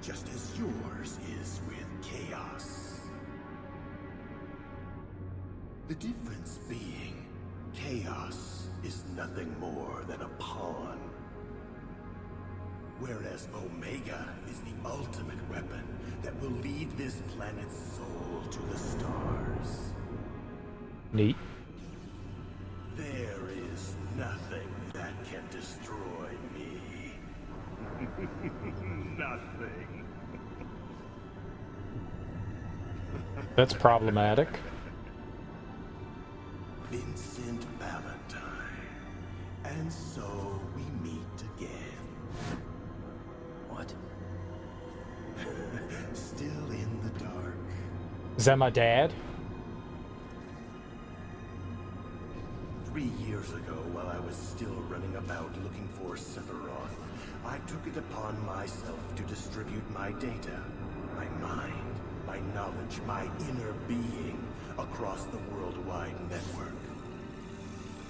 just as yours is with chaos. The difference being, chaos is nothing more than a pawn, whereas Omega is the ultimate weapon that will lead this planet's soul to the stars. Neat. There is nothing that can destroy me. Nothing. That's problematic. Vincent Valentine. And so we meet again. What? Still in the dark. Is that my dad? 3 years ago, while I was still running about looking for Sephiroth, I took it upon myself to distribute my data, my mind, my knowledge, my inner being across the worldwide network.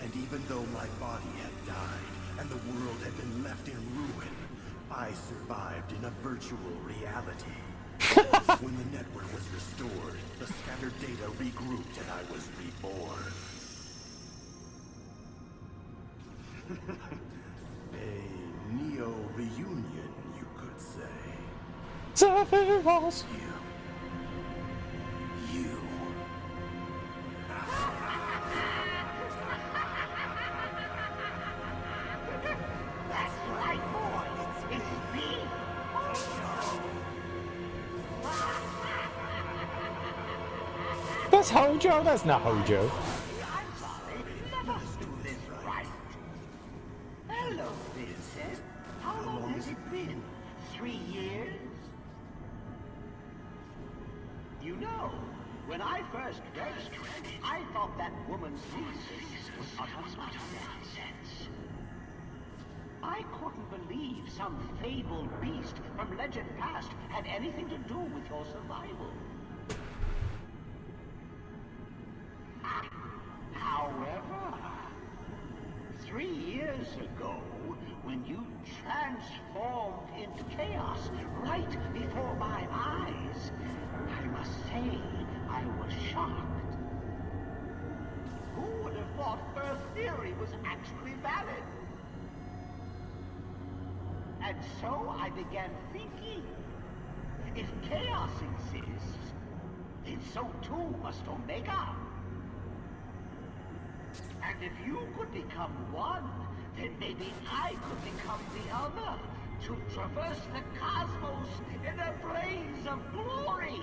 And even though my body had died and the world had been left in ruin, I survived in a virtual reality. When the network was restored, the scattered data regrouped and I was reborn. A neo-reunion, you could say. Sephiroth! You. That's right, boy. It's me. That's Hojo? That's not Hojo. I'm sorry. Never do this right. Hello, Vincent. How long has it been? 3 years? You know, when I first read it, I thought that woman's thesis was utter nonsense. I couldn't believe some fabled beast from legend past had anything to do with your survival. However, 3 years ago, when you transformed into chaos right before my eyes, I must say I was shocked. Who would have thought her theory was actually valid? And so I began thinking, if chaos exists, then so too must Omega. And if you could become one, then maybe I could become the other, to traverse the cosmos in a blaze of glory.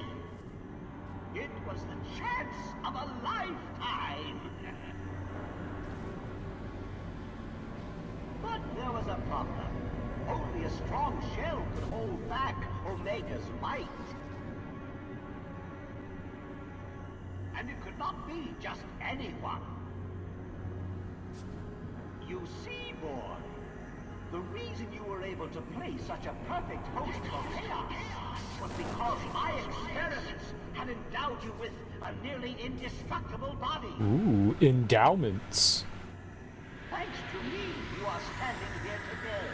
It was the chance of a lifetime. But there was a problem. Only a strong shell could hold back Omega's might. And it could not be just anyone. You see, boy, the reason you were able to play such a perfect host for chaos was because my experiments had endowed you with a nearly indestructible body. Ooh, endowments. Thanks to me, you are standing here today.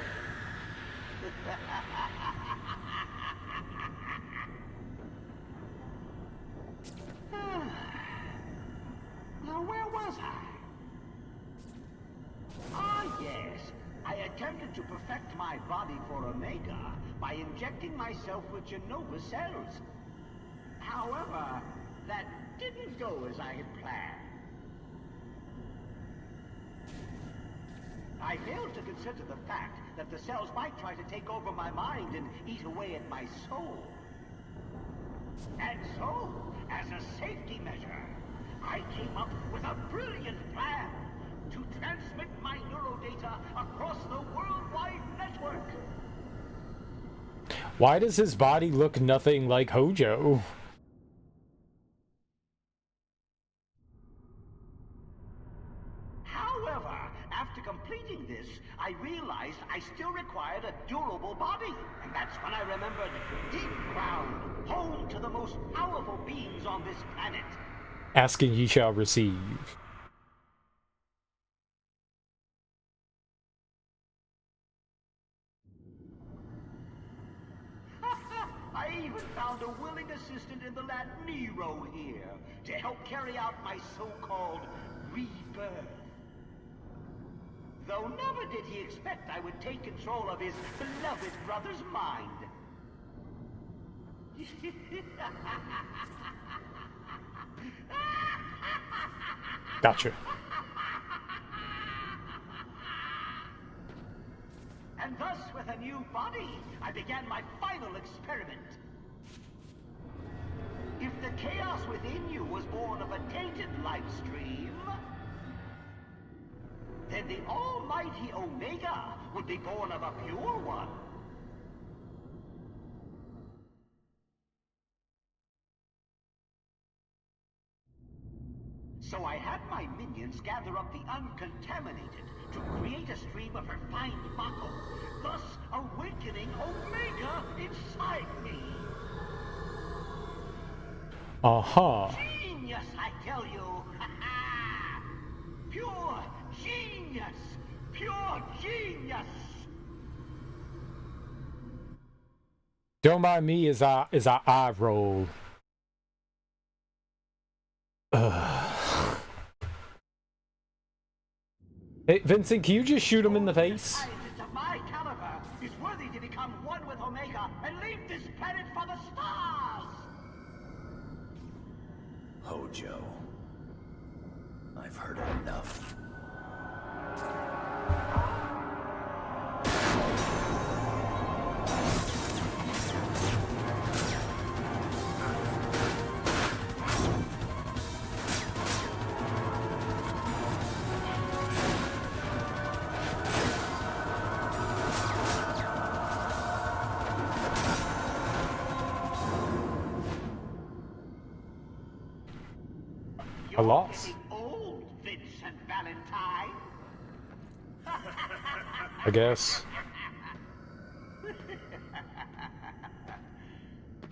Now, where was I? Ah, yes. I attempted to perfect my body for Omega by injecting myself with Genova cells. However, that didn't go as I had planned. I failed to consider the fact that the cells might try to take over my mind and eat away at my soul. And so, as a safety measure, I came up with a brilliant plan to transmit my neurodata across the worldwide network. Why does his body look nothing like Hojo? However, after completing this, I realized I still required a durable body. And that's when I remembered Deep Ground, home to the most powerful beings on this planet. Asking ye shall receive. I even found a willing assistant in the lad Nero here to help carry out my so-called rebirth. Though never did he expect I would take control of his beloved brother's mind. Gotcha. And thus, with a new body, I began my final experiment. If the chaos within you was born of a tainted life stream, then the almighty Omega would be born of a pure one. So I had my minions gather up the uncontaminated to create a stream of refined Mako, thus awakening Omega inside me. Genius, I tell you! Pure genius! Pure genius! Don't mind me as I eye roll. Hey, Vincent, can you just shoot him in the face? A scientist of my caliber is worthy to become one with Omega and leave this planet for the stars! Hojo. I've heard enough. A loss. Getting old, Vincent Valentine. I guess.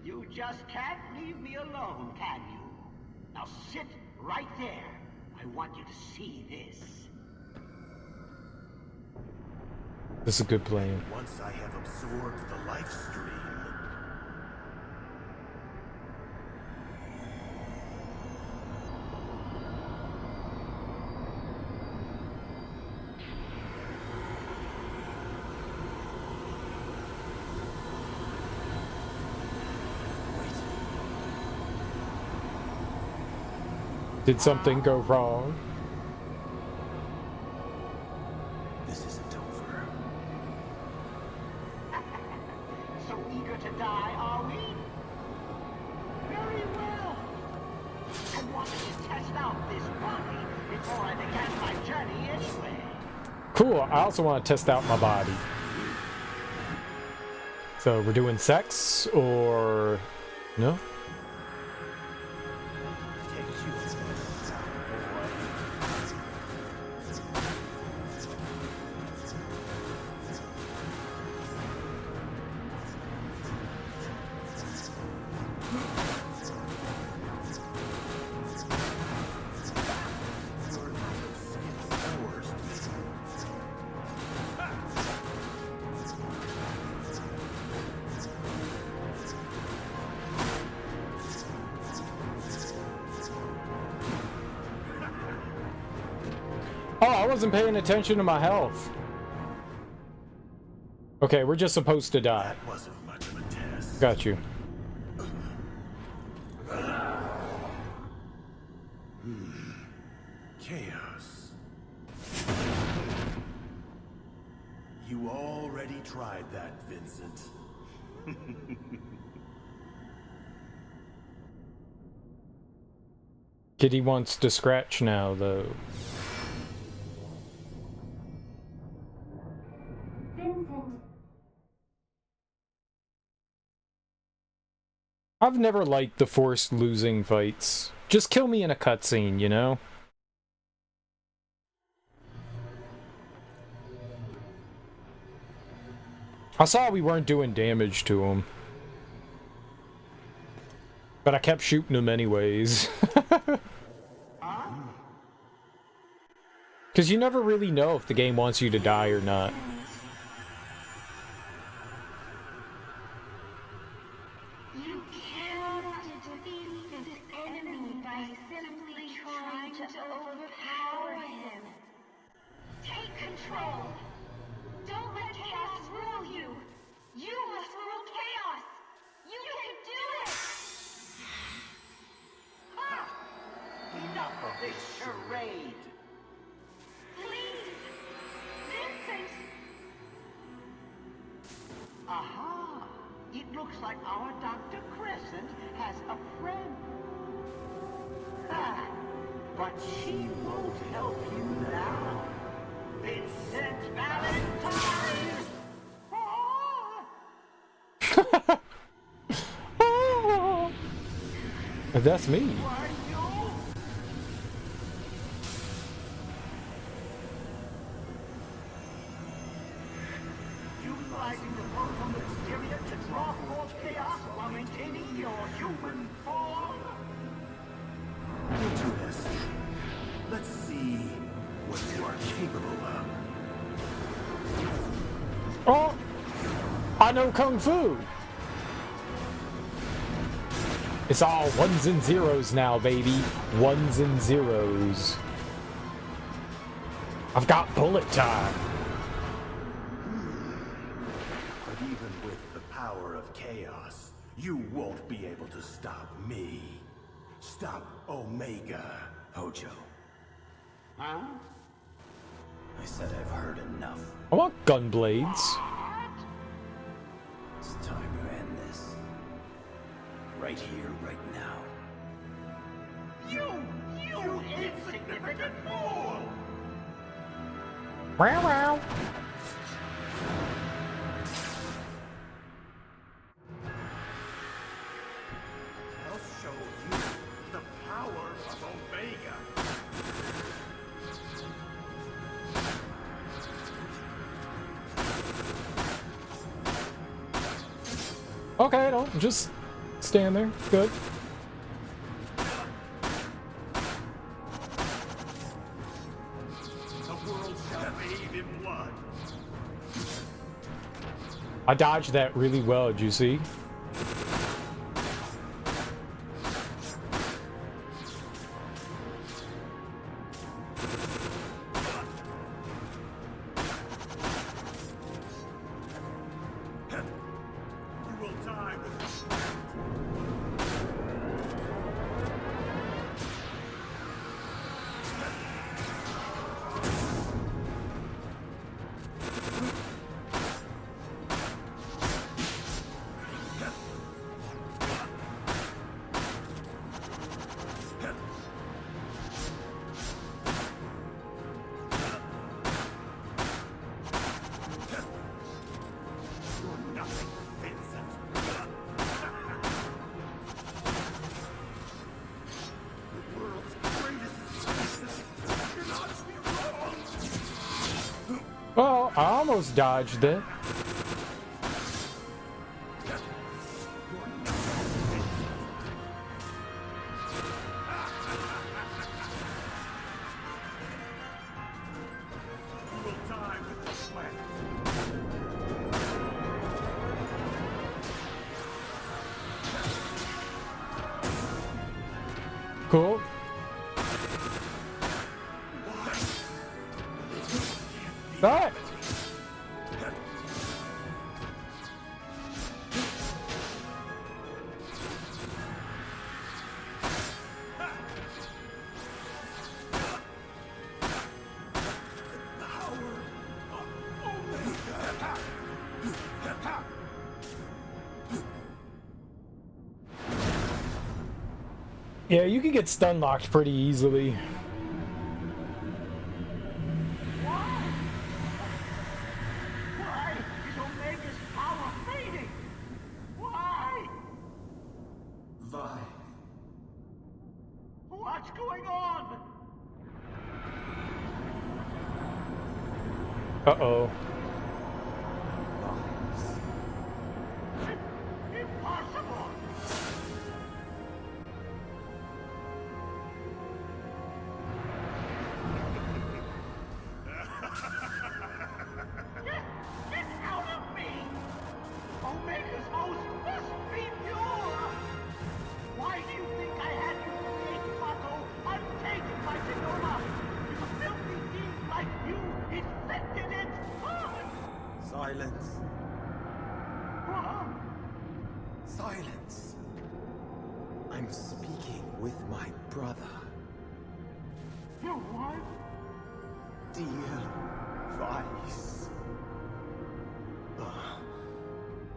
You just can't leave me alone, can you? Now sit right there. I want you to see this. This is a good plan. Once I have absorbed the life stream, Did something go wrong? This isn't over. So eager to die, are we? Very well. I wanted to test out this body before I began my journey anyway. Cool, I also want to test out my body. So we're doing sex, or... no? Oh, I wasn't paying attention to my health. Okay, we're just supposed to die. that wasn't much of a test. Got you. Chaos. You already tried that, Vincent. Kitty wants to scratch now, though. Vincent. I've never liked the forced losing fights. Just kill me in a cutscene, you know? I saw we weren't doing damage to him. But I kept shooting him anyways. Because you never really know if the game wants you to die or not. this charade? Please! Vincent! Aha! It looks like our Dr. Crescent has a friend. Ah, but she won't help you now. Vincent Valentine! Ah! That's me. Are you? Utilizing the flow from the materia to draw forth chaos while maintaining your human form? Interesting. Let's see what you are capable of. Oh! I know Kung Fu! It's all ones and zeros now, baby. Ones and zeros. I've got bullet time. But even with the power of chaos, you won't be able to stop me. Stop Omega. Hojo, Huh? I said I've heard enough. I want gun blades. It's time to end this. Right here, right now. You insignificant fool! Wow, wow. I'll show you the power of Omega. Okay, don't just stand there. Good. The world shall bathe in blood. I dodged that really well, did you see? You will die with respect. You're nothing, Vincent. The world's greatest cannot be wrong. Well, I almost dodged it. You will die with respect. Cool. Alright. Yeah, you can get stun locked pretty easily. Why is Omega's power fading? Why? Vi, What's going on? Uh-oh. Impossible! Get out of me! Omega's host must be pure! Why do you think I had you create Mako untainted by Genoma? If a filthy fiend like you infected it! silence. Huh? Silence. I'm speaking with my brother. You what? Dear Vice.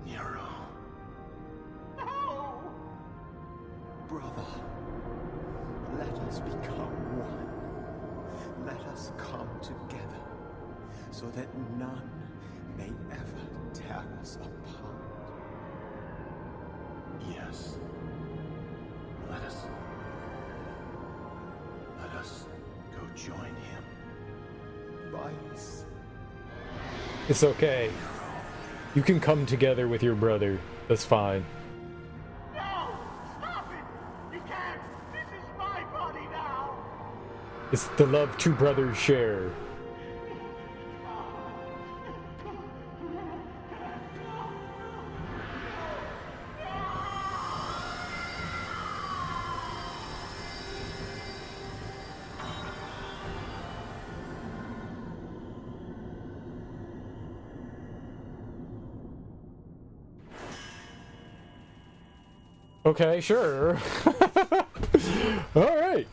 Nero. No! Brother, let us become one. Let us come together, so that none may ever tear us apart. Yes. Let us go join him. Vice. It's okay. You can come together with your brother. That's fine. No! Stop it! You can't! This is my body now! It's the love two brothers share. Okay, sure. All right.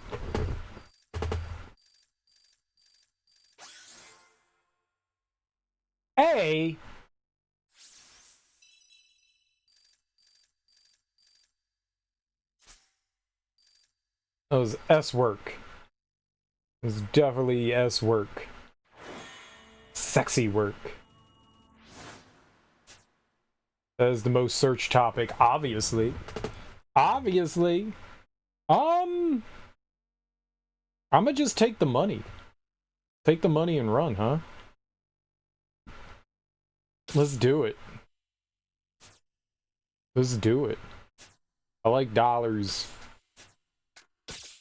A. That was S work. It was definitely S work. Sexy work. That is the most searched topic, obviously. Obviously. I'ma just take the money. Take the money and run, huh? Let's do it. Let's do it. I like dollars.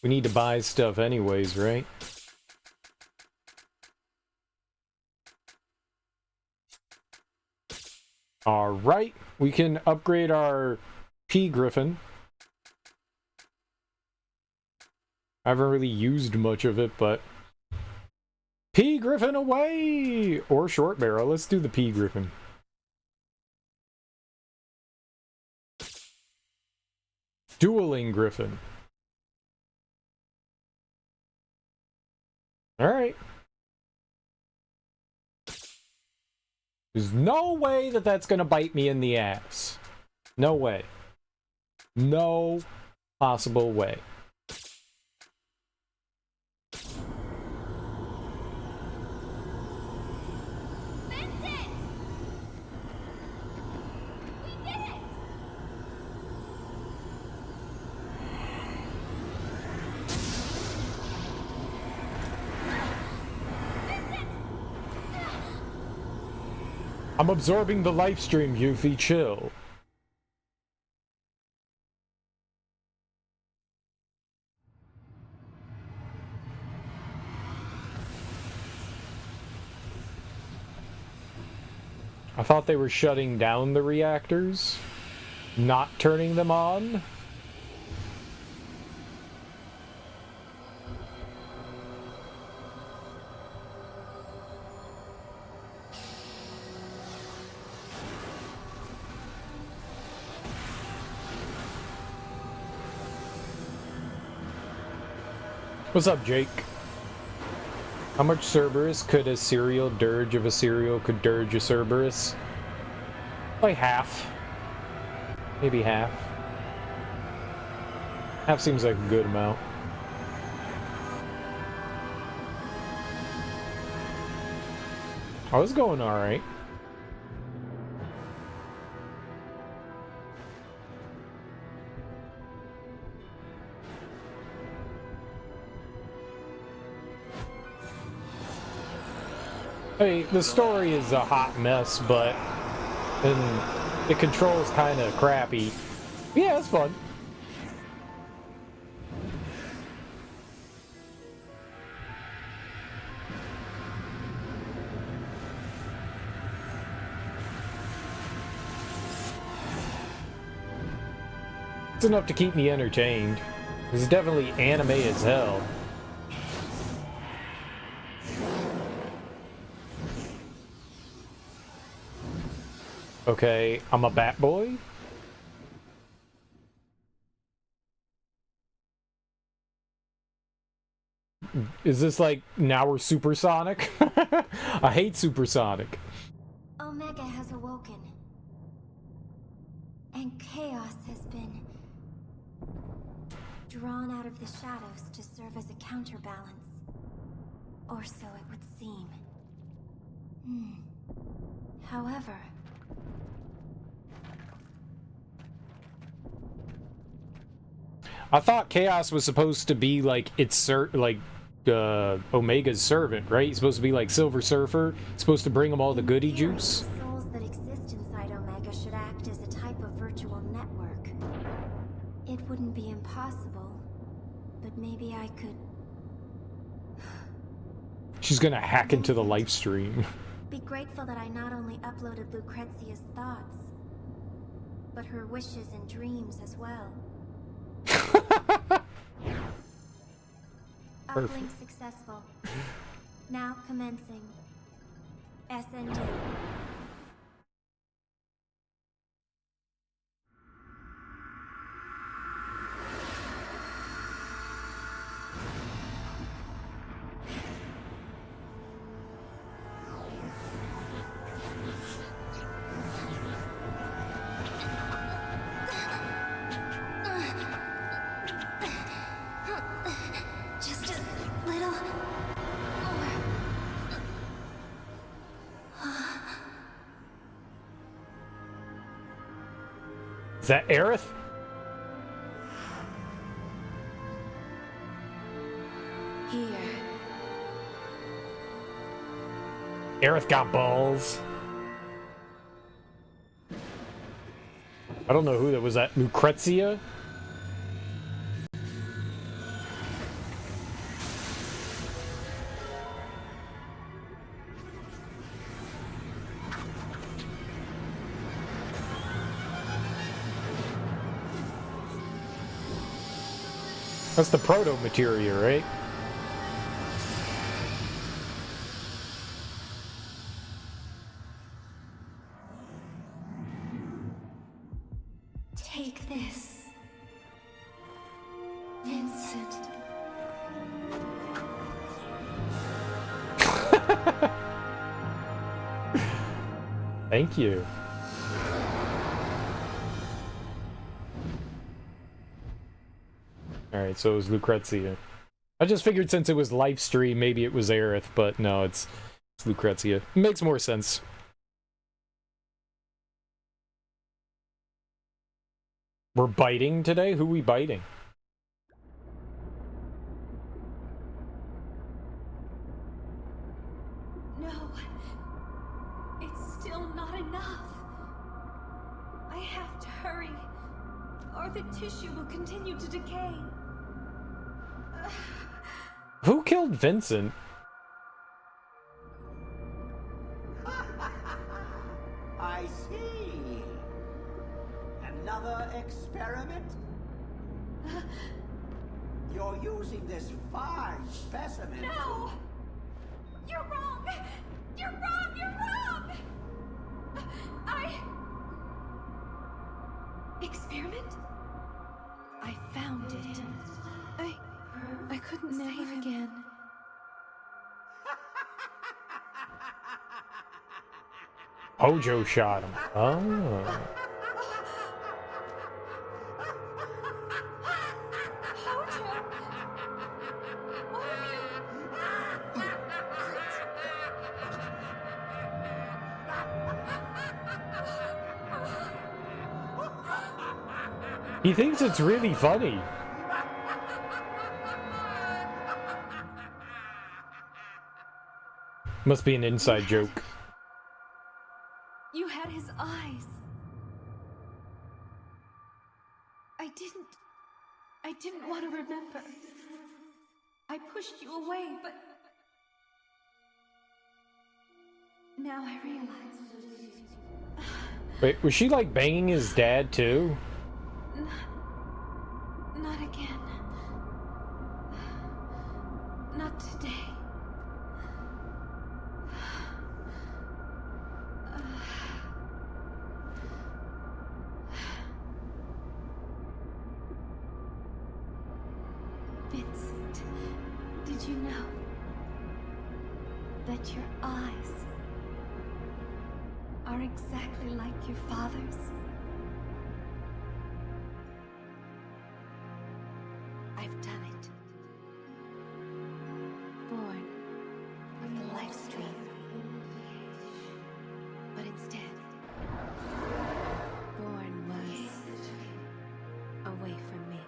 We need to buy stuff anyways, right? Alright, we can upgrade our P Griffin. I haven't really used much of it, but... P Griffin away! Or short barrel. Let's do the P Griffin. Dueling Griffin. Alright. There's no way that that's gonna bite me in the ass. No way. No possible way. Vincent! We did it! I'm absorbing the live stream, Yuffie. Chill. I thought they were shutting down the reactors, not turning them on. What's up, Jake? How much Cerberus could a serial dirge of a serial could dirge a Cerberus? Like half. Maybe half. Half seems like a good amount. Oh, it's going alright. Hey, the story is a hot mess, but and the control's kind of crappy. Yeah, it's fun. It's enough to keep me entertained. It's definitely anime as hell. Okay, I'm a bat boy. is this like, now we're supersonic? I hate supersonic. Omega has awoken. And chaos has been drawn out of the shadows to serve as a counterbalance. Or so it would seem. However... I thought Chaos was supposed to be like Omega's servant, right? He's supposed to be like Silver Surfer, supposed to bring him all the goody juice. The souls that exist inside Omega should act as a type of virtual network. It wouldn't be impossible, but maybe I could... She's gonna hack into the live stream. Be grateful that I not only uploaded Lucrezia's thoughts, but her wishes and dreams as well. Uplink successful. Now commencing. SND. Is that Aerith? Here. Aerith got balls. I don't know who that was. That Lucrezia? That's the proto materia, right? Take this, Vincent. Thank you. Alright, so it was Lucrezia. I just figured since it was live stream, maybe it was Aerith, but no, it's Lucrezia. It makes more sense. We're biting today? Who we biting? No, it's still not enough. I have to hurry, or the tissue will continue to decay. Who killed Vincent? I see. Another experiment? You're using this fine specimen. No! You're wrong! You're wrong! You're wrong! Experiment? I found it. I couldn't never again. Hojo shot him. Oh. He thinks it's really funny. Must be an inside joke. You had his eyes. I didn't want to remember. I pushed you away, but now I realize. Wait, was she like banging his dad too? Not again. Not today. Vincent. Did you know that your eyes are exactly like your father's? I've done it. Born of the life stream. But instead, born was away from me.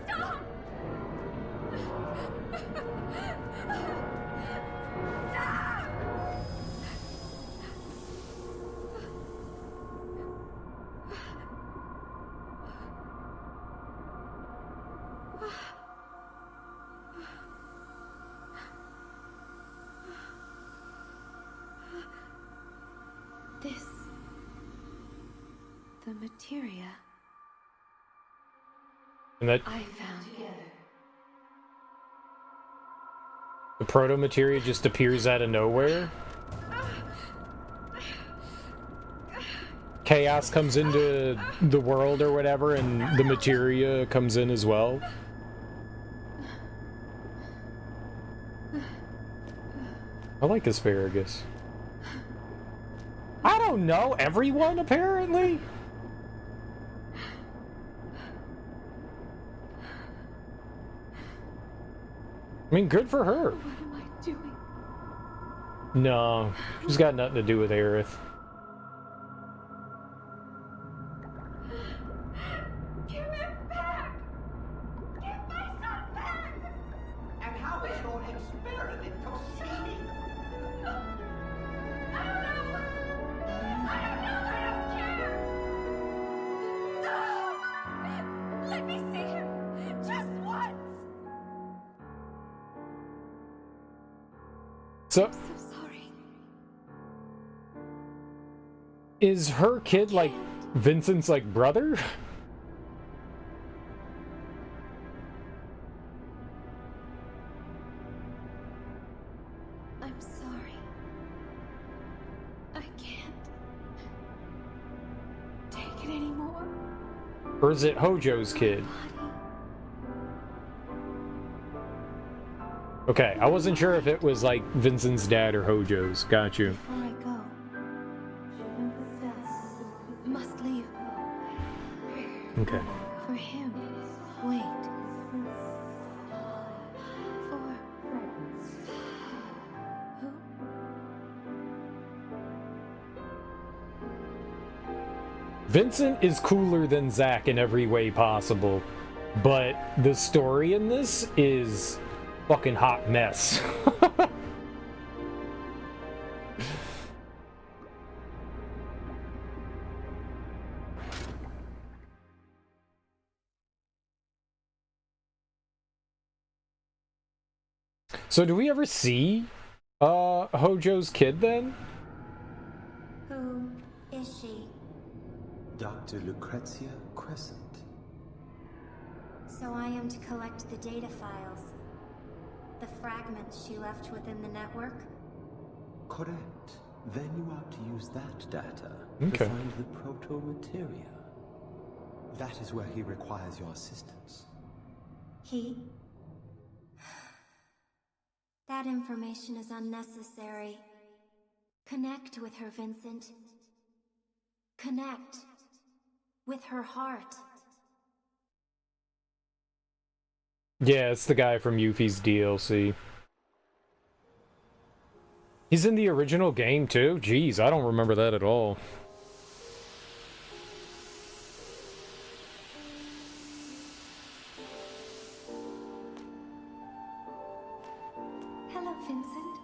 Stop! Stop! This, the materia And that I found together. the proto-materia just appears out of nowhere. Chaos comes into the world or whatever, and the materia comes in as well. I like asparagus. I don't know, everyone apparently? I mean, good for her. What am I doing? No, she's got nothing to do with Aerith. Give it back! Give my son back! And how is your experiment proceeding? I don't know! I don't care! No! Let me see him! Just once! So, I'm so sorry. is her kid like Vincent's like brother? I'm sorry. I can't take it anymore. Or is it Hojo's kid? Okay, I wasn't sure if it was like Vincent's dad or Hojo's. Got you. Before I go, must leave. Okay. For him, wait. For who? Vincent is cooler than Zack in every way possible, but the story in this is fucking hot mess. So do we ever see Hojo's kid then? Who is she? Dr. Lucrezia Crescent. So I am to collect the data files. The fragments she left within the network? Correct. Then you are to use that data Okay. to find the proto-materia. That is where he requires your assistance. He? That information is unnecessary. Connect with her, Vincent. Connect with her heart. Yeah, it's the guy from Yuffie's DLC. He's in the original game too? Jeez, I don't remember that at all. Hello, Vincent.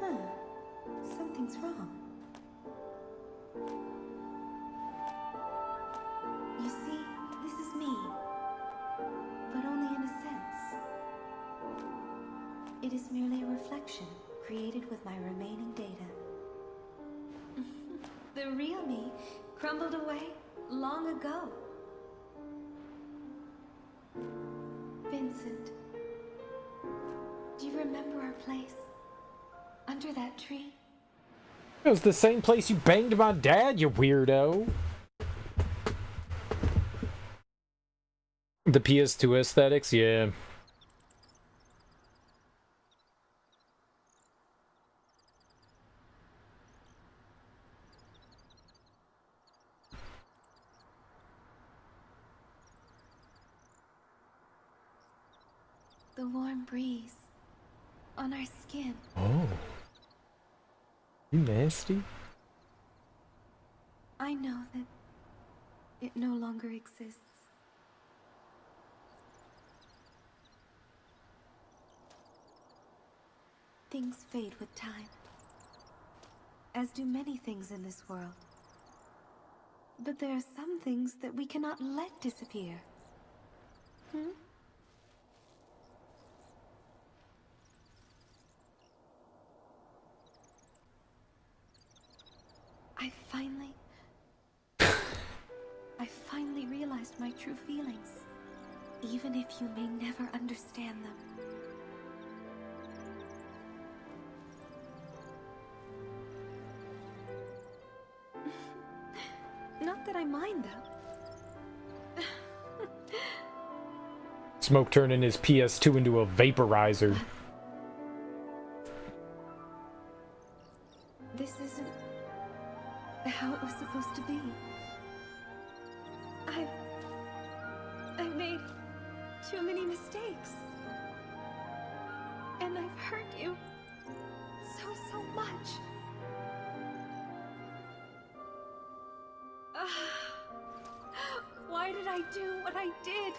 Huh. Something's wrong. You see, this is me. But only in a sense. It is merely a reflection created with my remaining data. The real me crumbled away long ago. Vincent, do you remember our place? Under that tree? It was the same place you banged my dad, you weirdo. The PS2 aesthetics, yeah. The warm breeze on our skin. Oh. You nasty? I know that it no longer exists. Things fade with time, as do many things in this world. But there are some things that we cannot let disappear. I finally realized my true feelings, even if you may never understand them. Not that I mind, though. Smoke turning his PS2 into a vaporizer. This isn't how it was supposed to be. I've made too many mistakes. And I've hurt you so much. Why did I do what I did?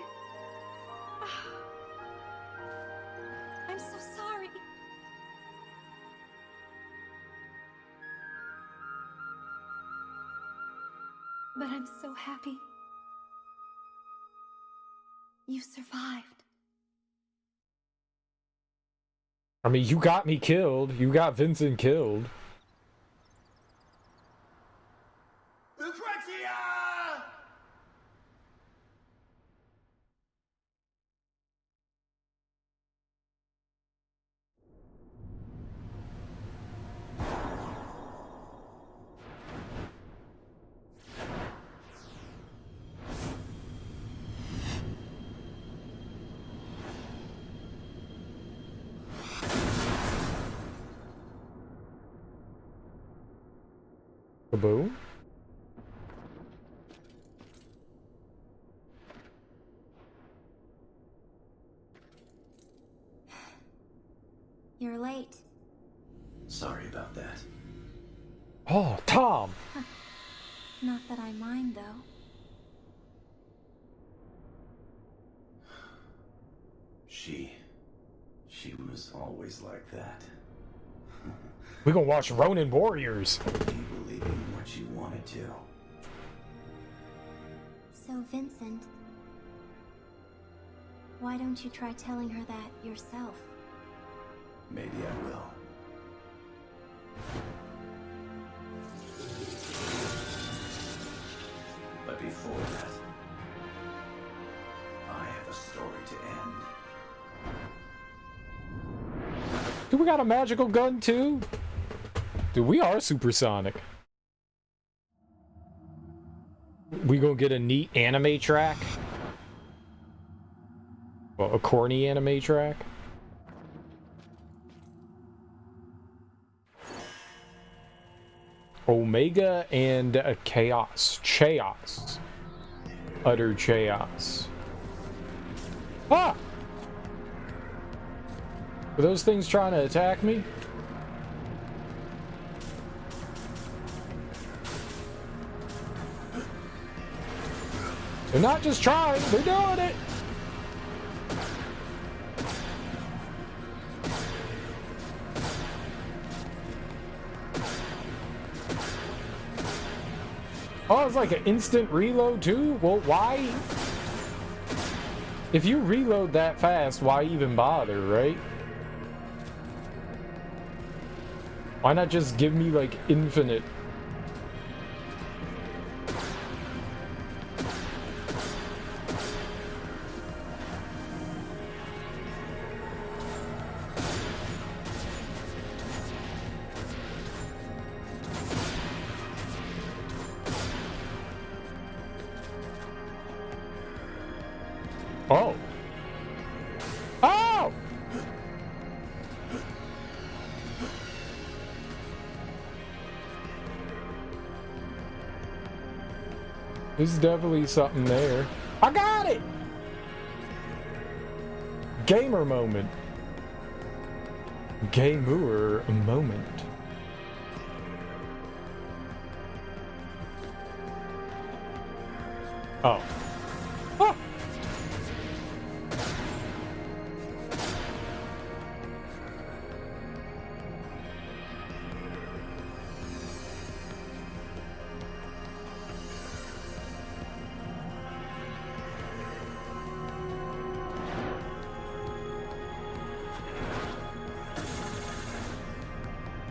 I'm so sorry. But I'm so happy. You survived. I mean, you got me killed. You got Vincent killed. Kaboom. You're late. Sorry about that. Oh, Tom! Not that I mind, though. She was always like that. We gonna watch Ronin Warriors. You believe in what you wanted to. So, Vincent, why don't you try telling her that yourself? Maybe I will. But before that, I have a story to end. Dude, we got a magical gun too? Dude, we are supersonic. We gonna get a neat anime track? Well, a corny anime track? Omega and Chaos. Chaos. Utter chaos. Ah! Were those things trying to attack me? They're not just trying, they're doing it! Oh, it's like an instant reload too? Well, why? If you reload that fast, why even bother, right? Why not just give me, like, infinite? Oh. Oh! There's definitely something there. I got it! Gamer moment. Gamer moment. Oh. Ah!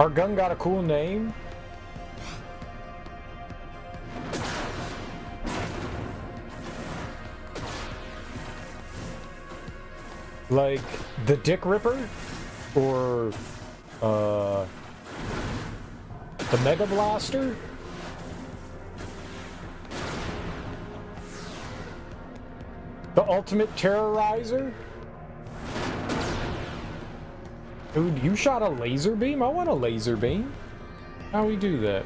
Our gun got a cool name. Like the Dick Ripper? Or the Mega Blaster? The Ultimate Terrorizer? Dude, you shot a laser beam? I want a laser beam. How we do that?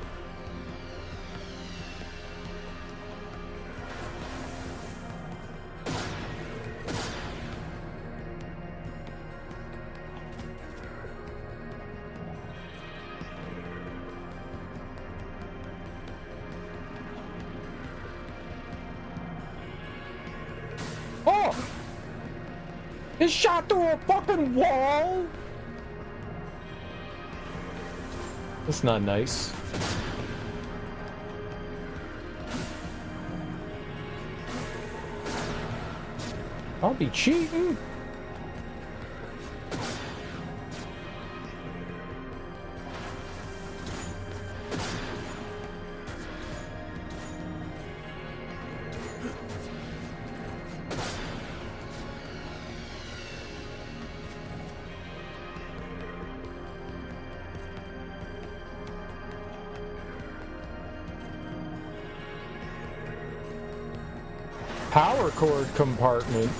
Oh! It shot through a fucking wall! That's not nice. I'll be cheating. Power cord compartment.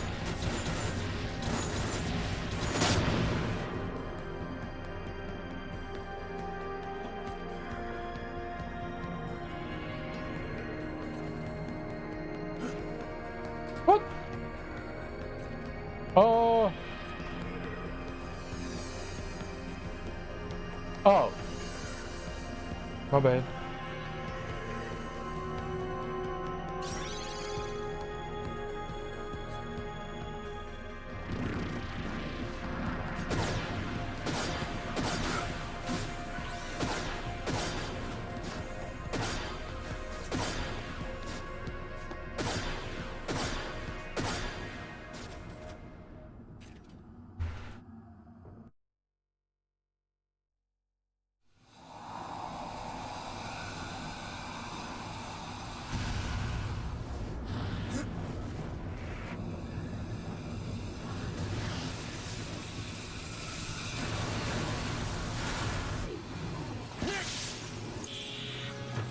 What? Oh. Oh. My bad.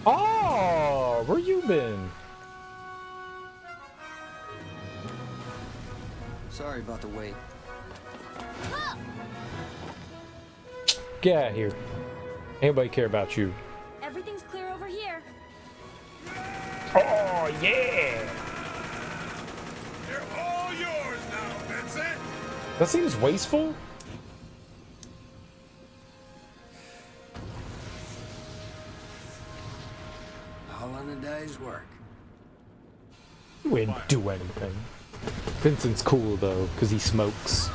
Oh, where you been? Sorry about the wait. Get out of here. Anybody care about you? Everything's clear over here. Oh, yeah! They're all yours now, Vincent! That seems wasteful. All in a day's work. You wouldn't do anything. Vincent's cool, though, because he smokes.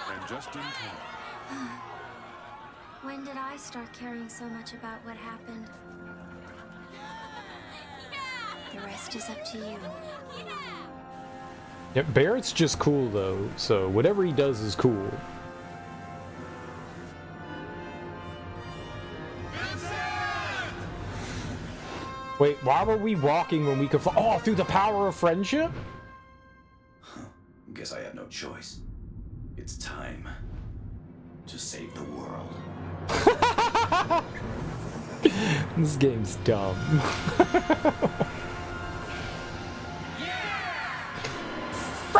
And just in time. When did I start caring so much about what happened? The rest is up to you. Yeah, Barrett's just cool, though, so whatever he does is cool. Wait, why were we walking when we could oh, through the power of friendship? Guess I have no choice. It's time to save the world. This game's dumb.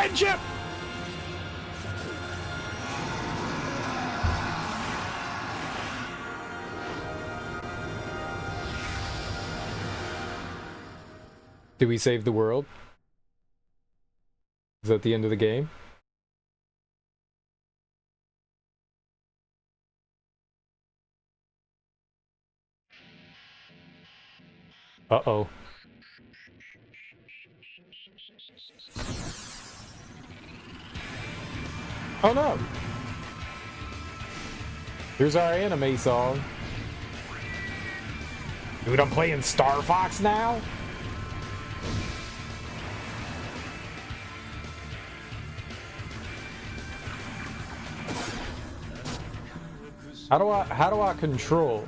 friendship! Did we save the world? Is that the end of the game? Uh-oh. Oh no! Here's our anime song. Dude, I'm playing Star Fox now? How do I control?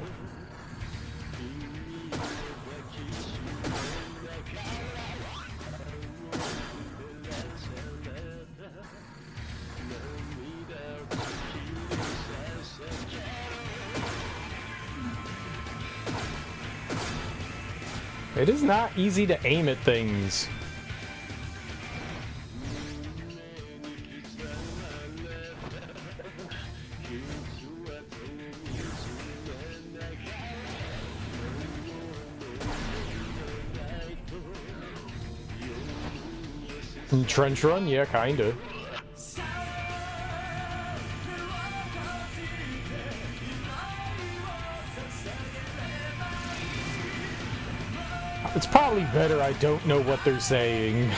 It is not easy to aim at things. Trench run? Yeah, kinda. It's probably better I don't know what they're saying.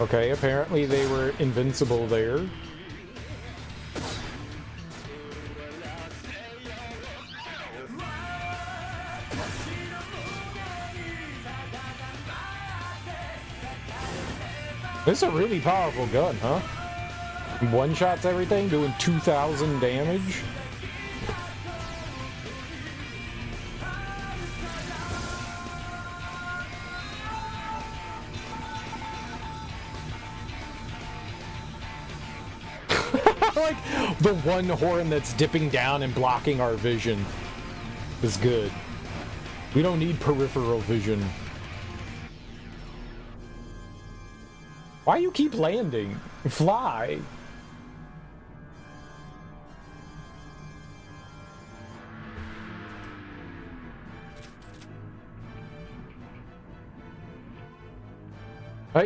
Okay, apparently they were invincible there. This is a really powerful gun, huh? One-shots everything, doing 2,000 damage. Like, the one horn that's dipping down and blocking our vision is good. We don't need peripheral vision. Why you keep landing? Fly!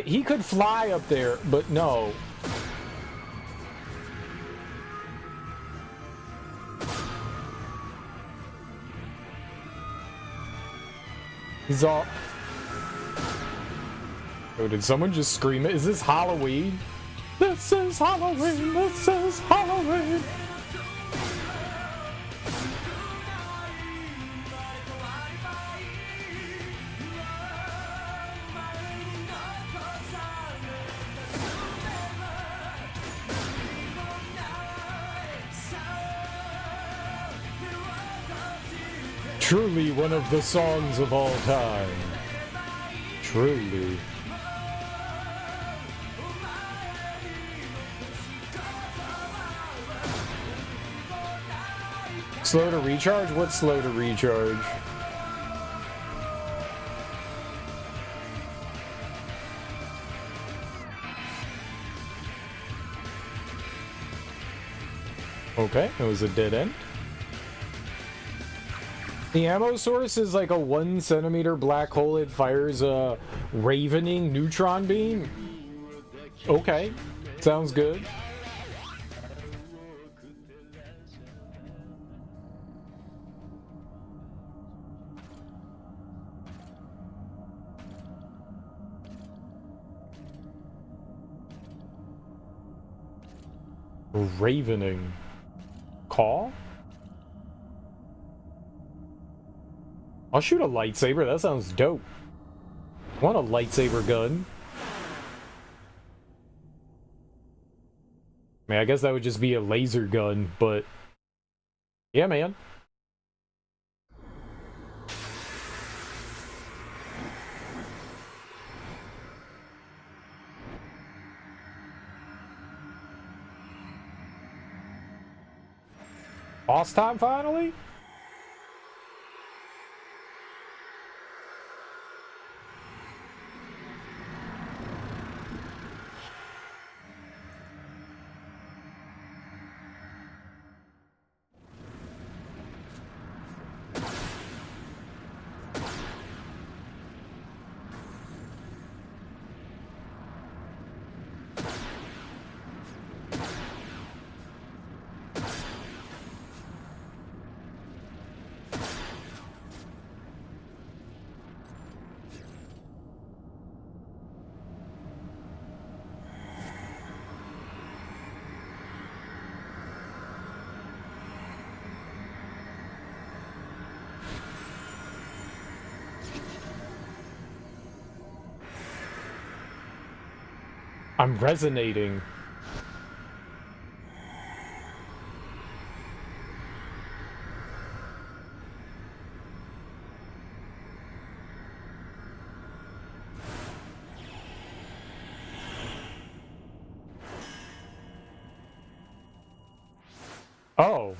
He could fly up there, but no. He's all... Oh, did someone just scream it? Is this Halloween? This is Halloween! This is Halloween! Truly one of the songs of all time. Truly. Slow to recharge? What's slow to recharge? Okay, it was a dead end. The ammo source is like a 1 centimeter black hole. It fires a ravening neutron beam. Okay, sounds good. Ravening. Call? I'll shoot a lightsaber, that sounds dope. I want a lightsaber gun. I mean, I guess that would just be a laser gun, but... Yeah, man. Boss time finally? I'm resonating. Oh.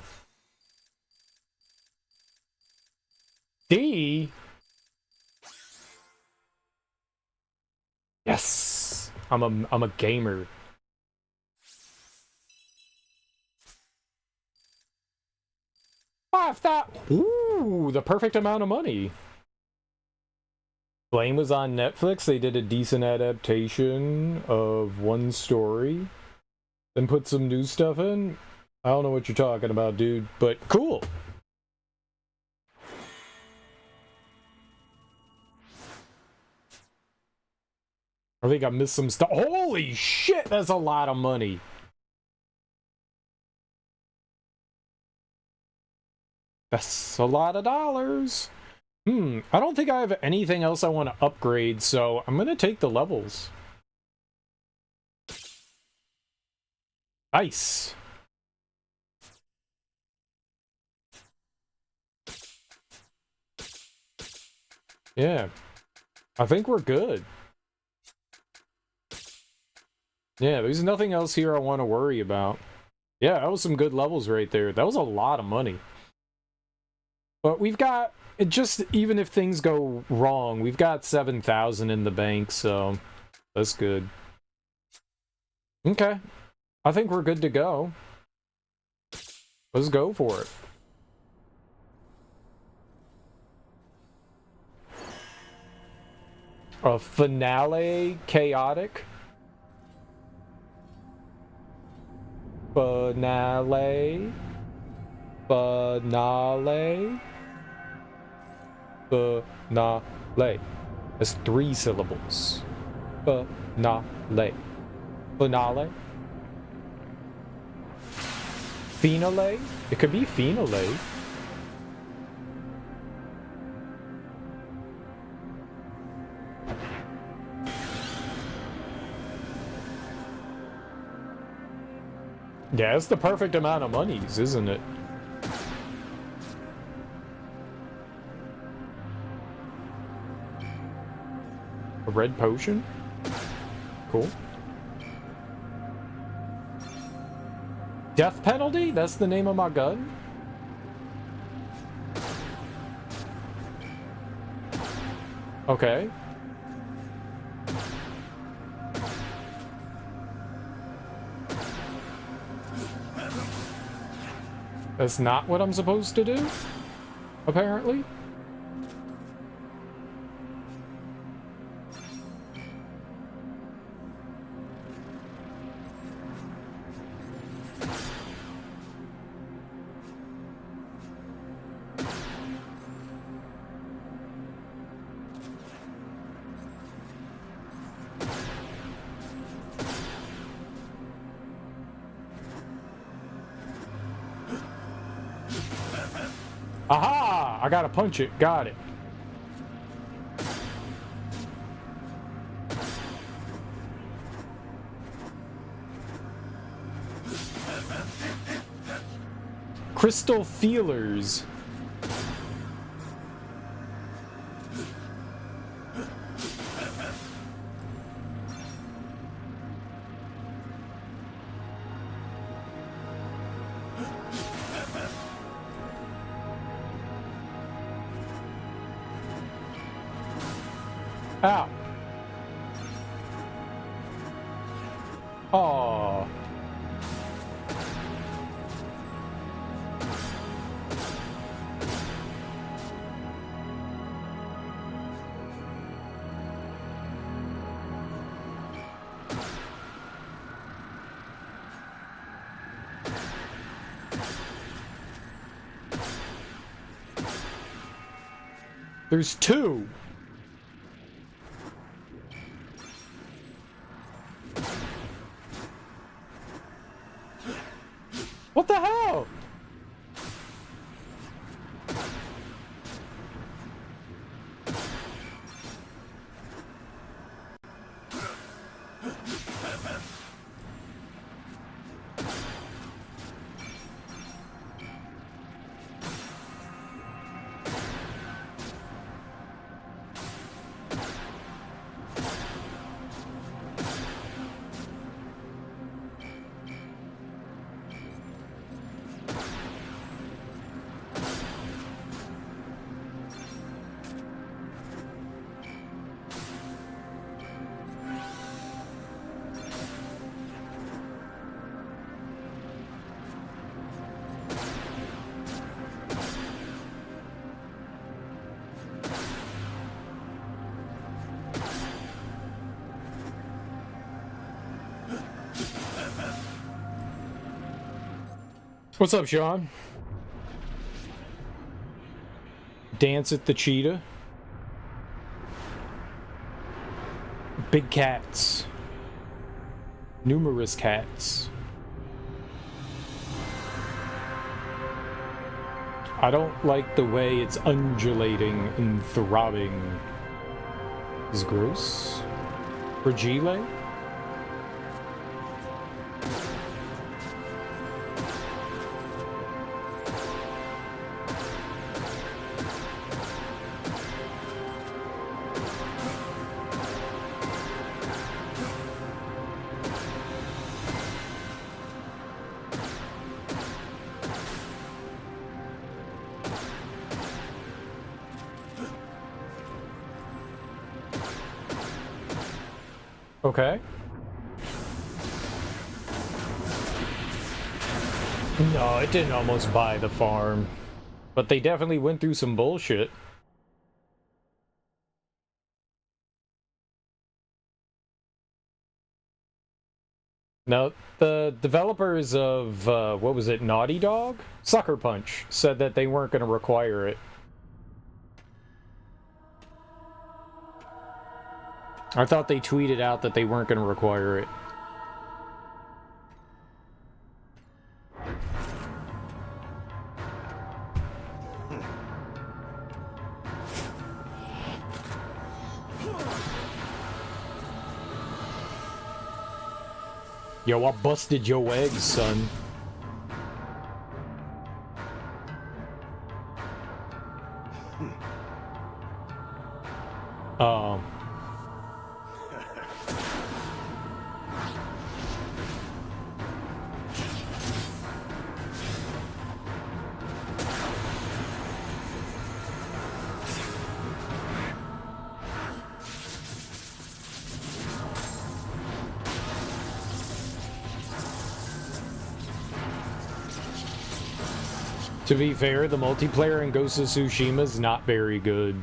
D? Yes. I'm a gamer. 5,000. Ooh, the perfect amount of money. Blame was on Netflix. They did a decent adaptation of one story. Then put some new stuff in. I don't know what you're talking about, dude, but cool. I think I missed some stuff. Holy shit, that's a lot of money. That's a lot of dollars. I don't think I have anything else I want to upgrade, so I'm gonna take the levels. Nice. Yeah. I think we're good. Yeah, there's nothing else here I want to worry about. Yeah, that was some good levels right there. That was a lot of money. But we've got, it just, even if things go wrong, we've got 7,000 in the bank, so that's good. Okay. I think we're good to go. Let's go for it. A finale chaotic. Finale. Finale. Finale. That's 3 syllables. Finale. Finale. Finale? It could be finale. Yeah, it's the perfect amount of monies, isn't it? A red potion? Cool. Death penalty? That's the name of my gun? Okay. That's not what I'm supposed to do, apparently. Aha! I gotta punch it. Got it. Crystal feelers. Ow. Aww. There's two. What the hell? What's up, Sean? Dance at the cheetah. Big cats. Numerous cats. I don't like the way it's undulating and throbbing. Is gross? Fragile? Okay. No, it didn't almost buy the farm. But they definitely went through some bullshit. Now, the developers of, what was it, Naughty Dog? Sucker Punch said that they weren't going to require it. I thought they tweeted out that they weren't going to require it. Yo, I busted your eggs, son. To be fair, the multiplayer in Ghost of Tsushima is not very good.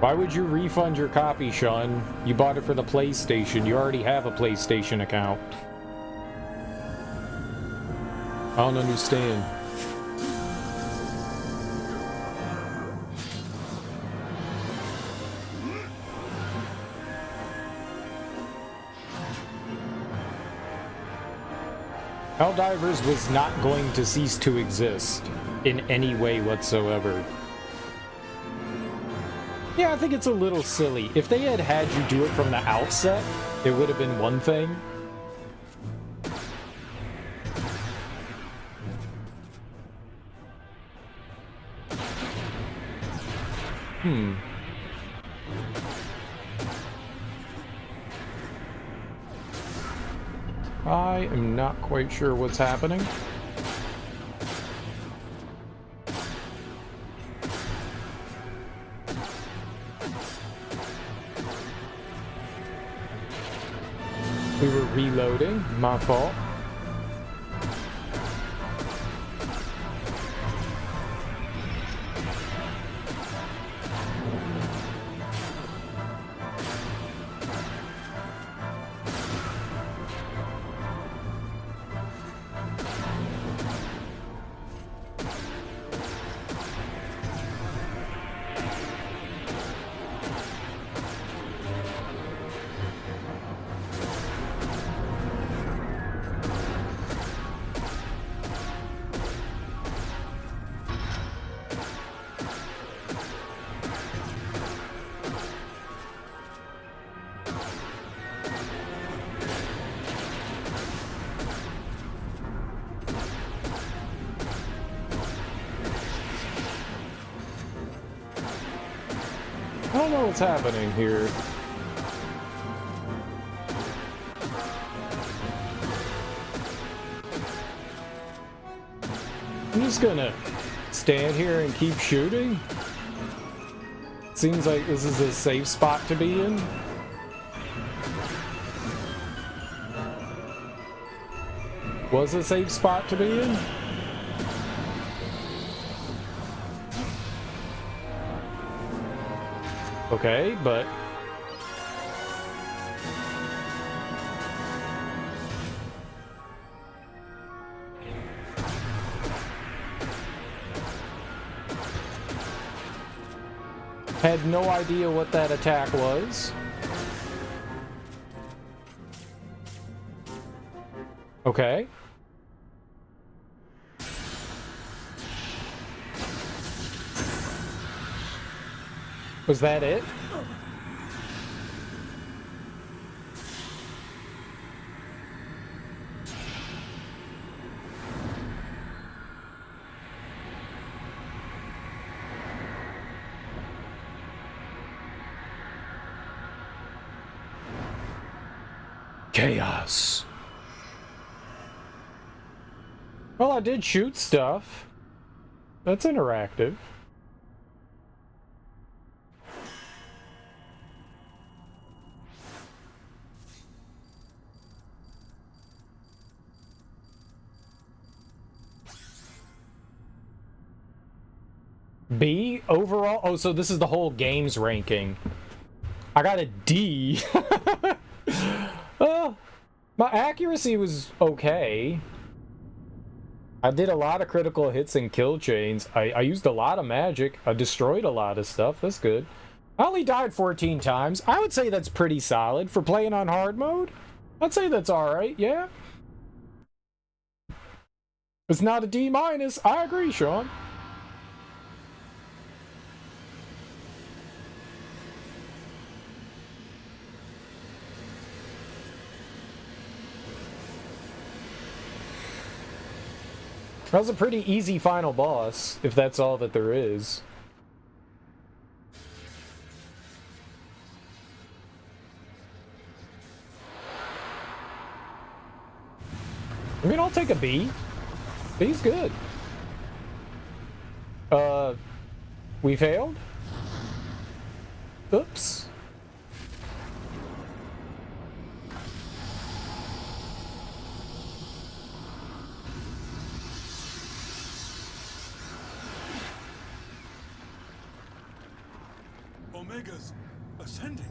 Why would you refund your copy, Sean? You bought it for the PlayStation. You already have a PlayStation account. I don't understand. Helldivers was not going to cease to exist in any way whatsoever. Yeah, I think it's a little silly. If they had had you do it from the outset, it would have been one thing. I am not quite sure what's happening. We were reloading, my fault. I don't know what's happening here. I'm just gonna stand here and keep shooting. Seems like this is a safe spot to be in. Was a safe spot to be in? Okay, but had no idea what that attack was. Okay. Was that it? Chaos. Well, I did shoot stuff. That's interactive. B overall? Oh, so this is the whole game's ranking. I got a D. My accuracy was okay. I did a lot of critical hits and kill chains. I used a lot of magic. I destroyed a lot of stuff. That's good. I only died 14 times. I would say that's pretty solid for playing on hard mode. I'd say that's alright, yeah. It's not a D minus. I agree, Sean. That was a pretty easy final boss, if that's all that there is. I mean, I'll take a B. B's good. We failed? Oops. Omega's ascending.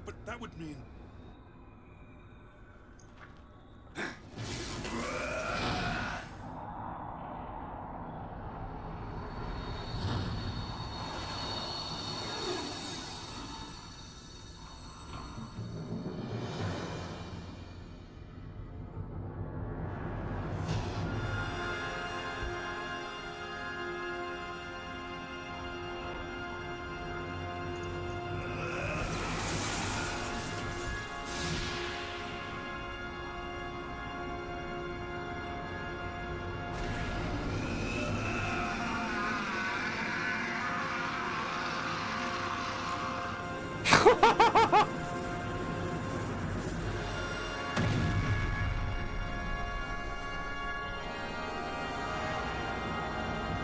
But that would mean...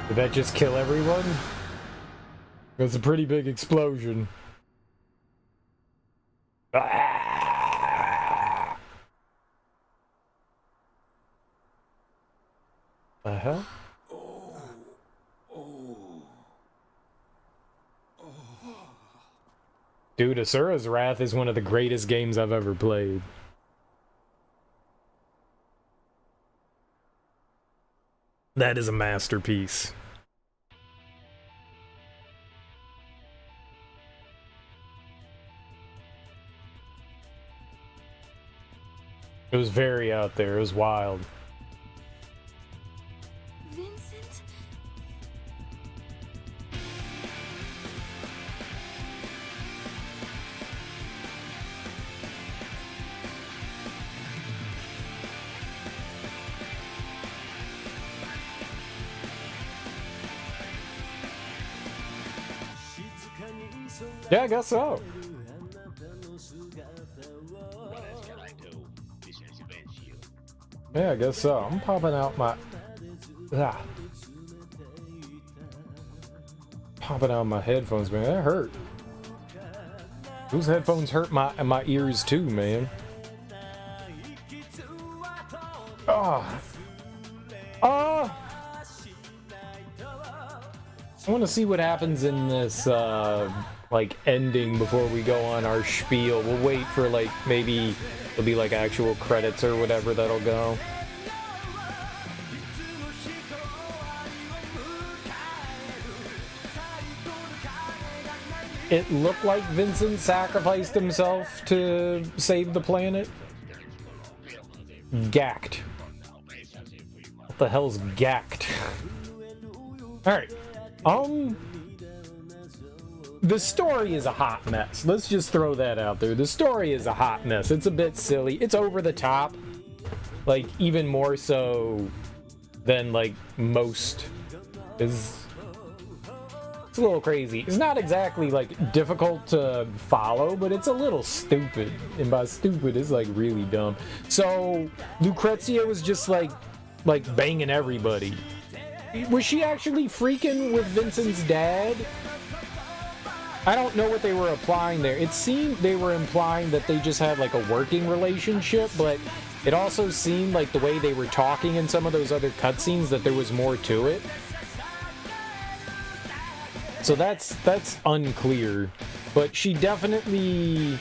Did that just kill everyone? It was a pretty big explosion. Ah! The hell? Dude, Asura's Wrath is one of the greatest games I've ever played. That is a masterpiece. It was very out there. It was wild. Vincent? Yeah, I guess so. Yeah, I guess so. I'm popping out my... Popping out my headphones, man. That hurt. Those headphones hurt my ears too, man. Oh. Oh. I want to see what happens in this, like, ending before we go on our spiel. We'll wait for, like, maybe it'll be, like, actual credits or whatever that'll go. It looked like Vincent sacrificed himself to save the planet. Gacked. What the hell's gacked? Alright. The story is a hot mess. Let's just throw that out there. The story is a hot mess. It's a bit silly. It's over the top. Like, even more so than, like, most. It's a little crazy. It's not exactly, like, difficult to follow, but it's a little stupid. And by stupid, it's, like, really dumb. So, Lucrezia was just, like banging everybody. Was she actually freaking with Vincent's dad? I don't know what they were applying there. It seemed they were implying that they just had like a working relationship, but it also seemed like the way they were talking in some of those other cutscenes that there was more to it. So that's unclear. But she definitely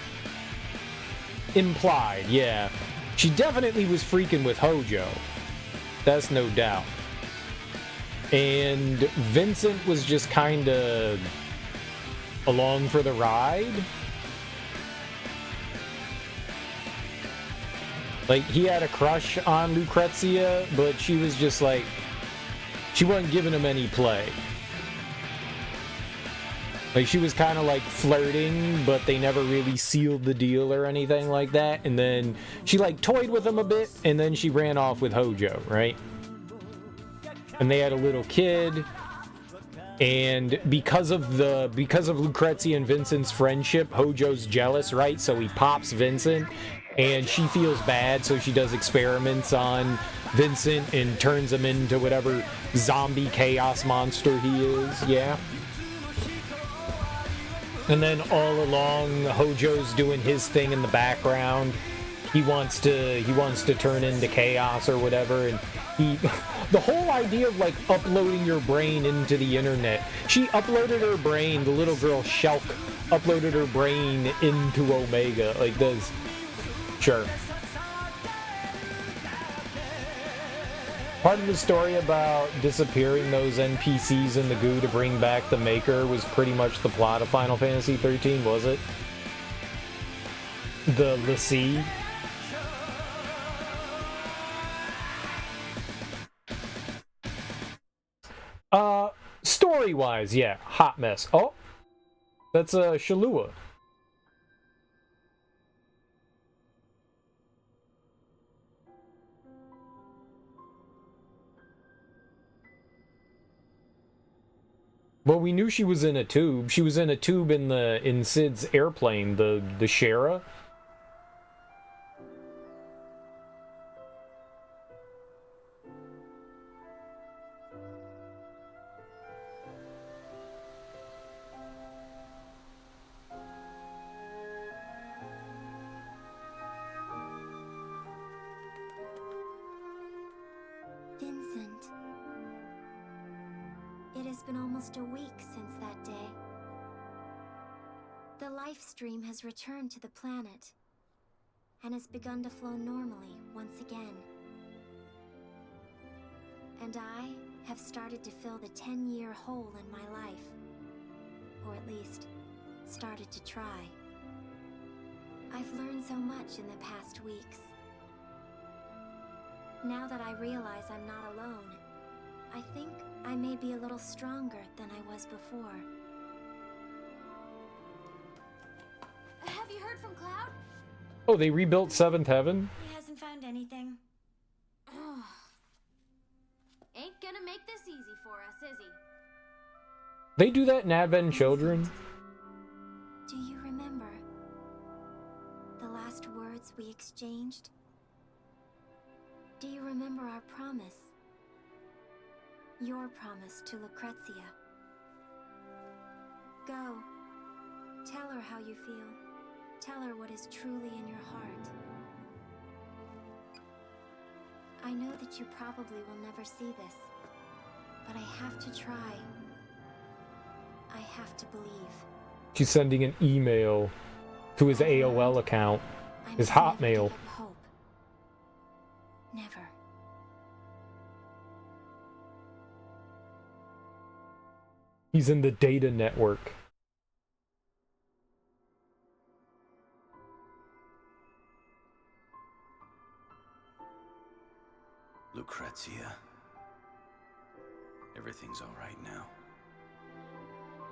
implied, yeah. She definitely was freaking with Hojo. That's no doubt. And Vincent was just kind of along for the ride. Like, he had a crush on Lucrezia, but she was just like, she wasn't giving him any play. Like, she was kind of like flirting, but they never really sealed the deal or anything like that. And then she like toyed with him a bit, and then she ran off with Hojo, right? And they had a little kid, and because of Lucrezia and Vincent's friendship, Hojo's jealous, right? So he pops Vincent, and she feels bad, so she does experiments on Vincent and turns him into whatever zombie chaos monster he is, yeah? And then all along, Hojo's doing his thing in the background. He wants to turn into chaos or whatever, and the whole idea of like uploading your brain into the internet. She uploaded her brain, the little girl Shulk uploaded her brain into Omega. Like this. Sure. Part of the story about disappearing those NPCs in the goo to bring back the Maker was pretty much the plot of Final Fantasy 13, was it? The Lassie. Story-wise, yeah, hot mess. Oh, that's Shalua. Well, we knew she was in a tube. She was in a tube in Sid's airplane, the Shara. Vincent. It has been almost a week since that day. The life stream has returned to the planet and has begun to flow normally once again. And I have started to fill the 10-year hole in my life. Or at least, started to try. I've learned so much in the past weeks. Now that I realize I'm not alone, I think I may be a little stronger than I was before. Have you heard from Cloud? Oh, they rebuilt Seventh Heaven? He hasn't found anything. Ain't gonna make this easy for us, is he? They do that in Advent Children? Do you remember the last words we exchanged? Do you remember our promise? Your promise to Lucrezia. Go. Tell her how you feel. Tell her what is truly in your heart. I know that you probably will never see this, but I have to try. I have to believe. She's sending an email to his AOL account, his Hotmail. Hope. Never. He's in the data network. Lucrezia. Everything's all right now.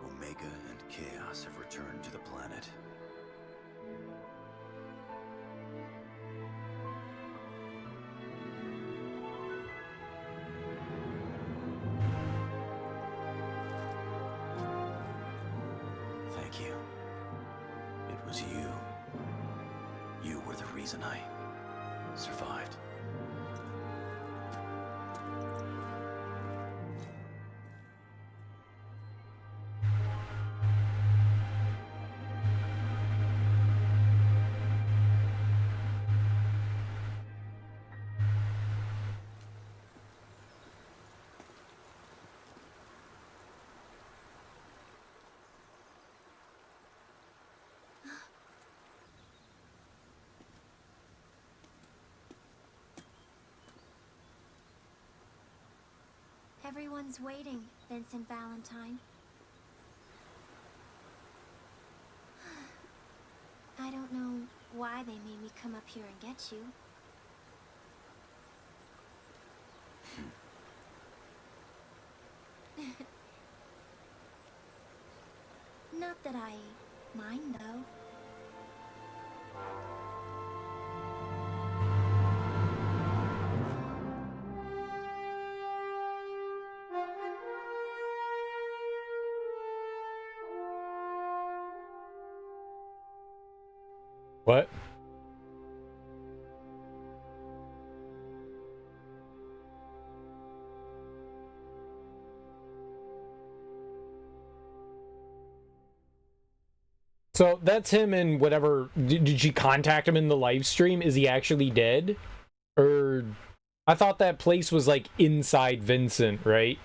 Omega and Chaos have returned to the planet. Thank you. It was you. You were the reason I survived. Everyone's waiting, Vincent Valentine. I don't know why they made me come up here and get you. Not that I mind, though. What? So that's him in whatever. Did she contact him in the live stream? Is he actually dead? Or I thought that place was like inside Vincent, right?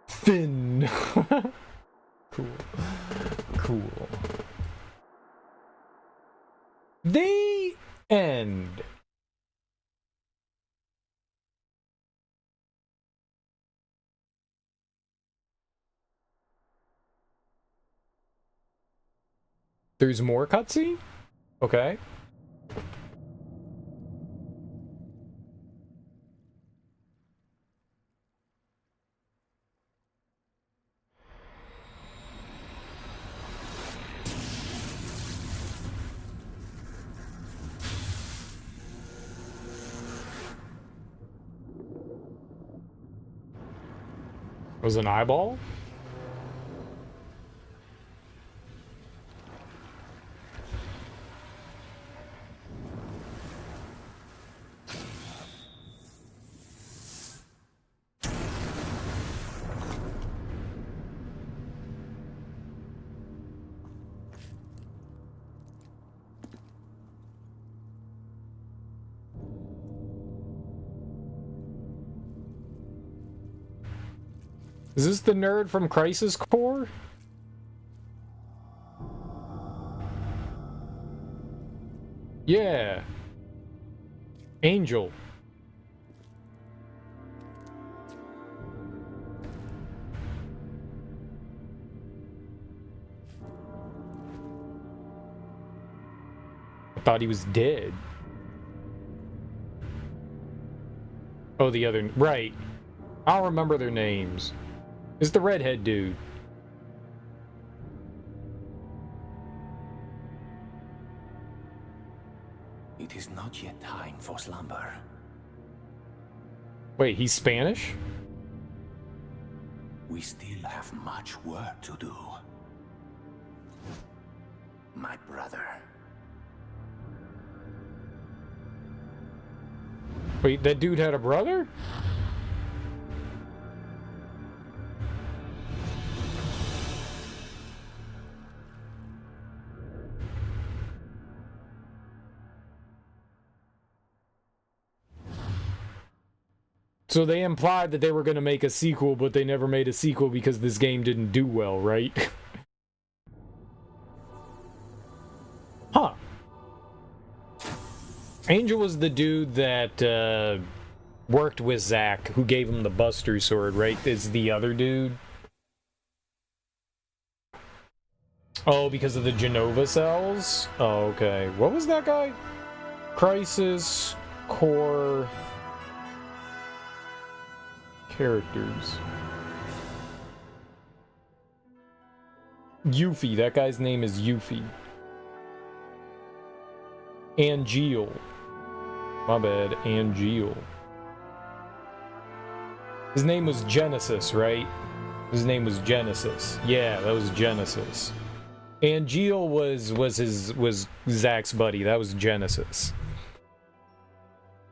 Finn. Cool. Cool. The end. There's more cutscene? Okay. Was an eyeball? Is this the nerd from Crisis Core? Yeah. Angel. I thought he was dead. Oh, the other... Right. I don't remember their names. It's the redhead dude. It is not yet time for slumber. Wait, he's Spanish? We still have much work to do. My brother. Wait, that dude had a brother? So they implied that they were going to make a sequel, but they never made a sequel because this game didn't do well, right? Huh. Angel was the dude that worked with Zack, who gave him the Buster Sword, right? Is the other dude? Oh, because of the Genova cells? Oh, okay. What was that guy? Crisis Core... characters. Yuffie, that guy's name is Yuffie. Angeal. My bad, Angeal. His name was Genesis, right? His name was Genesis. Yeah, that was Genesis. Angeal was Zack's buddy. That was Genesis.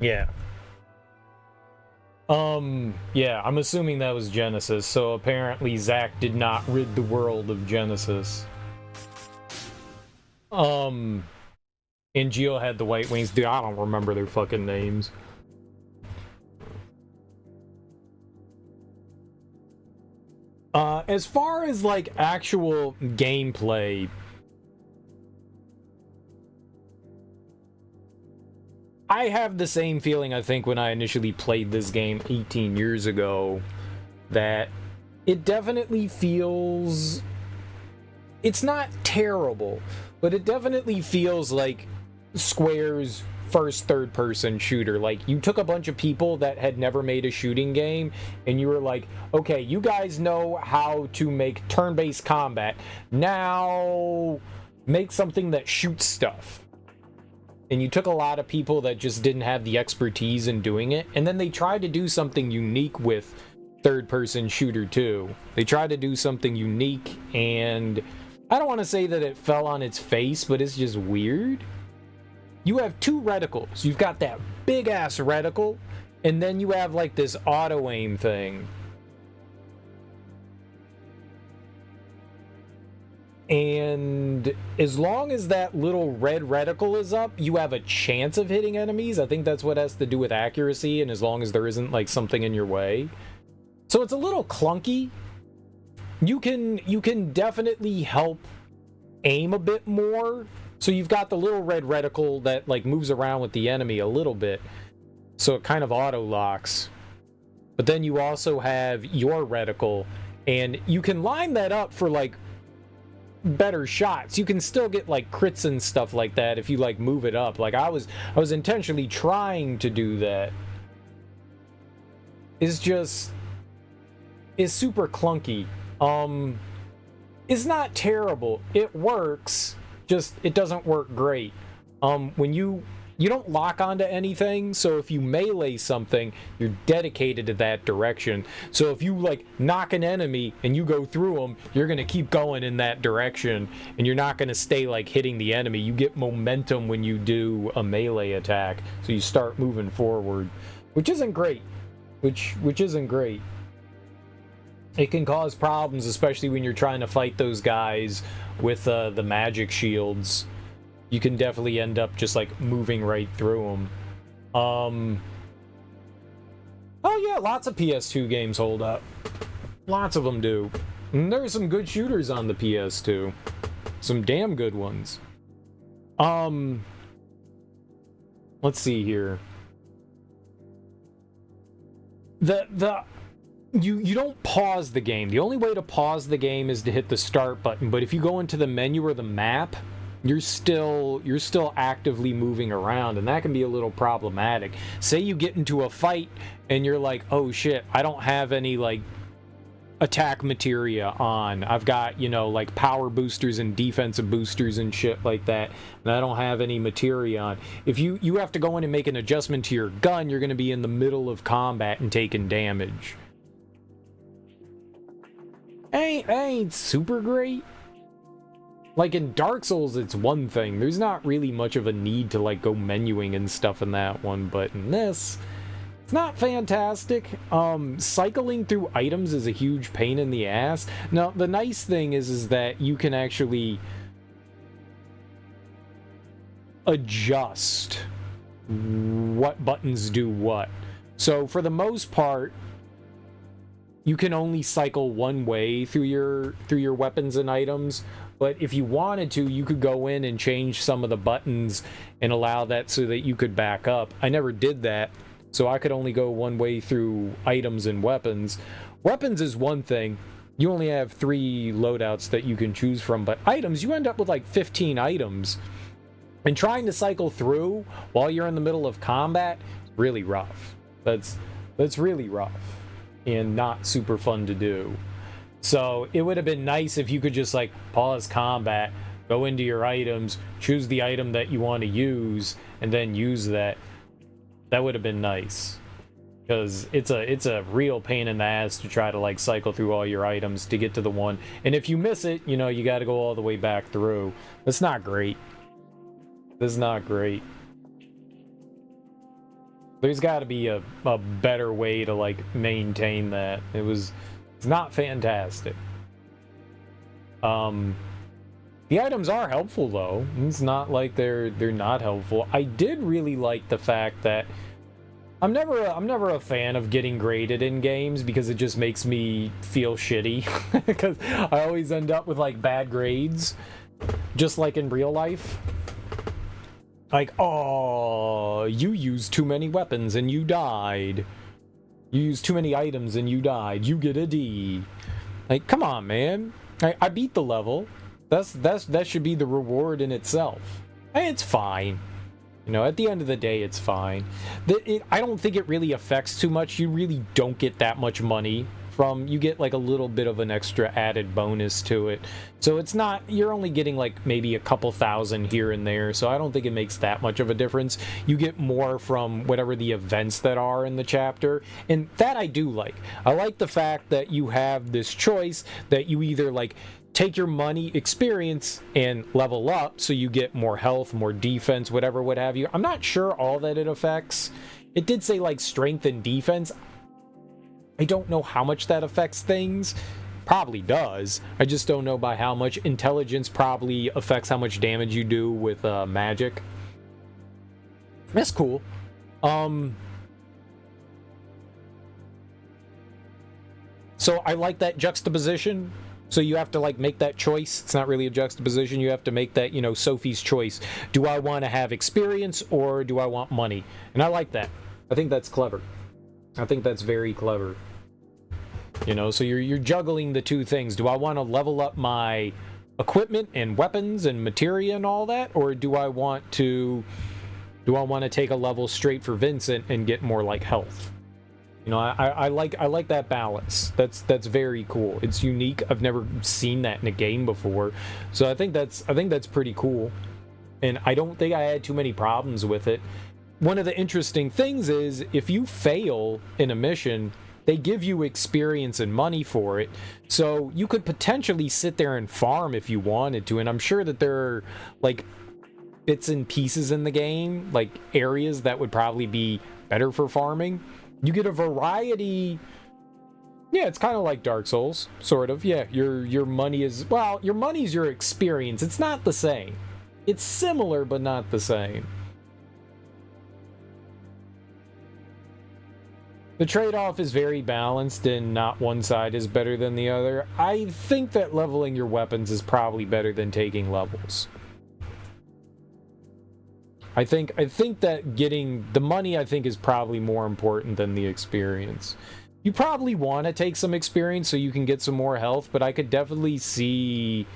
Yeah. Yeah, I'm assuming that was Genesis, so apparently Zack did not rid the world of Genesis. And Geo had the White Wings. Dude, I don't remember their fucking names. As far as, like, actual gameplay... I have the same feeling, I think, when I initially played this game 18 years ago, that it definitely feels... It's not terrible, but it definitely feels like Square's first third-person shooter. Like, you took a bunch of people that had never made a shooting game, and you were like, okay, you guys know how to make turn-based combat. Now, make something that shoots stuff. And you took a lot of people that just didn't have the expertise in doing it, and then they tried to do something unique with third-person shooter 2. They tried to do something unique, and I don't want to say that it fell on its face, but it's just weird. You have two reticles. You've got that big-ass reticle, and then you have, like, this auto-aim thing. And as long as that little red reticle is up, you have a chance of hitting enemies. I think that's what has to do with accuracy, and as long as there isn't, like, something in your way. So it's a little clunky. You can definitely help aim a bit more. So you've got the little red reticle that, like, moves around with the enemy a little bit. So it kind of auto-locks. But then you also have your reticle, and you can line that up for, like, better shots. You can still get, like, crits and stuff like that if you, like, move it up. Like, I was intentionally trying to do that. It's just... It's super clunky. It's not terrible. It works, just it doesn't work great. When you you don't lock onto anything, so if you melee something, you're dedicated to that direction. So if you like knock an enemy and you go through them, you're gonna keep going in that direction, and you're not gonna stay like hitting the enemy. You get momentum when you do a melee attack, so you start moving forward, which isn't great. Which isn't great. It can cause problems, especially when you're trying to fight those guys with the magic shields. You can definitely end up just like moving right through them. Oh yeah, lots of PS2 games hold up. Lots of them do. And there's some good shooters on the PS2. Some damn good ones. Let's see here. You don't pause the game. The only way to pause the game is to hit the start button, but if you go into the menu or the map, you're still actively moving around, and that can be a little problematic. Say you get into a fight and you're like, oh shit, I don't have any like attack materia on. I've got, you know, like power boosters and defensive boosters and shit like that, and I don't have any materia on. If you have to go in and make an adjustment to your gun, you're going to be in the middle of combat and taking damage. Ain't super great. Like in Dark Souls, it's one thing. There's not really much of a need to like go menuing and stuff in that one, but in this, it's not fantastic. Cycling through items is a huge pain in the ass. Now, the nice thing is that you can actually adjust what buttons do what. So for the most part, you can only cycle one way through your weapons and items, but if you wanted to, you could go in and change some of the buttons and allow that so that you could back up. I never did that, so I could only go one way through items and weapons. Weapons is one thing. You only have 3 loadouts that you can choose from, but items, you end up with like 15 items. And trying to cycle through while you're in the middle of combat is really rough. That's really rough and not super fun to do. So it would have been nice if you could just like pause combat, go into your items, choose the item that you want to use, and then use that. That would have been nice, because it's a real pain in the ass to try to like cycle through all your items to get to the one, and if you miss it, you know, you got to go all the way back through. That's not great. That's not great. There's got to be a better way to like maintain that. It's not fantastic. The items are helpful though. It's not like they're not helpful. I did really like the fact that I'm never a fan of getting graded in games, because it just makes me feel shitty, because I always end up with like bad grades, just like in real life. Like, oh, you used too many weapons and you died. You used too many items and you died. You get a D. Like, come on, man. I beat the level. That should be the reward in itself. Hey, it's fine. You know, at the end of the day, it's fine. I don't think it really affects too much. You really don't get that much money from, you get like a little bit of an extra added bonus to it. So it's not, you're only getting like maybe a couple thousand here and there, so I don't think it makes that much of a difference. You get more from whatever the events that are in the chapter, and that I do like. I like the fact that you have this choice that you either like take your money, experience, and level up so you get more health, more defense, whatever, what have you. I'm not sure all that it affects. It did say like strength and defense. I don't know how much that affects things. Probably does. I just don't know by how much. Intelligence probably affects how much damage you do with magic. That's cool. So I like that juxtaposition. So you have to like make that choice. It's not really a juxtaposition. You have to make that, you know, Sophie's choice. Do I want to have experience or do I want money? And I like that. I think that's clever. I think that's very clever. You know, so you're juggling the two things. Do I want to level up my equipment and weapons and materia and all that, or do I want to take a level straight for Vincent and get more like health? You know, I like that balance. That's very cool. It's unique. I've never seen that in a game before, so I think that's pretty cool. and I don't think I had too many problems with it. One of the interesting things is if you fail in a mission, they give you experience and money for it, so you could potentially sit there and farm if you wanted to, and I'm sure that there are like bits and pieces in the game, like areas that would probably be better for farming. You get a variety. Yeah, it's kind of like Dark Souls, sort of. Yeah, your money is, well, your money's your experience. It's not the same. It's similar, but not the same. The trade-off is very balanced, and not one side is better than the other. I think that leveling your weapons is probably better than taking levels. I think that getting the money, I think, is probably more important than the experience. You probably want to take some experience so you can get some more health, but I could definitely see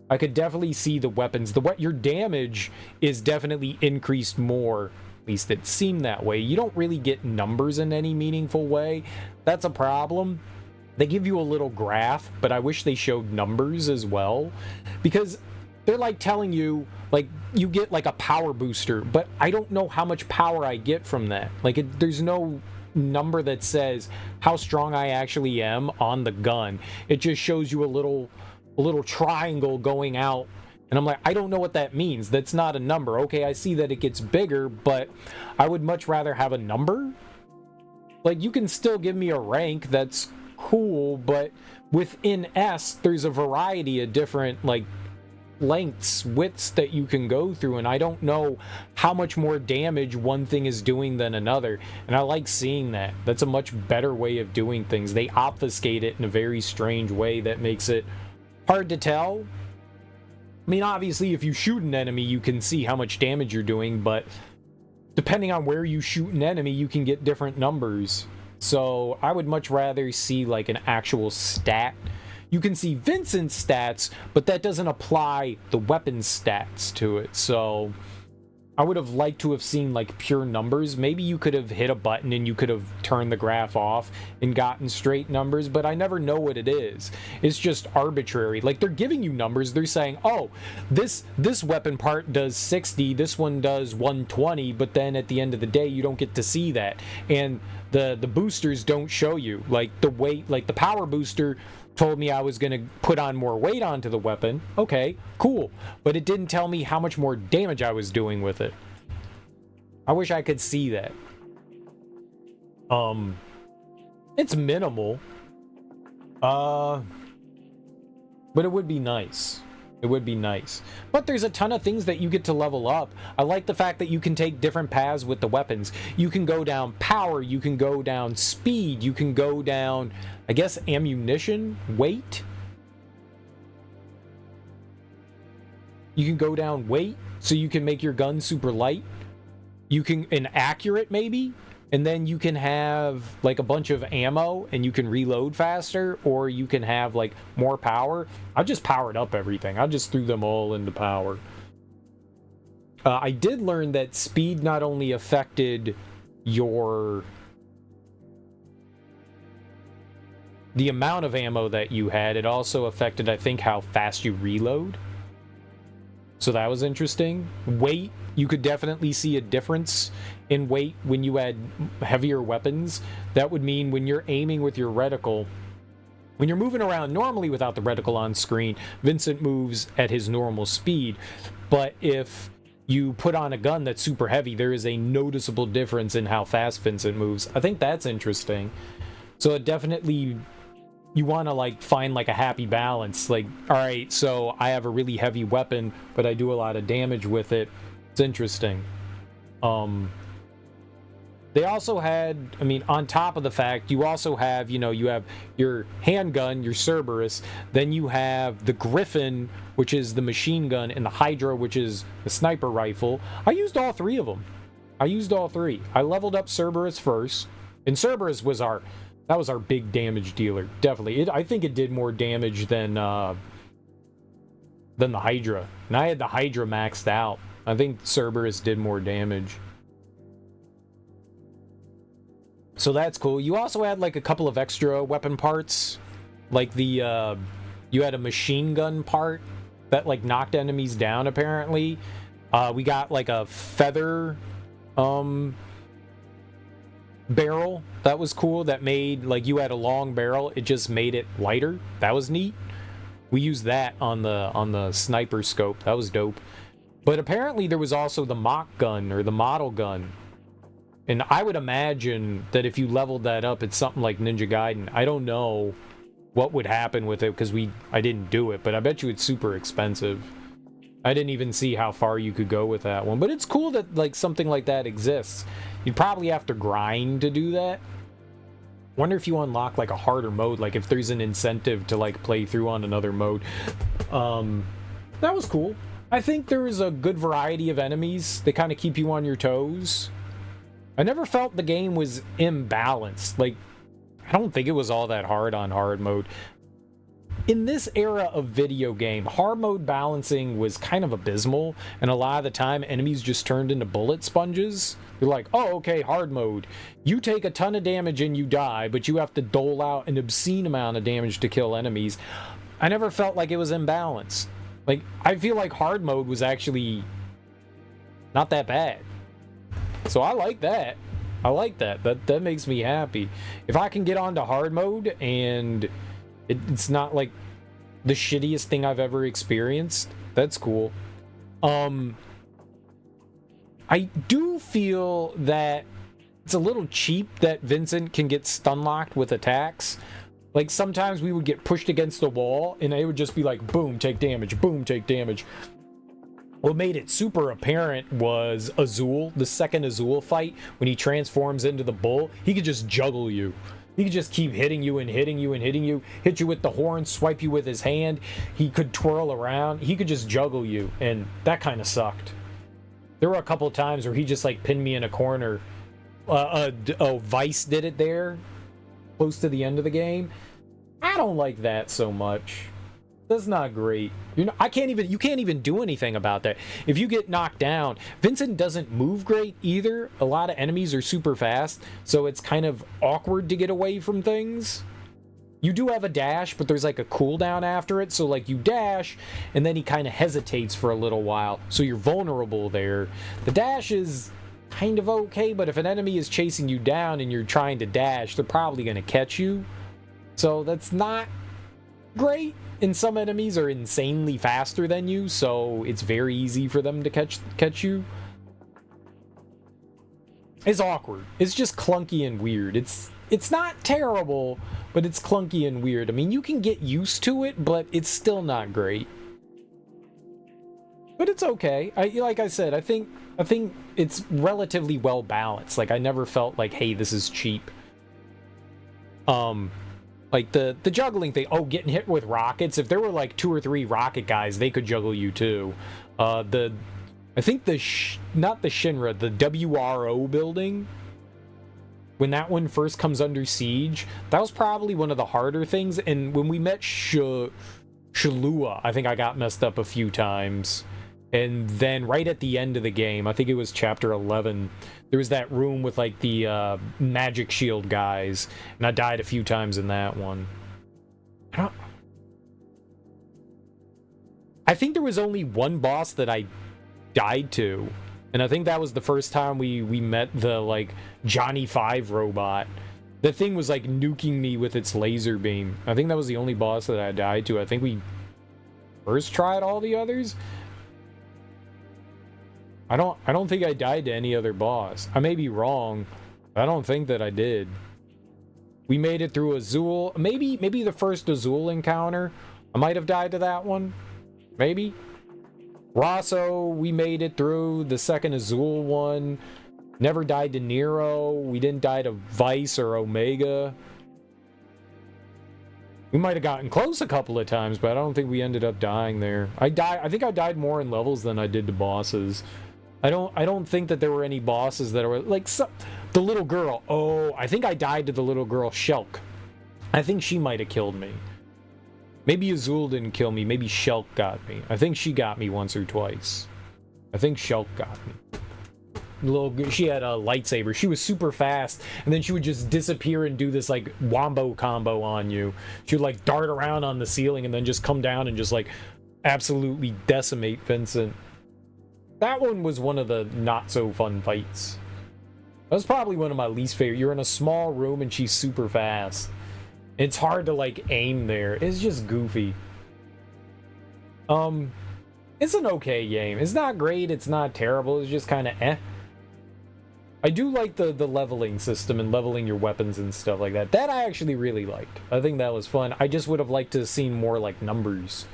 the weapons. Your damage is definitely increased more. At least it seemed that way. You don't really get numbers in any meaningful way. That's a problem. They give you a little graph, but I wish they showed numbers as well, because they're like telling you, like, you get like a power booster, but I don't know how much power I get from that. Like, there's no number that says how strong I actually am on the gun. It just shows you a little triangle going out, and I'm like, I don't know what that means. That's not a number. Okay, I see that it gets bigger, but I would much rather have a number. Like, you can still give me a rank, that's cool, but within S, there's a variety of different, like, lengths, widths that you can go through, and I don't know how much more damage one thing is doing than another, and I like seeing that. That's a much better way of doing things. They obfuscate it in a very strange way that makes it hard to tell. I mean, obviously, if you shoot an enemy, you can see how much damage you're doing, but depending on where you shoot an enemy, you can get different numbers. So I would much rather see like an actual stat. You can see Vincent's stats, but that doesn't apply the weapon stats to it. So I would have liked to have seen like pure numbers. Maybe you could have hit a button and you could have turned the graph off and gotten straight numbers, but I never know what it is. It's just arbitrary. Like, they're giving you numbers. They're saying, oh, this weapon part does 60, this one does 120, but then at the end of the day, you don't get to see that. And the boosters don't show you. Like, the weight, like the power booster told me I was going to put on more weight onto the weapon. Okay, cool. But it didn't tell me how much more damage I was doing with it. I wish I could see that. It's minimal. But it would be nice. It would be nice. But there's a ton of things that you get to level up. I like the fact that you can take different paths with the weapons. You can go down power, you can go down speed, you can go down, I guess, ammunition, weight. You can go down weight, so you can make your gun super light. You can, inaccurate maybe, and then you can have like a bunch of ammo and you can reload faster, or you can have like more power. I just powered up everything. I just threw them all into power. I did learn that speed not only affected the amount of ammo that you had, it also affected, I think, how fast you reload. So that was interesting. Weight, you could definitely see a difference in weight when you had heavier weapons. That would mean when you're aiming with your reticle, when you're moving around normally without the reticle on screen, Vincent moves at his normal speed. But if you put on a gun that's super heavy, there is a noticeable difference in how fast Vincent moves. I think that's interesting. So it definitely, you want to like find like a happy balance. Like, all right, so I have a really heavy weapon, but I do a lot of damage with it. It's interesting. They also had, I mean, on top of the fact, you also have, you know, you have your handgun, your Cerberus, then you have the Griffin, which is the machine gun, and the Hydra, which is the sniper rifle. I used all three of them. I used all three. I leveled up Cerberus first, and Cerberus was our big damage dealer, definitely. I think it did more damage than the Hydra, and I had the Hydra maxed out. I think Cerberus did more damage. So that's cool. You also had like a couple of extra weapon parts, like the you had a machine gun part that like knocked enemies down apparently, We got like a feather barrel that was cool, that made like you had a long barrel, it just made it lighter. That was neat. We used that on the sniper scope. That was dope. But apparently there was also the mock gun or the model gun. And I would imagine that if you leveled that up, it's something like Ninja Gaiden. I don't know what would happen with it because I didn't do it, but I bet you it's super expensive. I didn't even see how far you could go with that one. But it's cool that like something like that exists. You'd probably have to grind to do that. Wonder if you unlock like a harder mode, like if there's an incentive to like play through on another mode. That was cool. I think there was a good variety of enemies. They kind of keep you on your toes. I never felt the game was imbalanced. Like, I don't think it was all that hard on hard mode. In this era of video game, hard mode balancing was kind of abysmal, and a lot of the time enemies just turned into bullet sponges. You're like, oh, okay, hard mode. You take a ton of damage and you die, but you have to dole out an obscene amount of damage to kill enemies. I never felt like it was imbalanced. Like, I feel like hard mode was actually not that bad. So I like that. I like that. That makes me happy. If I can get onto hard mode and it's not like the shittiest thing I've ever experienced, that's cool. I do feel that it's a little cheap that Vincent can get stun locked with attacks. Like sometimes we would get pushed against the wall and it would just be like, boom, take damage, boom, take damage. What made it super apparent was Azul, the second Azul fight, when he transforms into the bull, he could just juggle you. He could just keep hitting you and hitting you and hitting you, hit you with the horn, swipe you with his hand. He could twirl around. He could just juggle you, and that kind of sucked. There were a couple of times where he just like pinned me in a corner. Vice did it there, close to the end of the game. I don't like that so much. That's not great. You can't even do anything about that. If you get knocked down, Vincent doesn't move great either. A lot of enemies are super fast, so it's kind of awkward to get away from things. You do have a dash, but there's like a cooldown after it, so like you dash, and then he kind of hesitates for a little while, so you're vulnerable there. The dash is kind of okay, but if an enemy is chasing you down and you're trying to dash, they're probably going to catch you. So that's not great. And some enemies are insanely faster than you, so it's very easy for them to catch you. It's awkward. It's just clunky and weird. It's not terrible, but it's clunky and weird. I mean, you can get used to it, but it's still not great. But it's okay. Like I said, I think it's relatively well balanced. Like I never felt like, hey, this is cheap. Like the juggling thing, getting hit with rockets. If there were like 2 or 3 rocket guys, they could juggle you too. I think not the Shinra, the WRO building, when that one first comes under siege, that was probably one of the harder things. And when we met Shalua, I think I got messed up a few times. And then right at the end of the game, I think it was chapter 11, there was that room with like the magic shield guys, and I died a few times in that one. I think there was only one boss that I died to, and I think that was the first time we met the like Johnny 5 robot. The thing was like nuking me with its laser beam. I think that was the only boss that I died to. I think we first tried all the others. I don't think I died to any other boss. I may be wrong, but I don't think that I did. We made it through Azul. Maybe the first Azul encounter. I might have died to that one. Maybe. Rosso, we made it through the second Azul one. Never died to Nero. We didn't die to Vice or Omega. We might have gotten close a couple of times, but I don't think we ended up dying there. I think I died more in levels than I did to bosses. I don't think that there were any bosses that were like the little girl. Oh, I think I died to the little girl Shulk. I think she might have killed me. Maybe Azul didn't kill me. Maybe Shulk got me. I think she got me once or twice. I think Shulk got me. She had a lightsaber. She was super fast, and then she would just disappear and do this like wombo combo on you. She would like dart around on the ceiling and then just come down and just like absolutely decimate Vincent. That one was one of the not so fun fights. That was probably one of my least favorite. You're in a small room and she's super fast. It's hard to like aim there. It's just goofy. It's an okay game. It's not great, it's not terrible, it's just kind of eh. I do like the leveling system and leveling your weapons and stuff like that. That I actually really liked. I think that was fun. I just would have liked to have seen more like numbers.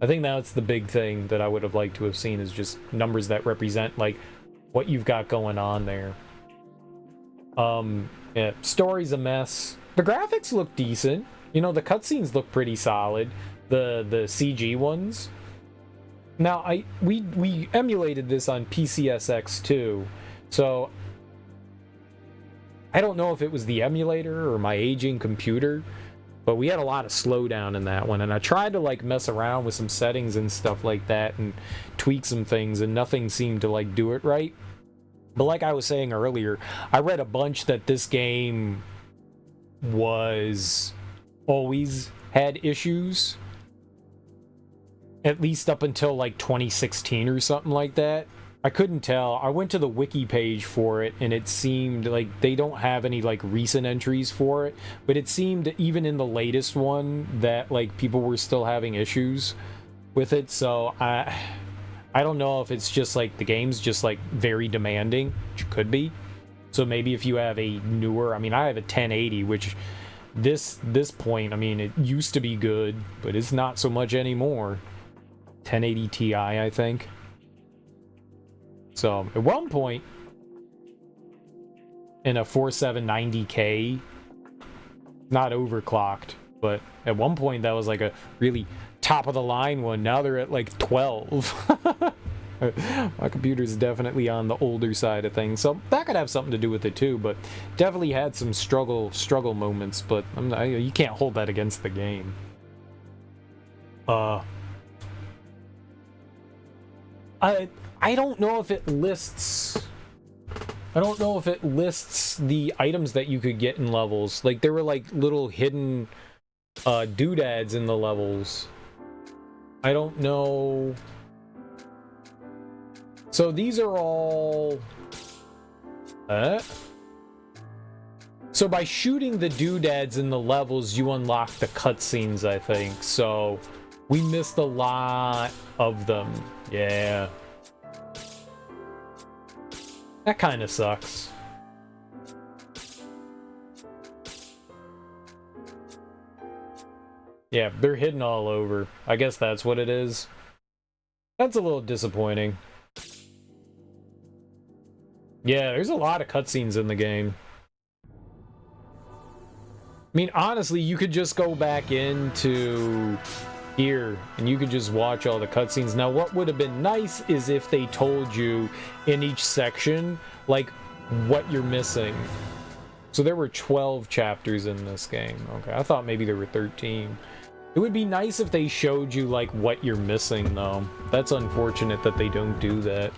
I think that's the big thing that I would have liked to have seen, is just numbers that represent like what you've got going on there. Yeah, story's a mess. The graphics look decent. You know, the cutscenes look pretty solid. The CG ones. Now, we emulated this on PCSX too, so I don't know if it was the emulator or my aging computer, but we had a lot of slowdown in that one, and I tried to like mess around with some settings and stuff like that and tweak some things, and nothing seemed to like do it right. But like I was saying earlier, I read a bunch that this game was always had issues, at least up until like 2016 or something like that. I couldn't tell. I went to the wiki page for it, and it seemed like they don't have any like recent entries for it, but it seemed even in the latest one that like people were still having issues with it. So I don't know if it's just like the game's just like very demanding, which could be. So maybe if you have a newer, I mean, I have a 1080, which this point, I mean, it used to be good, but it's not so much anymore. 1080 Ti, I think. So at one point in a 4790K, not overclocked, but at one point that was like a really top of the line one. Now they're at like 12. My computer's definitely on the older side of things, so that could have something to do with it too, but definitely had some struggle moments, but you can't hold that against the game. I don't know if it lists... I don't know if it lists the items that you could get in levels. Like, there were, like, little hidden doodads in the levels. I don't know... So these are all... So by shooting the doodads in the levels, you unlock the cutscenes, I think. So we missed a lot of them. Yeah. That kind of sucks. Yeah, they're hidden all over. I guess that's what it is. That's a little disappointing. Yeah, there's a lot of cutscenes in the game. I mean, honestly, you could just go back into here and you could just watch all the cutscenes. Now, what would have been nice is if they told you in each section, like, what you're missing. So there were 12 chapters in this game. Okay, I thought maybe there were 13. It would be nice if they showed you, like, what you're missing, though. That's unfortunate that they don't do that.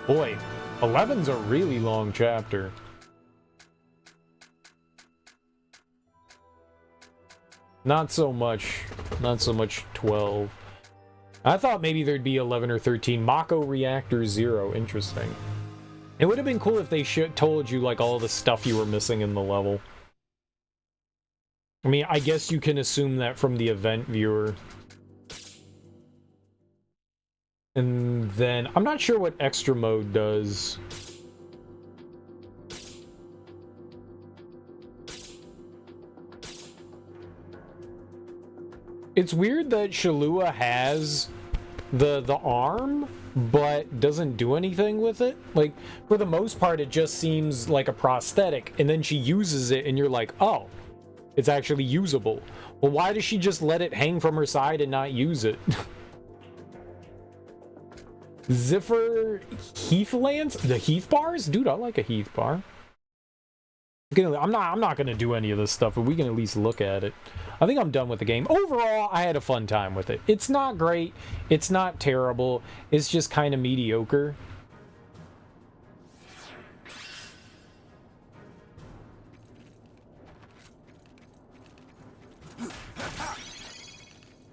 Boy, 11's a really long chapter. Not so much 12. I thought maybe there'd be 11 or 13. Mako Reactor 0, interesting. It would have been cool if they told you, like, all the stuff you were missing in the level. I mean, I guess you can assume that from the event viewer. And then, I'm not sure what extra mode does. It's weird that Shalua has the arm, but doesn't do anything with it. Like, for the most part, it just seems like a prosthetic, and then she uses it, and you're like, oh, it's actually usable. Well, why does she just let it hang from her side and not use it? Ziffer Heathlands? The Heath bars? Dude, I like a Heath bar. I'm not gonna do any of this stuff, but we can at least look at it. I think I'm done with the game. Overall, I had a fun time with it. It's not great. It's not terrible. It's just kind of mediocre.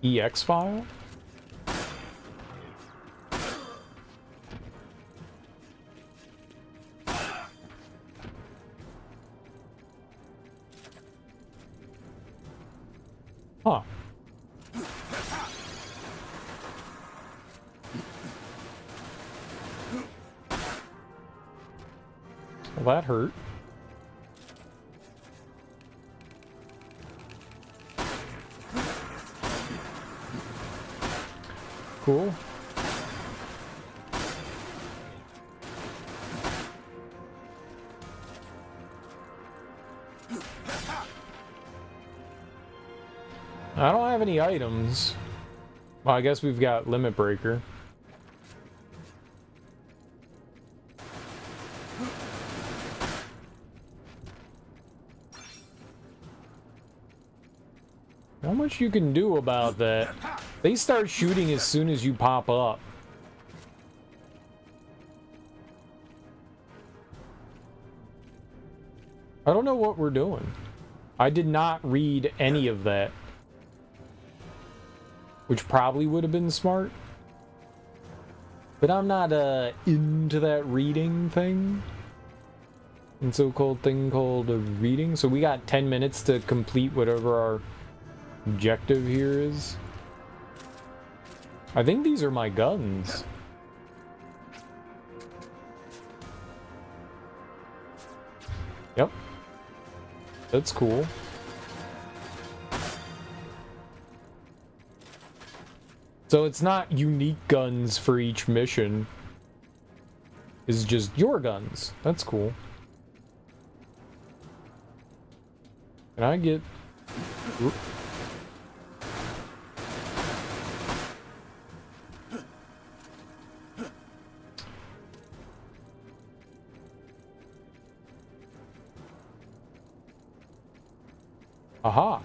EX file? Huh. Well, that hurt. Cool. I don't have any items. Well, I guess we've got Limit Breaker. How much you can do about that? They start shooting as soon as you pop up. I don't know what we're doing. I did not read any of that. Which probably would have been smart. But I'm not into that reading thing. And so-called thing called reading. So we got 10 minutes to complete whatever our objective here is. I think these are my guns. Yep. That's cool. So it's not unique guns for each mission. It's just your guns. That's cool. Can I get... Oop. Aha.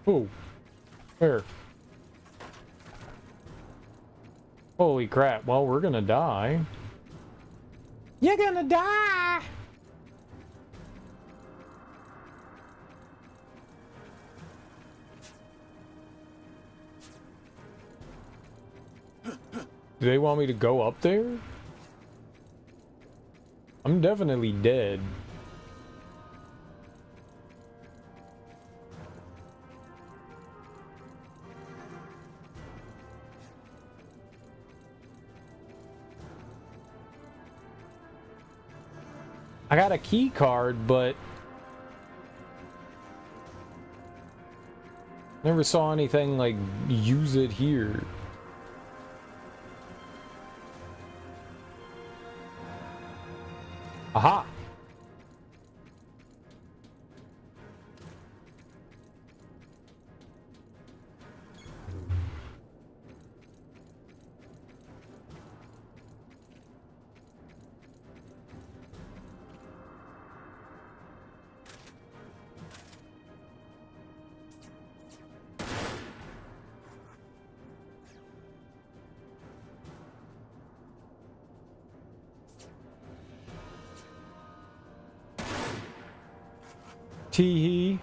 Oh, where? Holy crap, well, we're gonna die. You're gonna die! Do they want me to go up there? I'm definitely dead. I got a key card, but never saw anything like use it here. Aha! Tee-hee.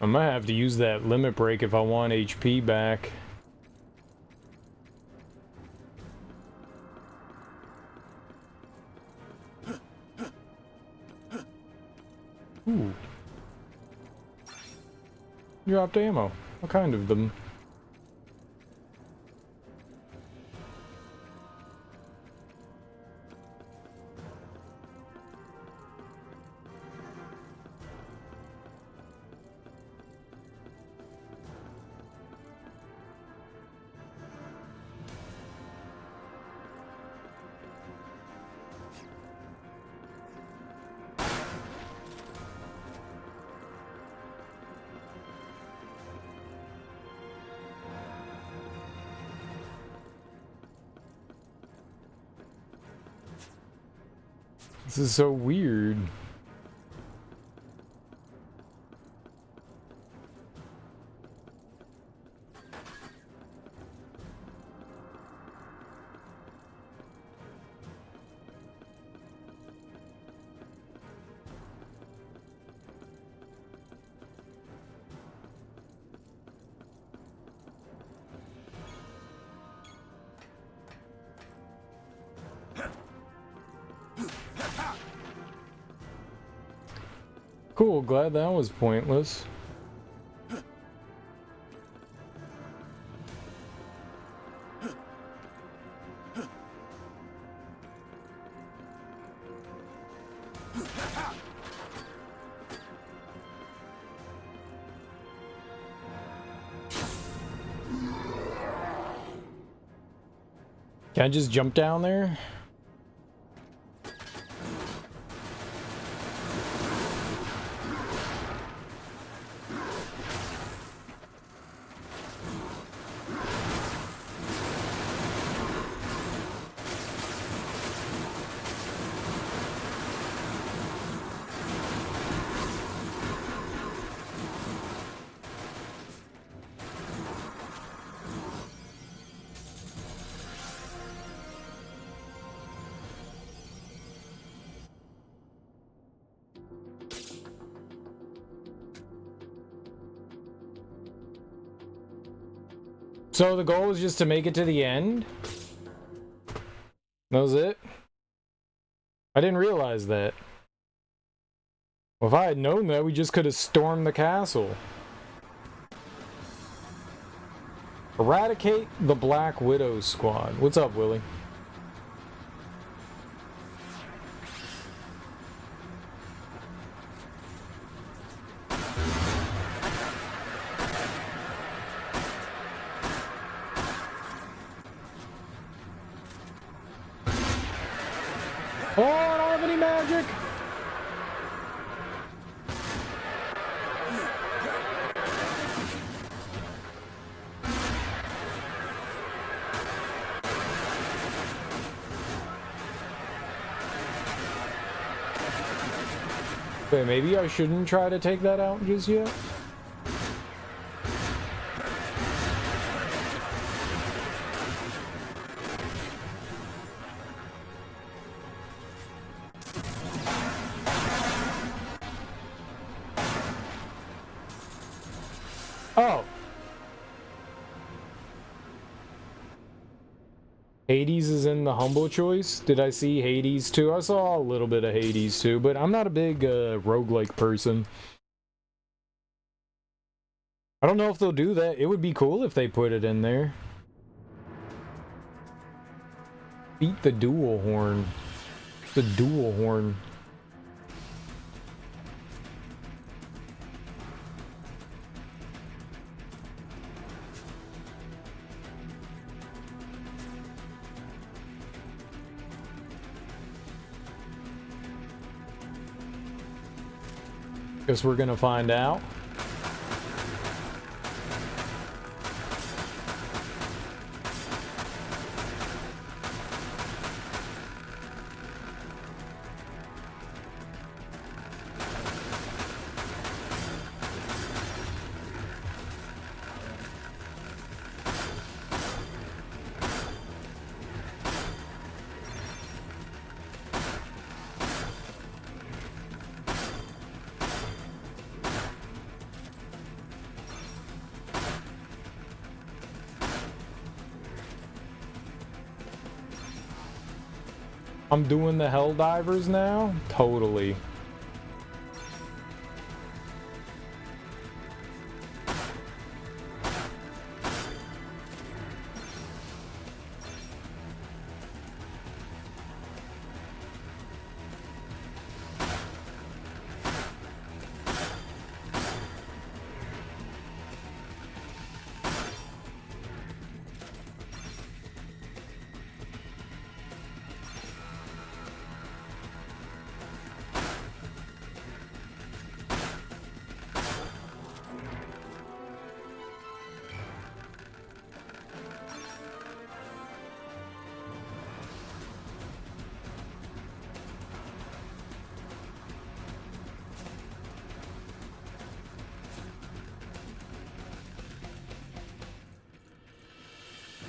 I might have to use that limit break if I want HP back. Ooh. You dropped ammo. What kind of them? This is so weird. Cool, glad that was pointless. Can I just jump down there? So the goal was just to make it to the end? That was it? I didn't realize that. Well, if I had known that, we just could have stormed the castle. Eradicate the Black Widow squad. What's up, Willie? Oh, I don't have any magic! Okay, maybe I shouldn't try to take that out just yet. Oh. Hades is in the humble choice. Did I see Hades too? I saw a little bit of Hades too, but I'm not a big roguelike person. I don't know if they'll do that. It would be cool if they put it in there. Beat the dual horn. The dual horn. Guess we're gonna find out. I'm doing the hell divers now? Totally.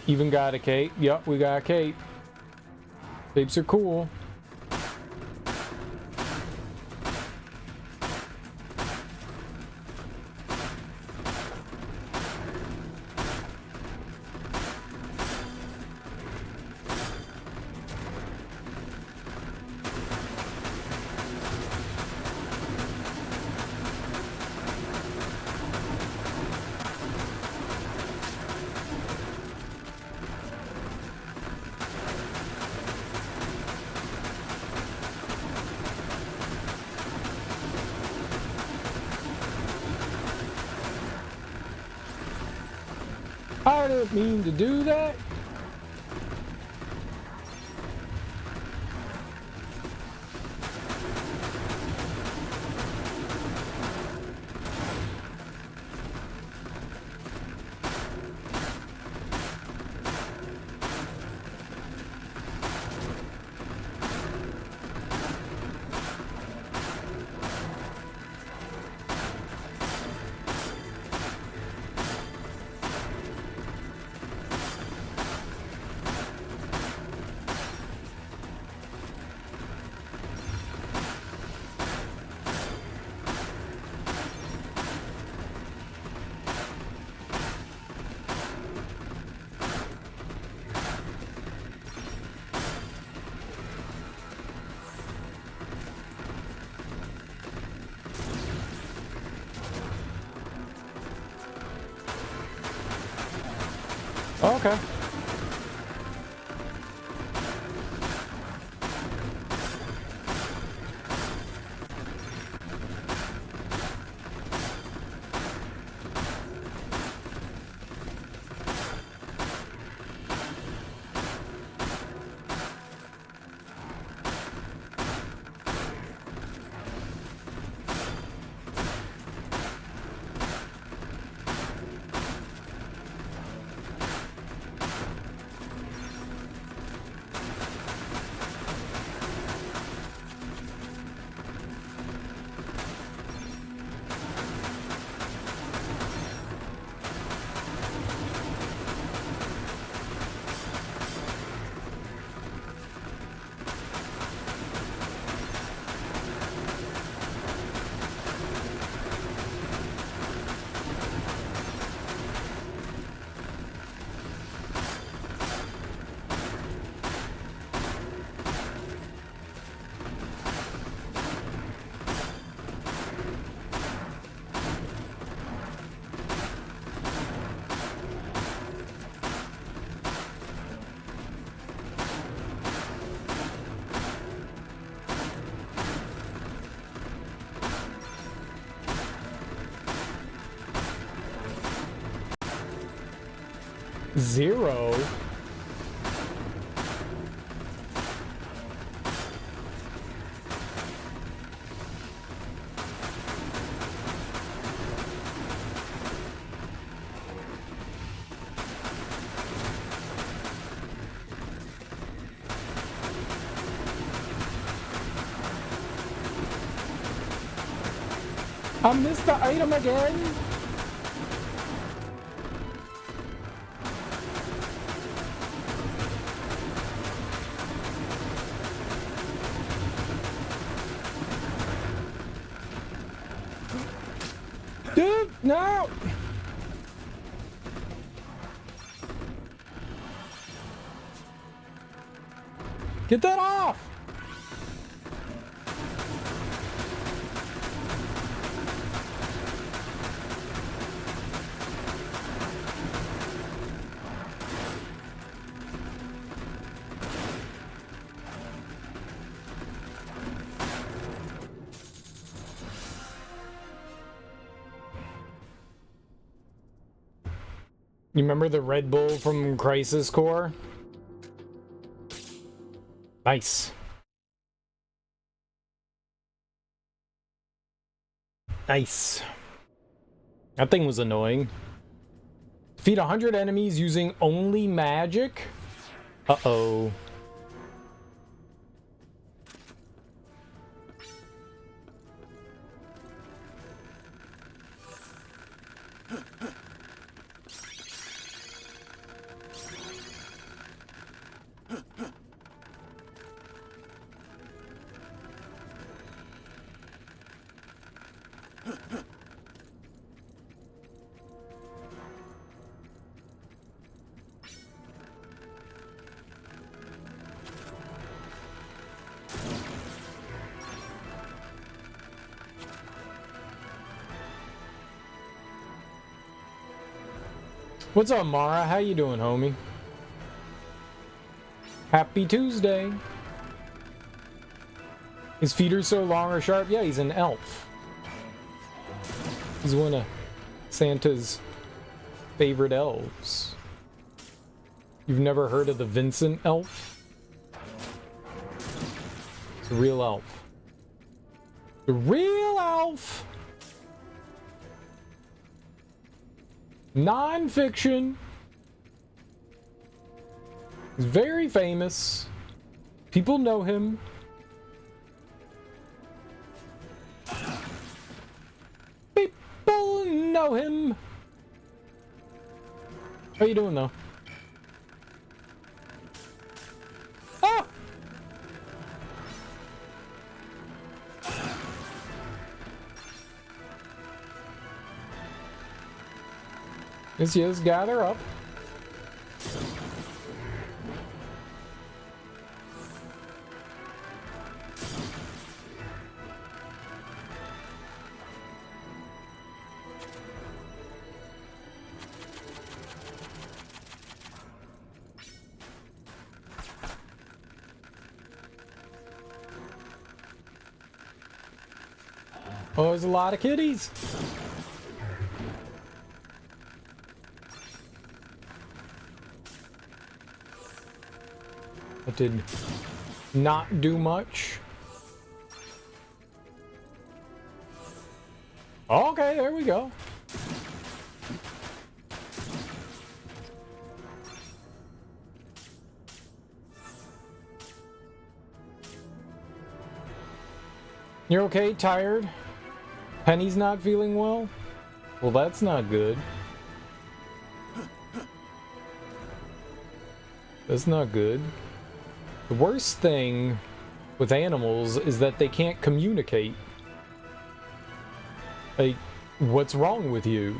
Even got a cape. Yup, we got a cape. Capes are cool. I didn't mean to do that. Okay. Zero. I missed the item again. Dude, no! Get that off! You remember the Red Bull from Crisis Core? Nice. Nice. That thing was annoying. Defeat 100 enemies using only magic? Uh-oh. What's up, Mara? How you doing, homie? Happy Tuesday. His feet are so long or sharp. Yeah, he's an elf. He's one of Santa's favorite elves. You've never heard of the Vincent elf? It's a real elf. The real elf! Non-fiction. He's very famous. People know him. People know him. How you doing, though? Ah! Yes, gather up. Oh, there's a lot of kitties. That did not do much. Okay, there we go. You're okay? Tired? Penny's not feeling well? Well, that's not good. That's not good. The worst thing with animals is that they can't communicate. Like, what's wrong with you?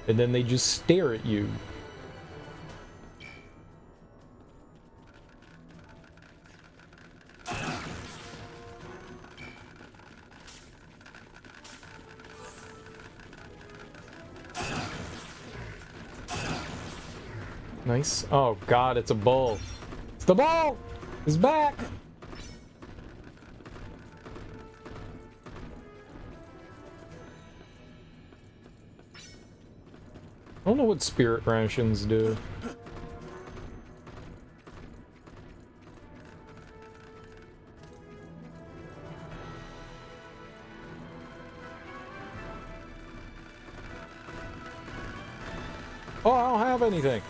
And then they just stare at you. Nice. Oh god, it's a bull. It's the bull! It's back! I don't know what spirit rations do. Oh, I don't have anything.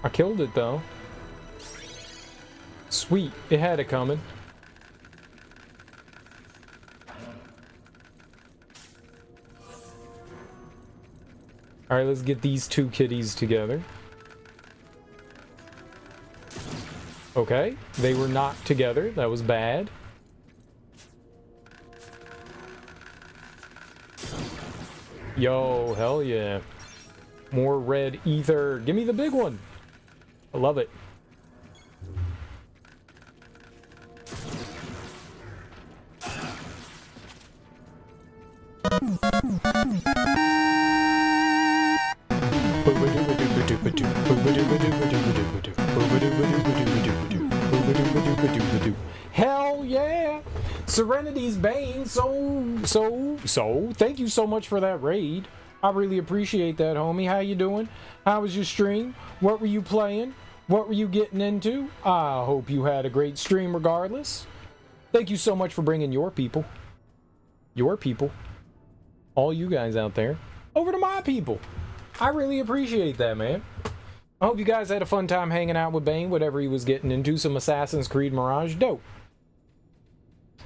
I killed it though. Sweet, it had it coming. Alright, let's get these two kitties together. Okay, they were not together. That was bad. Yo, hell yeah. More red ether. Give me the big one. I love it. Hell yeah! Serenity's Bane, so thank you so much for that raid. I really appreciate that, homie. How you doing? How was your stream? What were you playing? What were you getting into? I hope you had a great stream regardless. Thank you so much for bringing your people, all you guys out there, over to my people. I really appreciate that, man. I hope you guys had a fun time hanging out with Bane, whatever he was getting into. Some Assassin's Creed Mirage. Dope.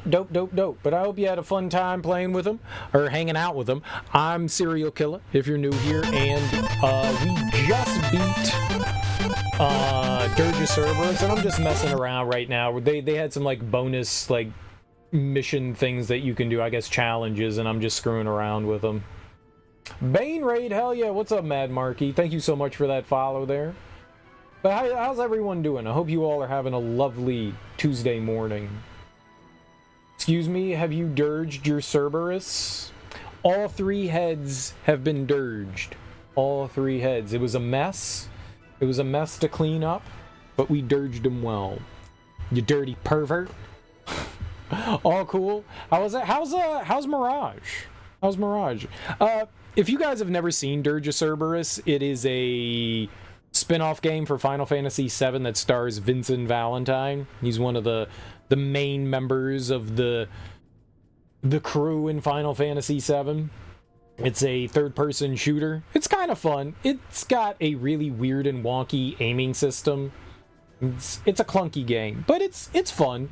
Dope. But I hope you had a fun time playing with him, or hanging out with him. I'm Serial Killer, if you're new here, and we just beat Dirge Cerberus, and I'm just messing around right now. They had some like bonus like mission things that you can do, I guess challenges, and I'm just screwing around with them. Bane raid, hell yeah. What's up, Mad Marky? Thank you so much for that follow there. But how's everyone doing? I hope you all are having a lovely Tuesday morning. Excuse me, have you dirged your Cerberus? All 3 heads have been dirged. All 3 heads. It was a mess. It was a mess to clean up, but we dirged them well. You dirty pervert. All cool. How's Mirage? How's Mirage? If you guys have never seen Dirge of Cerberus, it is a spin-off game for Final Fantasy VII that stars Vincent Valentine. He's one of the main members of the crew in Final Fantasy VII. It's a third-person shooter. It's kind of fun. It's got a really weird and wonky aiming system. It's a clunky game, but it's fun.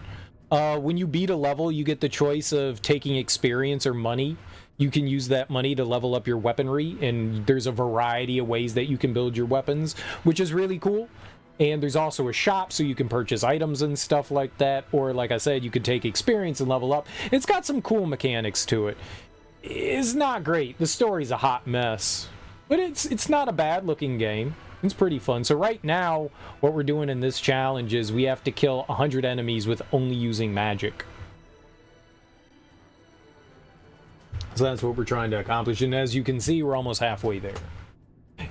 When you beat a level, you get the choice of taking experience or money. You can use that money to level up your weaponry, and there's a variety of ways that you can build your weapons, which is really cool. And there's also a shop, so you can purchase items and stuff like that, or like I said, you can take experience and level up. It's got some cool mechanics to it. It's not great. The story's a hot mess, but it's not a bad looking game. It's pretty fun. So right now, what we're doing in this challenge is we have to kill 100 enemies with only using magic. So that's what we're trying to accomplish, and as you can see, we're almost halfway there.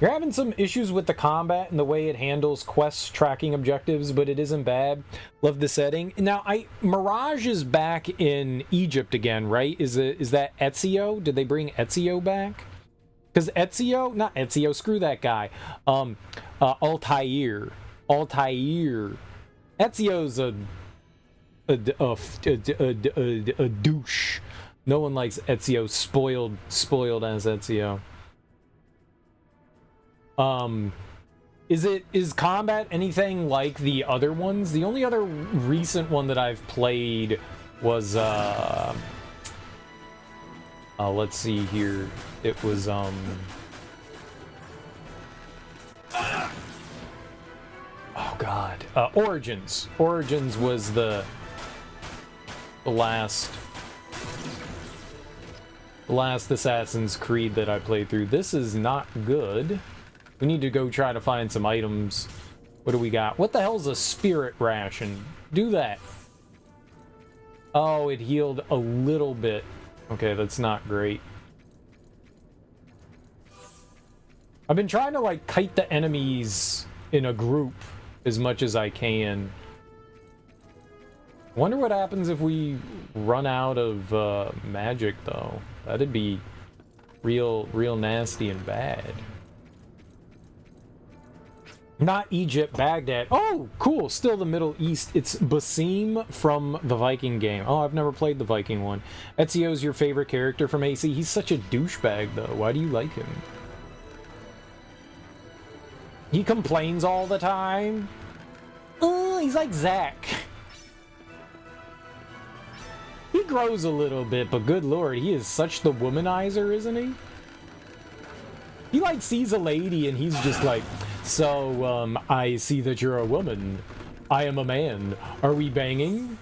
You're having some issues with the combat and the way it handles quests tracking objectives, but it isn't bad. Love the setting. Now, Mirage is back in Egypt again, right? Is that Ezio? Did they bring Ezio back? Because not Ezio, screw that guy. Altair. Ezio's a douche. No one likes Ezio. Spoiled as Ezio. Is combat anything like the other ones? The only other recent one that I've played was let's see here. It was oh god. Origins. Origins was the last Assassin's Creed that I played through. This is not good. We need to go try to find some items. What do we got? What the hell's a spirit ration? Do that. Oh, it healed a little bit. Okay, that's not great. I've been trying to, like, kite the enemies in a group as much as I can. Wonder what happens if we run out of magic, though. That'd be real nasty and bad. Not Egypt, Baghdad. Oh, cool. Still the Middle East. It's Basim from the Viking game. Oh, I've never played the Viking one. Ezio's your favorite character from AC. He's such a douchebag, though. Why do you like him? He complains all the time. Oh, he's like Zack. He grows a little bit, but good lord, he is such the womanizer, isn't he? He, like, sees a lady and he's just like, so, I see that you're a woman. I am a man. Are we banging?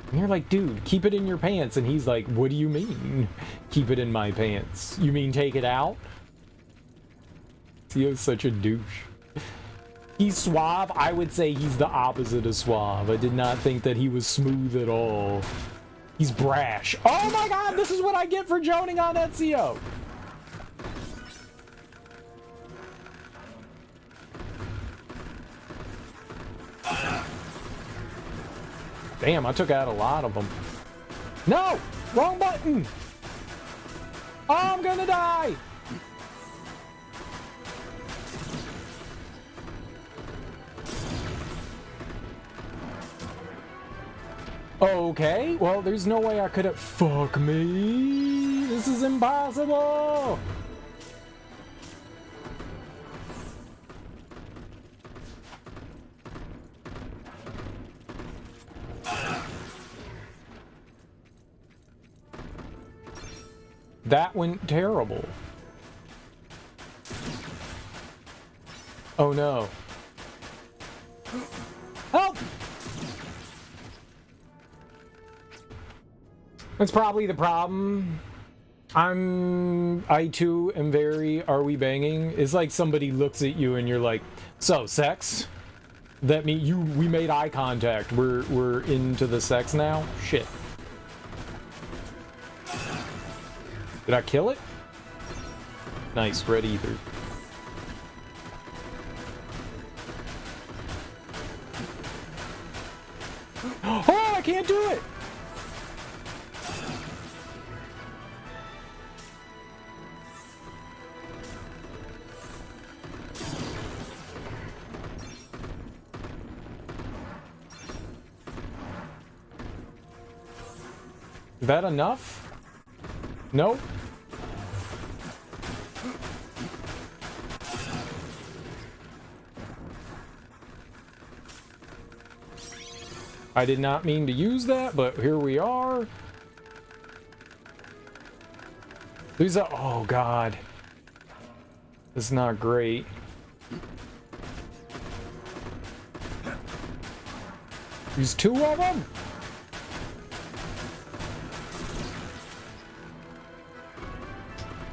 And you're like, dude, keep it in your pants. And he's like, what do you mean? Keep it in my pants. You mean take it out? Theo's such a douche. He's suave. I would say he's the opposite of suave. I did not think that he was smooth at all. He's brash. Oh my god, this is what I get for joning on Ezio. Damn, I took out a lot of them. No! Wrong button! Oh, I'm gonna die! Okay, well, there's no way I could have... Fuck me! This is impossible! That went terrible. Oh no. Help! That's probably the problem. I too am very, are we banging? It's like somebody looks at you and you're like, So, sex? That mean we made eye contact. We're into the sex now? Shit. Did I kill it? Nice, red ether. Oh, I can't do it! Is that enough? Nope. I did not mean to use that, but here we are. These are, oh god. This is not great. There's two of them?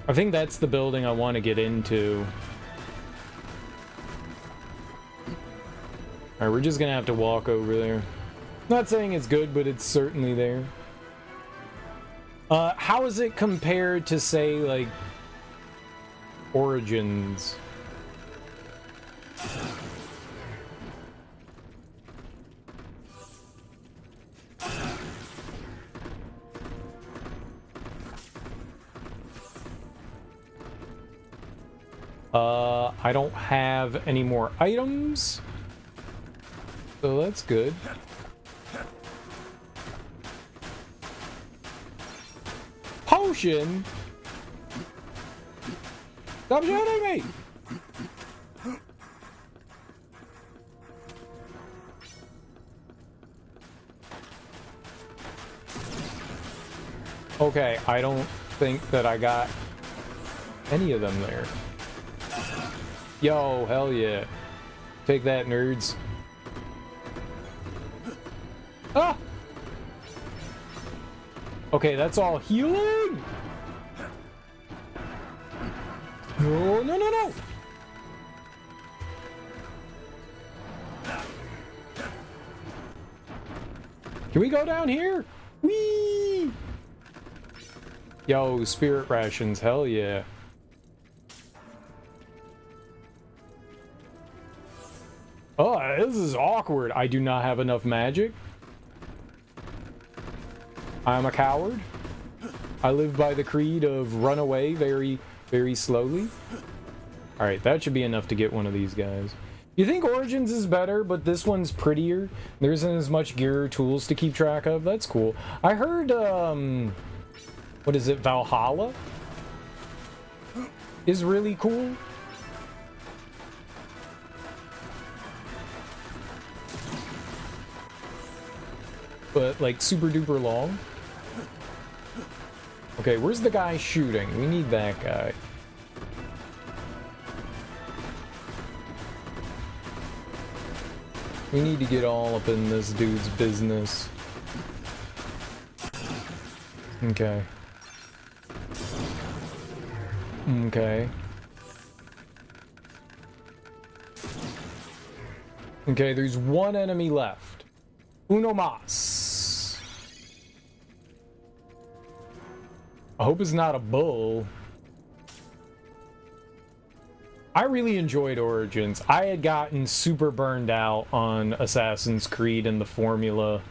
I think that's the building I want to get into. Alright, we're just gonna have to walk over there. Not saying it's good, but it's certainly there. How is it compared to, say, like, Origins? I don't have any more items, so that's good. Potion? Stop shooting me! Okay, I don't think that I got any of them there. Yo, hell yeah. Take that, nerds. Ah! Okay, that's all healing? No, no, no, no! Can we go down here? Whee! Yo, spirit rations, hell yeah. Oh, this is awkward. I do not have enough magic. I'm a coward. I live by the creed of run away very, very slowly. Alright, that should be enough to get one of these guys. You think Origins is better, but this one's prettier? There isn't as much gear or tools to keep track of? That's cool. I heard, what is it, Valhalla? Is really cool. But, like, super duper long. Okay, where's the guy shooting? We need that guy. We need to get all up in this dude's business. Okay. Okay. Okay, there's one enemy left. Uno mas. I hope it's not a bull. I really enjoyed Origins. I had gotten super burned out on Assassin's Creed and the formula.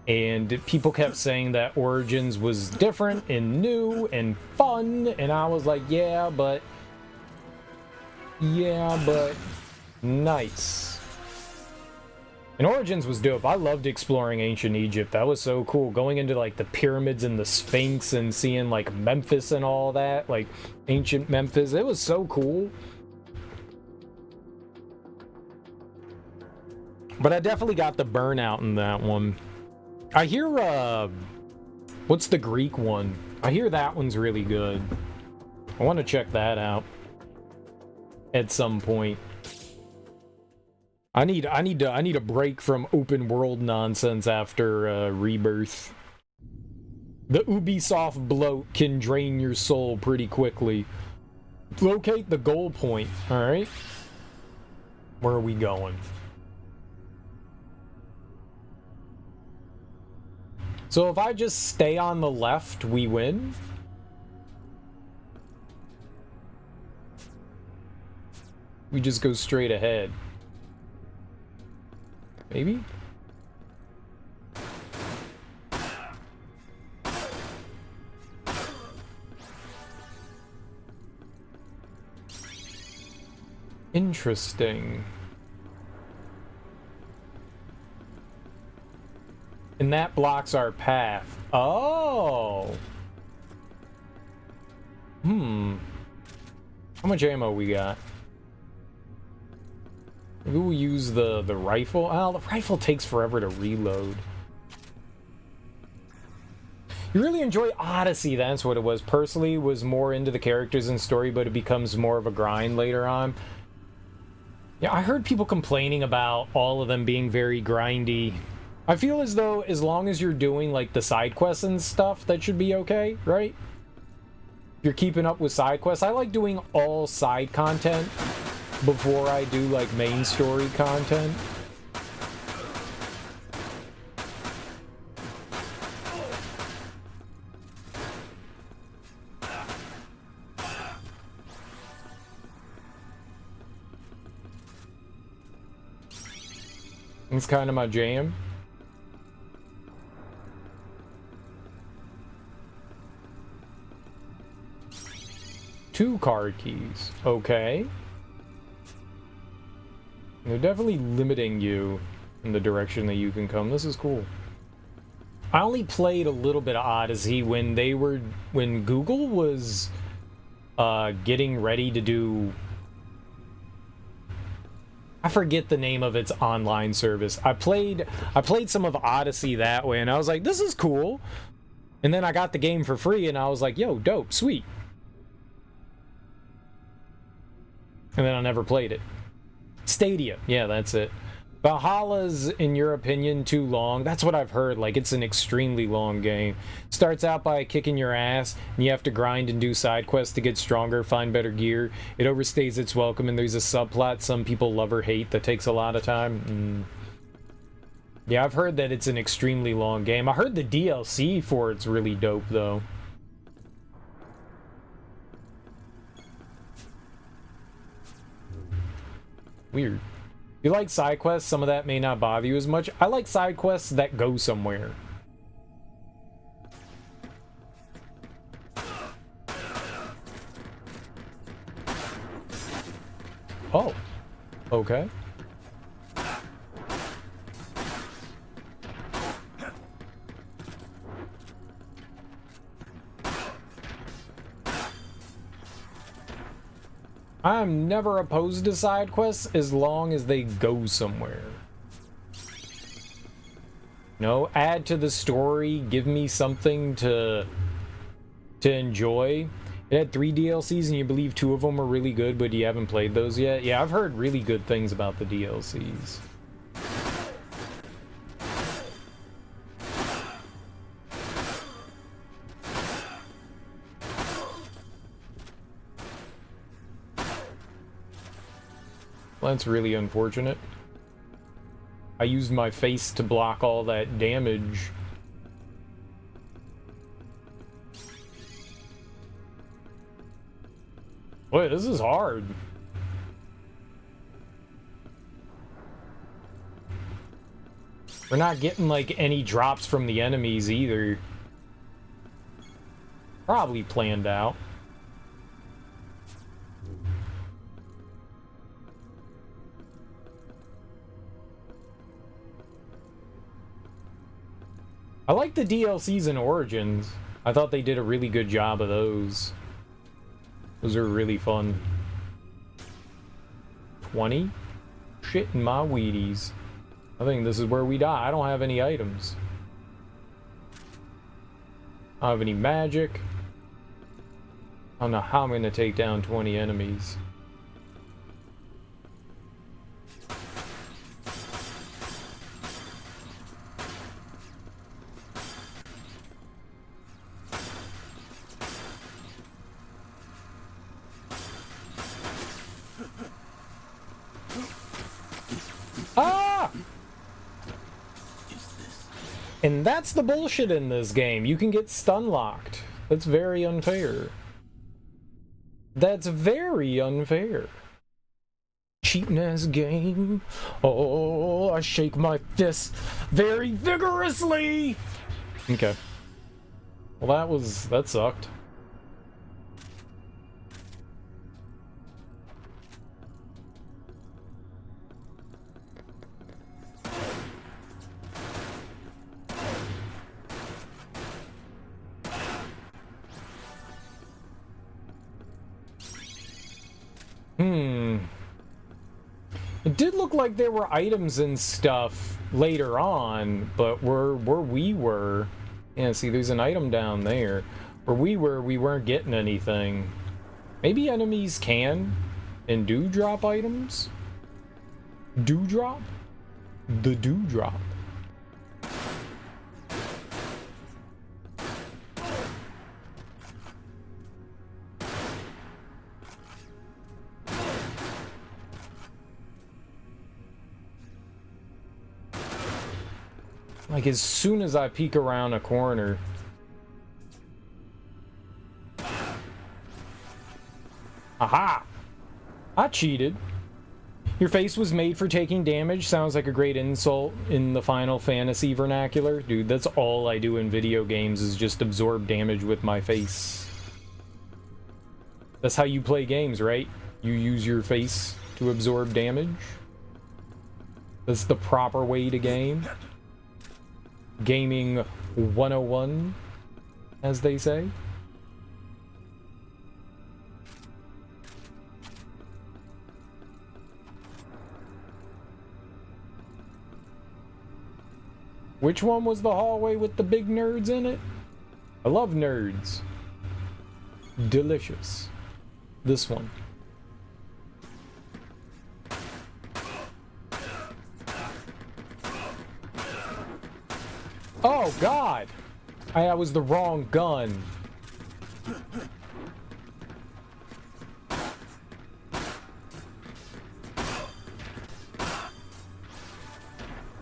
And people kept saying that Origins was different and new and fun. And I was like, yeah, but nice. And Origins was dope. I loved exploring ancient Egypt. That was so cool. Going into, like, the pyramids and the Sphinx and seeing, like, Memphis and all that. Like, ancient Memphis. It was so cool. But I definitely got the burnout in that one. I hear, what's the Greek one? I hear that one's really good. I want to check that out at some point. I need a break from open world nonsense after Rebirth. The Ubisoft bloat can drain your soul pretty quickly. Locate the goal point, alright? Where are we going? So if I just stay on the left, we win? We just go straight ahead. Maybe? Interesting. And that blocks our path. Oh! How much ammo we got? Maybe we'll use the rifle. Oh, the rifle takes forever to reload. You really enjoy Odyssey, that's what it was. Personally, was more into the characters and story, but it becomes more of a grind later on. Yeah, I heard people complaining about all of them being very grindy. I feel as though as long as you're doing like the side quests and stuff, that should be okay, right? If you're keeping up with side quests. I like doing all side content before I do like main story content. It's kind of my jam. Two card keys. Okay. They're definitely limiting you in the direction that you can come. This is cool. I only played a little bit of Odyssey when Google was getting ready to do, I forget the name of its online service. I played some of Odyssey that way and I was like, this is cool. And then I got the game for free and I was like, yo, dope, sweet. And then I never played it. Stadia, yeah, that's it. Valhalla's, in your opinion, too long. That's what I've heard. Like, it's an extremely long game. Starts out by kicking your ass, and you have to grind and do side quests to get stronger, find better gear. It overstays its welcome, and there's a subplot some people love or hate that takes a lot of time. Yeah, I've heard that it's an extremely long game. I heard the DLC for it's really dope, though. Weird. If you like side quests, some of that may not bother you as much. I like side quests that go somewhere. Oh. Okay. I'm never opposed to side quests as long as they go somewhere. No, add to the story, give me something to enjoy. It had 3 DLCs and you believe 2 of them are really good, but you haven't played those yet? Yeah, I've heard really good things about the DLCs. Well, that's really unfortunate. I used my face to block all that damage. Boy, this is hard. We're not getting, like, any drops from the enemies either. Probably planned out. I like the DLCs in Origins. I thought they did a really good job of those. Those are really fun. 20? Shit in my Wheaties. I think this is where we die. I don't have any items. I don't have any magic. I don't know how I'm going to take down 20 enemies. Ah! And that's the bullshit in this game. You can get stun locked. That's very unfair. That's very unfair. Cheating ass game. Oh, I shake my fist very vigorously. Okay. Well, that sucked. It did look like there were items and stuff later on, but where we were... Yeah, see, there's an item down there. Where we were, we weren't getting anything. Maybe enemies can and do drop items? Do drop? The do drop. Like, as soon as I peek around a corner... Aha! I cheated. Your face was made for taking damage. Sounds like a great insult in the Final Fantasy vernacular. Dude, that's all I do in video games is just absorb damage with my face. That's how you play games, right? You use your face to absorb damage? That's the proper way to game? Gaming 101, as they say. Which one was the hallway with the big nerds in it? I love nerds. Delicious. This one. Oh, God! I was the wrong gun.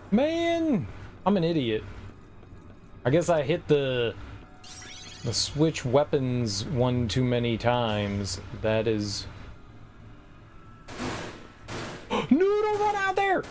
Man! I'm an idiot. I guess I hit the switch weapons one too many times. That is... No, don't run out there!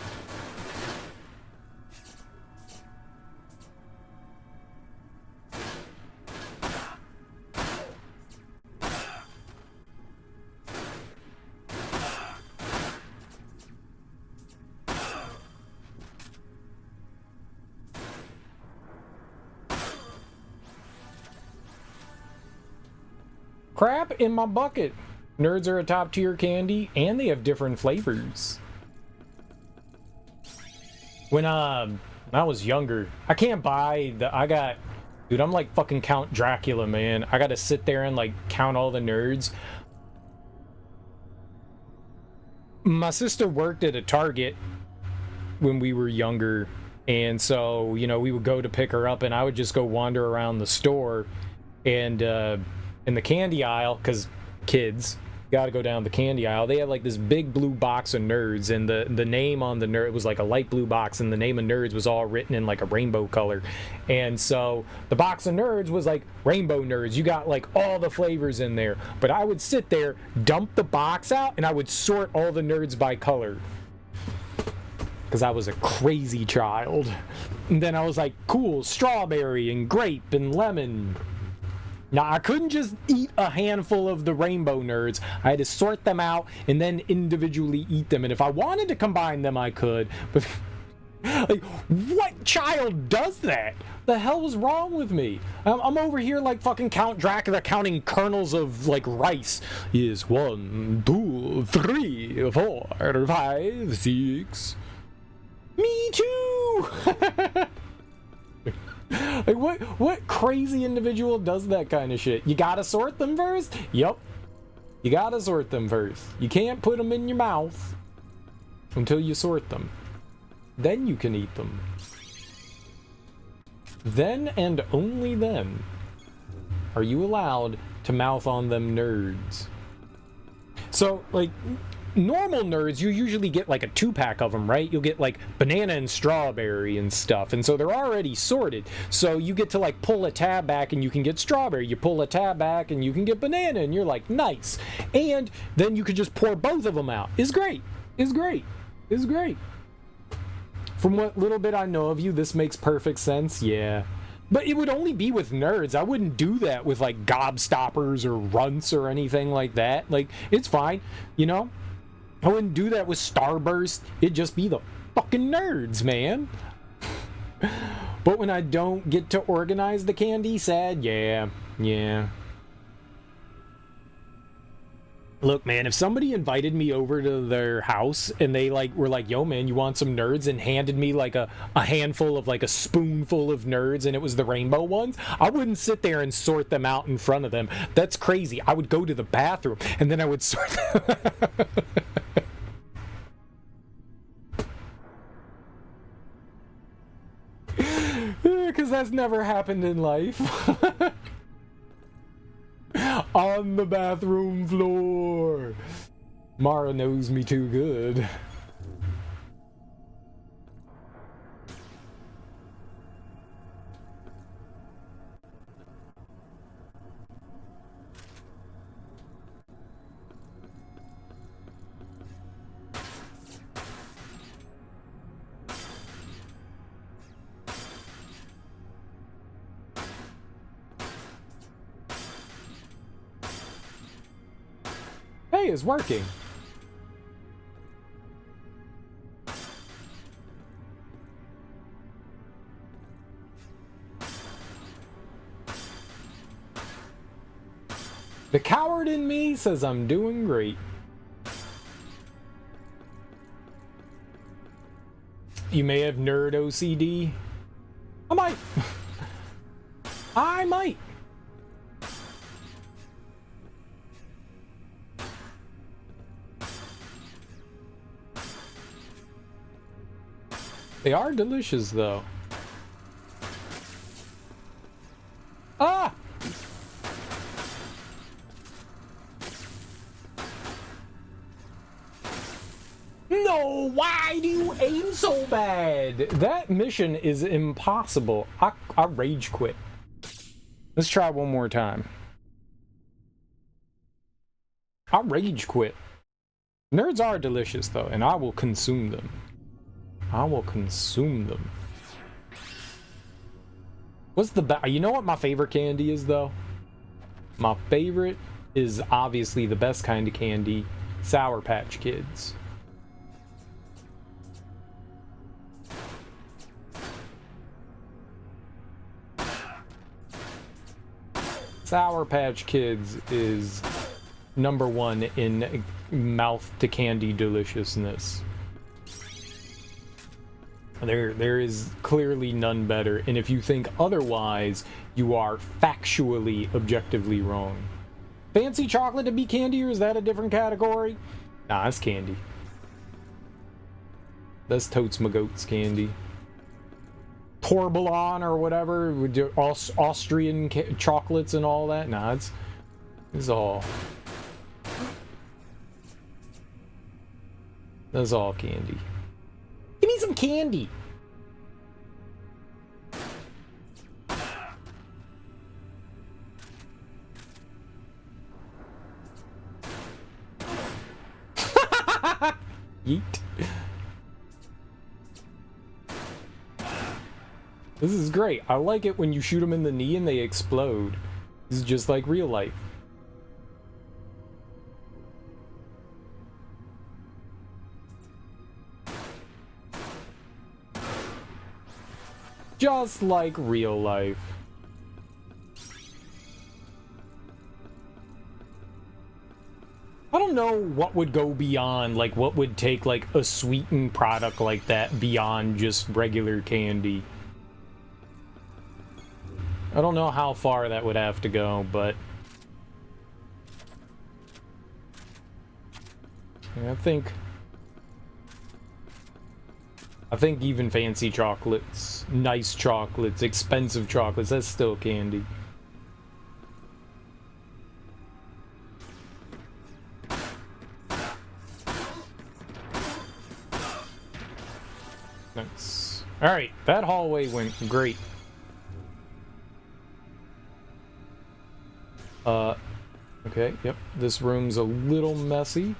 Crap in my bucket. Nerds are a top tier candy and they have different flavors. When I was younger, I can't buy the dude, I'm like fucking Count Dracula, man. I gotta sit there and like count all the nerds. My sister worked at a Target when we were younger, and so, you know, we would go to pick her up and I would just go wander around the store and in the candy aisle, because kids gotta go down the candy aisle, they had like this big blue box of nerds, and the name on the nerd was like a light blue box, and the name of nerds was all written in like a rainbow color. And so the box of nerds was like rainbow nerds. You got like all the flavors in there, but I would sit there, dump the box out, and I would sort all the nerds by color because I was a crazy child. And then I was like, cool, strawberry and grape and lemon. Now, I couldn't just eat a handful of the rainbow nerds. I had to sort them out and then individually eat them. And if I wanted to combine them, I could. But, like, what child does that? The hell was wrong with me? I'm over here like fucking Count Dracula counting kernels of, like, rice. Yes, 1, 2, 3, 4, 5, 6. Me too! Like, what crazy individual does that kind of shit? You gotta sort them first? Yup. You gotta sort them first. You can't put them in your mouth until you sort them. Then you can eat them. Then and only then are you allowed to mouth on them nerds. So, like, normal nerds, you usually get like a 2-pack of them, right? You'll get like banana and strawberry and stuff, and so they're already sorted. So you get to like pull a tab back and you can get strawberry. You pull a tab back and you can get banana, and you're like, nice. And then you could just pour both of them out. It's great. It's great. It's great. From what little bit I know of you, this makes perfect sense. Yeah. But it would only be with nerds. I wouldn't do that with like gobstoppers or runts or anything like that. Like, it's fine, you know? I wouldn't do that with Starburst. It'd just be the fucking nerds, man. But when I don't get to organize the candy, sad, yeah. Look, man, if somebody invited me over to their house and they like were like, yo, man, you want some nerds, and handed me like a handful of like a spoonful of nerds and it was the rainbow ones, I wouldn't sit there and sort them out in front of them. That's crazy. I would go to the bathroom and then I would sort them. Because that's never happened in life. On the bathroom floor. Mara knows me too good. Hey, it's working. The coward in me says I'm doing great. You may have nerd OCD. I might. I might. They are delicious, though. Ah! No, why do you aim so bad? That mission is impossible. I rage quit. Let's try one more time. I rage quit. Nerds are delicious, though, and I will consume them. I will consume them. What's the you know what my favorite candy is, though? My favorite is obviously the best kind of candy, Sour Patch Kids. Sour Patch Kids is #1 in mouth to candy deliciousness. There is clearly none better, and if you think otherwise, you are factually, objectively wrong. Fancy chocolate to be candy, or is that a different category? Nah, it's candy. That's Totes My Goats candy. Tourbolon or whatever, with your Austrian chocolates and all that. Nah, it's all. That's all candy. Give me some candy. Yeet. This is great. I like it when you shoot them in the knee and they explode. This is just like real life. Just like real life. I don't know what would go beyond, like what would take like a sweetened product like that beyond just regular candy. I don't know how far that would have to go, but yeah, I think even fancy chocolates, nice chocolates, expensive chocolates, that's still candy. Nice. Alright, that hallway went great. Okay, yep. This room's a little messy.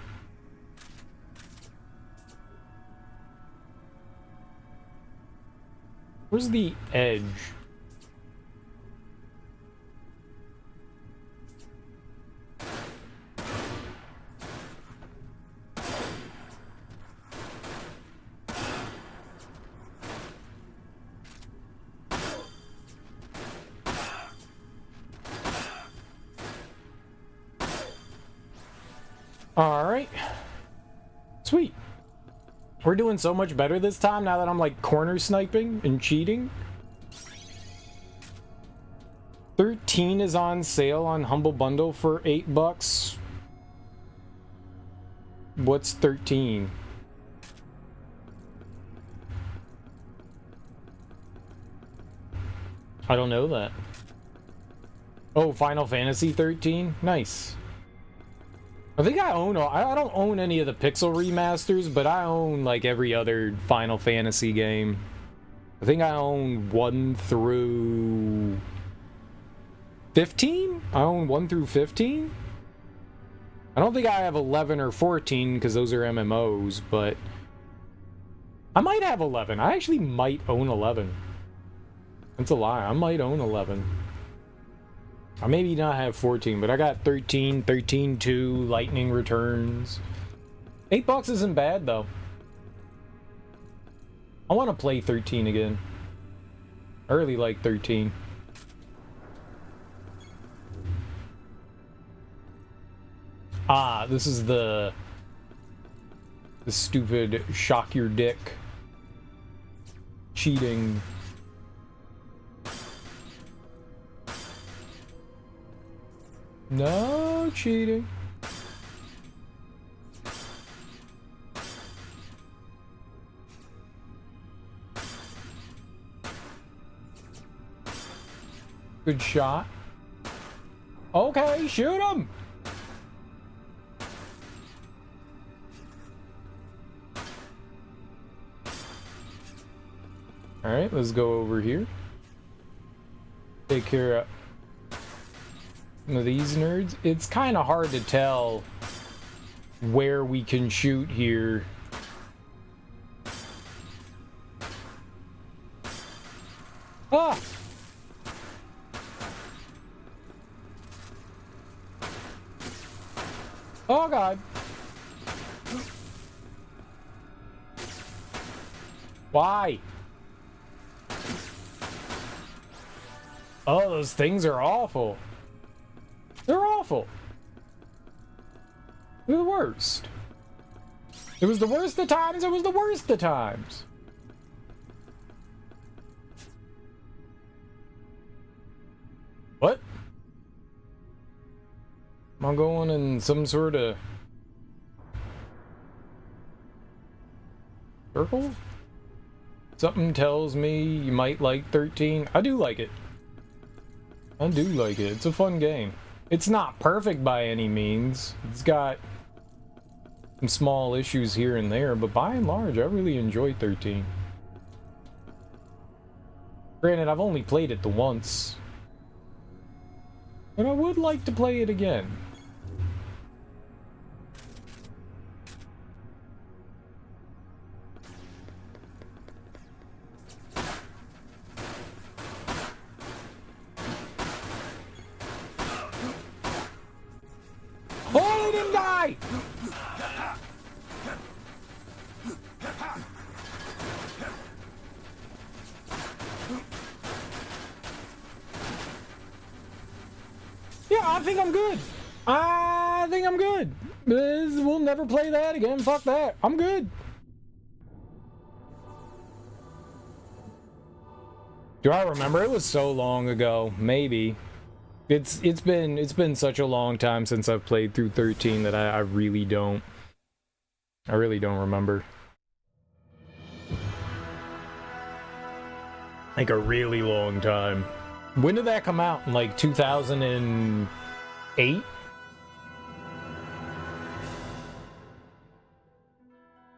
Where's the edge? Alright. Sweet. We're doing so much better this time now that I'm like corner sniping and cheating. 13 is on sale on Humble Bundle for $8. What's 13? I don't know that. Oh, Final Fantasy 13? Nice. I think I own all, I don't own any of the Pixel remasters, but I own like every other Final Fantasy game. I think I own 1 through 15? I own 1 through 15? I don't think I have 11 or 14 because those are MMOs, but I might have 11. I actually might own 11. That's a lie. I might own 11. I maybe not have 14, but I got 13, 13-2, Lightning Returns. $8 isn't bad, though. I want to play 13 again. I really like 13. Ah, this is the stupid shock your dick cheating. No cheating. Good shot. Okay, shoot him. All right, let's go over here. Take care of these nerds. It's kind of hard to tell where we can shoot here. Ah! Oh god. Why? Oh, those things are awful. They're awful. They're the worst. It was the worst of times, it was the worst of times. What? Am I going in some sort of circle? Something tells me you might like 13. I do like it. I do like it. It's a fun game. It's not perfect by any means. It's got some small issues here and there, but by and large, I really enjoy 13. Granted, I've only played it the once, but I would like to play it again. Oh, he didn't die! Yeah, I think I'm good. I think I'm good. We'll never play that again. Fuck that. I'm good. Do I remember? It was so long ago. Maybe. It's been such a long time since I've played through 13 that I really don't remember. Like a really long time. When did that come out? In like 2008?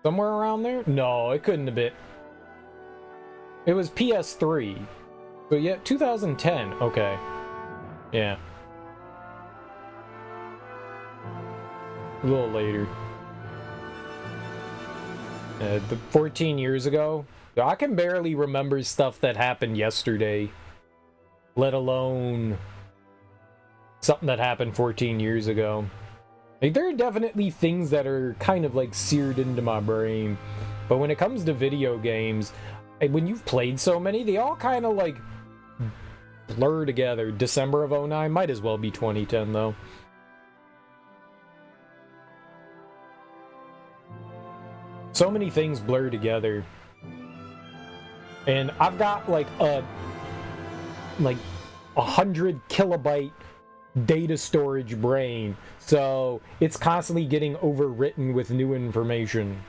Somewhere around there? No, it couldn't have been. It was PS3. So yeah, 2010. Okay. Yeah. A little later. The 14 years ago. I can barely remember stuff that happened yesterday, let alone something that happened 14 years ago. Like, there are definitely things that are kind of like seared into my brain, but when it comes to video games, when you've played so many, they all kind of like blur together. December of 09 might as well be 2010 though. So many things blur together. And I've got like a 100 kilobyte data storage brain, so it's constantly getting overwritten with new information.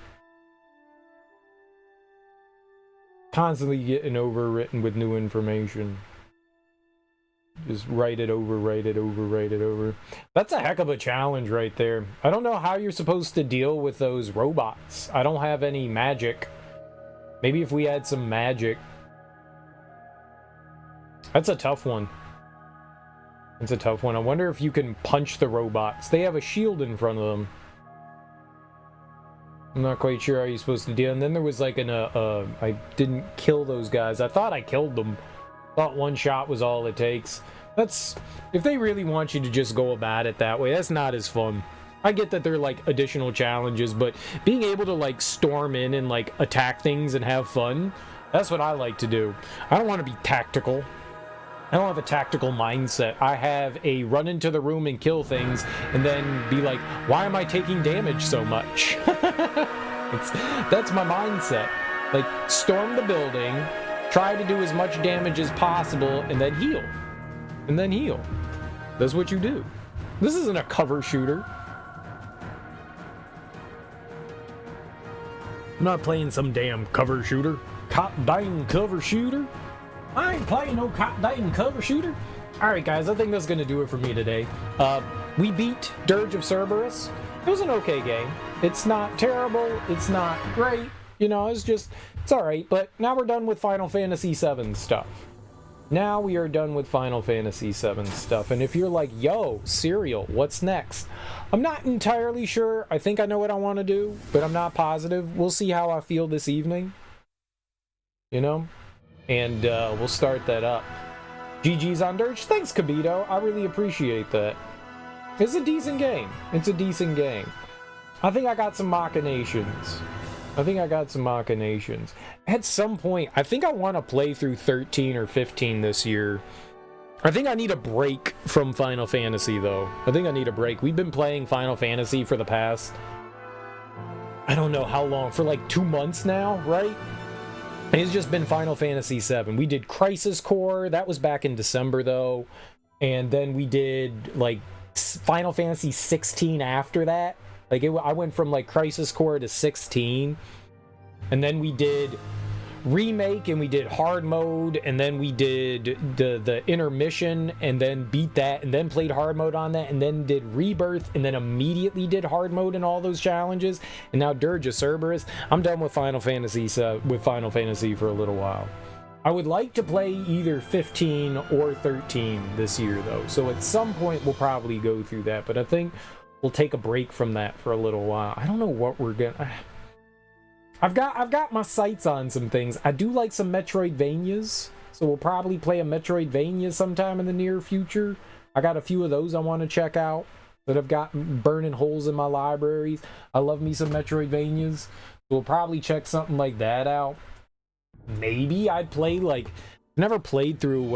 Constantly getting overwritten with new information. Just write it over, write it over, write it over. That's a heck of a challenge right there. I don't know how you're supposed to deal with those robots. I don't have any magic. Maybe if we had some magic. That's a tough one. It's a tough one. I wonder if you can punch the robots. They have a shield in front of them. I'm not quite sure how you're supposed to deal. And then there was like I didn't kill those guys. I thought I killed them. Thought one shot was all it takes. That's, if they really want you to just go about it that way, that's not as fun. I get that they're like additional challenges, but being able to like storm in and like attack things and have fun, that's what I like to do. I don't want to be tactical. I don't have a tactical mindset. I have a run into the room and kill things and then be like, why am I taking damage so much? That's my mindset. Like, storm the building, try to do as much damage as possible, and then heal. And then heal. That's what you do. This isn't a cover shooter. I'm not playing some damn cover shooter. Cop dang cover shooter. I ain't playing no cop dang cover shooter. Alright guys, I think that's gonna do it for me today. We beat Dirge of Cerberus. It was an okay game. It's not terrible, it's not great, you know, it's alright, but now we're done with Final Fantasy VII stuff. Now we are done with Final Fantasy VII stuff, and if you're like, yo, Serial, what's next? I'm not entirely sure. I think I know what I want to do, but I'm not positive. We'll see how I feel this evening, you know? And we'll start that up. GG's on Dirge. Thanks, Kabito. I really appreciate that. It's a decent game. It's a decent game. I think I got some machinations. At some point, I think I want to play through 13 or 15 this year. I think I need a break from Final Fantasy, though. I think I need a break. We've been playing Final Fantasy for the past, I don't know how long, for like 2 months now, right? And it's just been Final Fantasy VII. We did Crisis Core. That was back in December, though. And then we did, like, Final Fantasy 16 after that. Like, I went from, like, Crisis Core to 16. And then we did Remake, and we did Hard Mode, and then we did the Intermission, and then beat that, and then played Hard Mode on that, and then did Rebirth, and then immediately did Hard Mode and all those challenges. And now Dirge of Cerberus. I'm done with Final Fantasy for a little while. I would like to play either 15 or 13 this year, though. So at some point, we'll probably go through that, but I think we'll take a break from that for a little while. I don't know what we're gonna... I've got my sights on some things. I do like some Metroidvanias, so we'll probably play a Metroidvania sometime in the near future. I got a few of those I want to check out that have got burning holes in my libraries. I love me some Metroidvanias. So we'll probably check something like that out. Maybe I'd play, like, never played through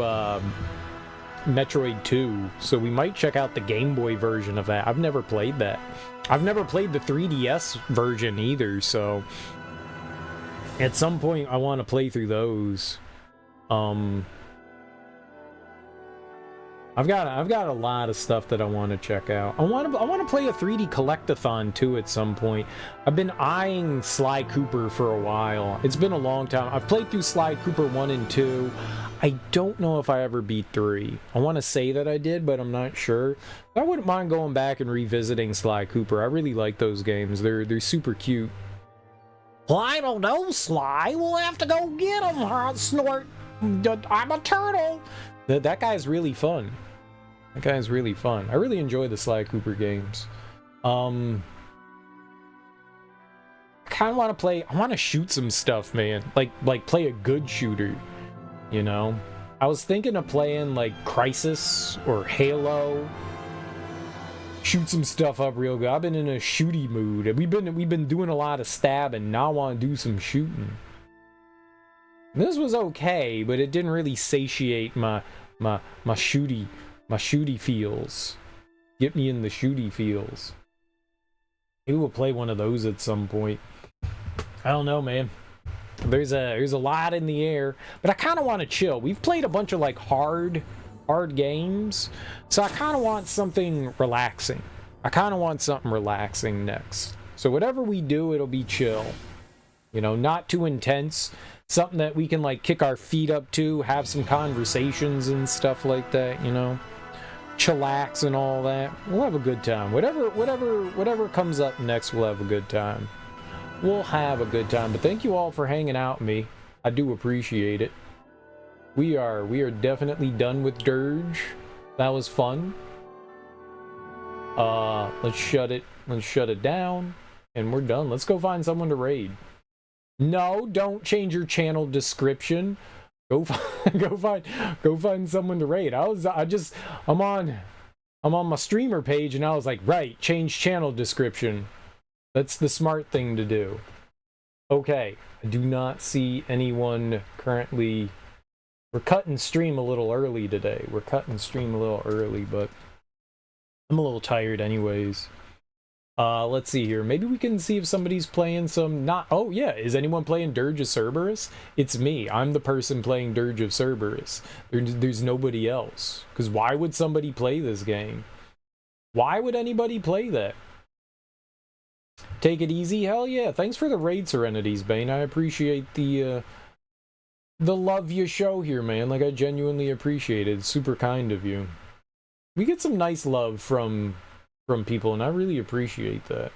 Metroid 2, so we might check out the Game Boy version of that. I've never played that. I've never played the 3DS version either, so at some point I want to play through those. I've got a lot of stuff that I want to check out. I want to play a 3D collectathon too at some point. I've been eyeing Sly Cooper for a while. It's been a long time. I've played through Sly Cooper 1 and 2. I don't know if I ever beat 3. I want to say that I did, but I'm not sure. I wouldn't mind going back and revisiting Sly Cooper. I really like those games. They're super cute. Well, I don't know, Sly. We'll have to go get him, huh, Snort? I'm a turtle. That guy's really fun. That guy's really fun. I really enjoy the Sly Cooper games. I kind of want to play. I want to shoot some stuff, man. Like play a good shooter. You know. I was thinking of playing like Crisis or Halo. Shoot some stuff up real good. I've been in a shooty mood. We've been doing a lot of stabbing. Now I want to do some shooting. This was okay, but it didn't really satiate my shooty feels. Get me in the shooty feels. Maybe we'll play one of those at some point. I don't know, man. There's a lot in the air, but I kind of want to chill. We've played a bunch of like hard games, so I kind of want something relaxing. I kind of want something relaxing next. So whatever we do, it'll be chill. You know, not too intense. Something that we can like kick our feet up to, have some conversations and stuff like that, you know. Chillax and all that. We'll have a good time. Whatever comes up next, we'll have a good time. We'll have a good time. But thank you all for hanging out with me. I do appreciate it. We are definitely done with Dirge. That was fun. Let's shut it down, and we're done. Let's go find someone to raid. No, don't change your channel description. Go find someone to raid. I'm on my streamer page, and I was like, right, change channel description. That's the smart thing to do. Okay, I do not see anyone currently. We're cutting stream a little early today. But I'm a little tired anyways. Let's see here. Maybe we can see if somebody's playing some oh yeah, is anyone playing Dirge of Cerberus? It's me. I'm the person playing Dirge of Cerberus. There's nobody else. Because why would somebody play this game? Why would anybody play that? Take it easy? Hell yeah. Thanks for the raid, Serenities, Bane. I appreciate the love you show here, man. Like, I genuinely appreciate it. It's super kind of you. We get some nice love from people, and I really appreciate that.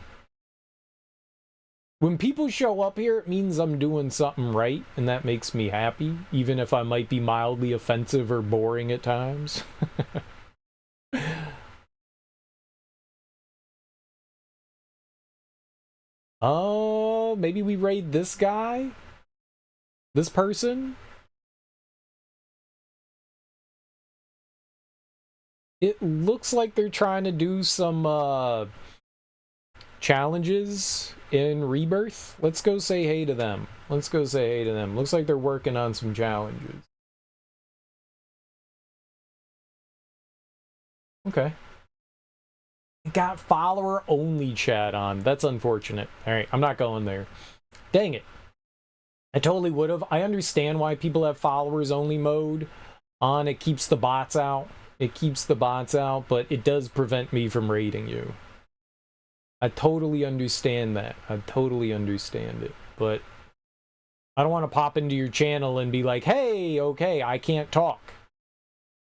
When people show up here, it means I'm doing something right, and that makes me happy, even if I might be mildly offensive or boring at times. Oh, maybe we raid this guy? This person? It looks like they're trying to do some challenges in Rebirth. Let's go say hey to them. Looks like they're working on some challenges. Okay. Got follower only chat on. That's unfortunate. Alright, I'm not going there. Dang it. I totally would have. I understand why people have followers only mode on. It keeps the bots out. But it does prevent me from raiding you. I totally understand that. I totally understand it. But I don't want to pop into your channel and be like, hey, okay, I can't talk.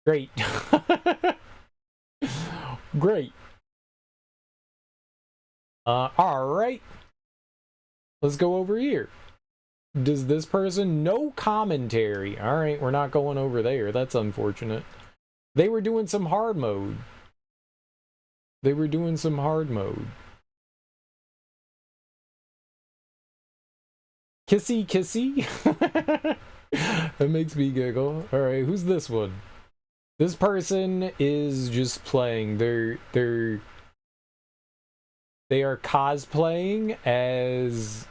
Great. Great. Alright. Let's go over here. Does this person... No commentary. Alright, we're not going over there. That's unfortunate. They were doing some hard mode. Kissy kissy? That makes me giggle. Alright, who's this one? This person is just playing. They are cosplaying as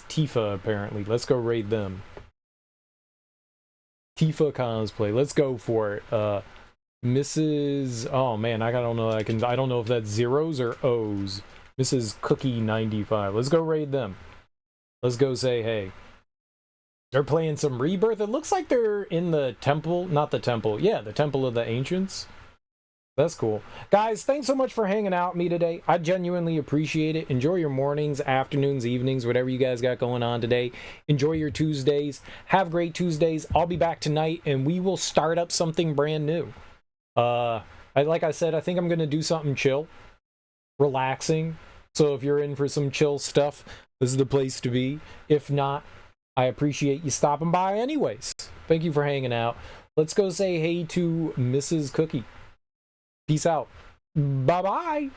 Tifa, apparently. Let's go raid them. Tifa cosplay. Let's go for it. Mrs. Oh man, I don't know. I don't know if that's zeros or O's. Mrs. Cookie 95. Let's go raid them. Let's go say hey. They're playing some Rebirth. It looks like they're in the temple. Not the temple. Yeah, the Temple of the Ancients. That's cool. Guys, thanks so much for hanging out with me today. I genuinely appreciate it. Enjoy your mornings, afternoons, evenings, whatever you guys got going on today. Enjoy your Tuesdays. Have great Tuesdays. I'll be back tonight, and we will start up something brand new. Like I said, I think I'm going to do something chill. relaxing. So if you're in for some chill stuff, this is the place to be. If not, I appreciate you stopping by anyways. Thank you for hanging out. Let's go say hey to Mrs. Cookie. Peace out. Bye-bye.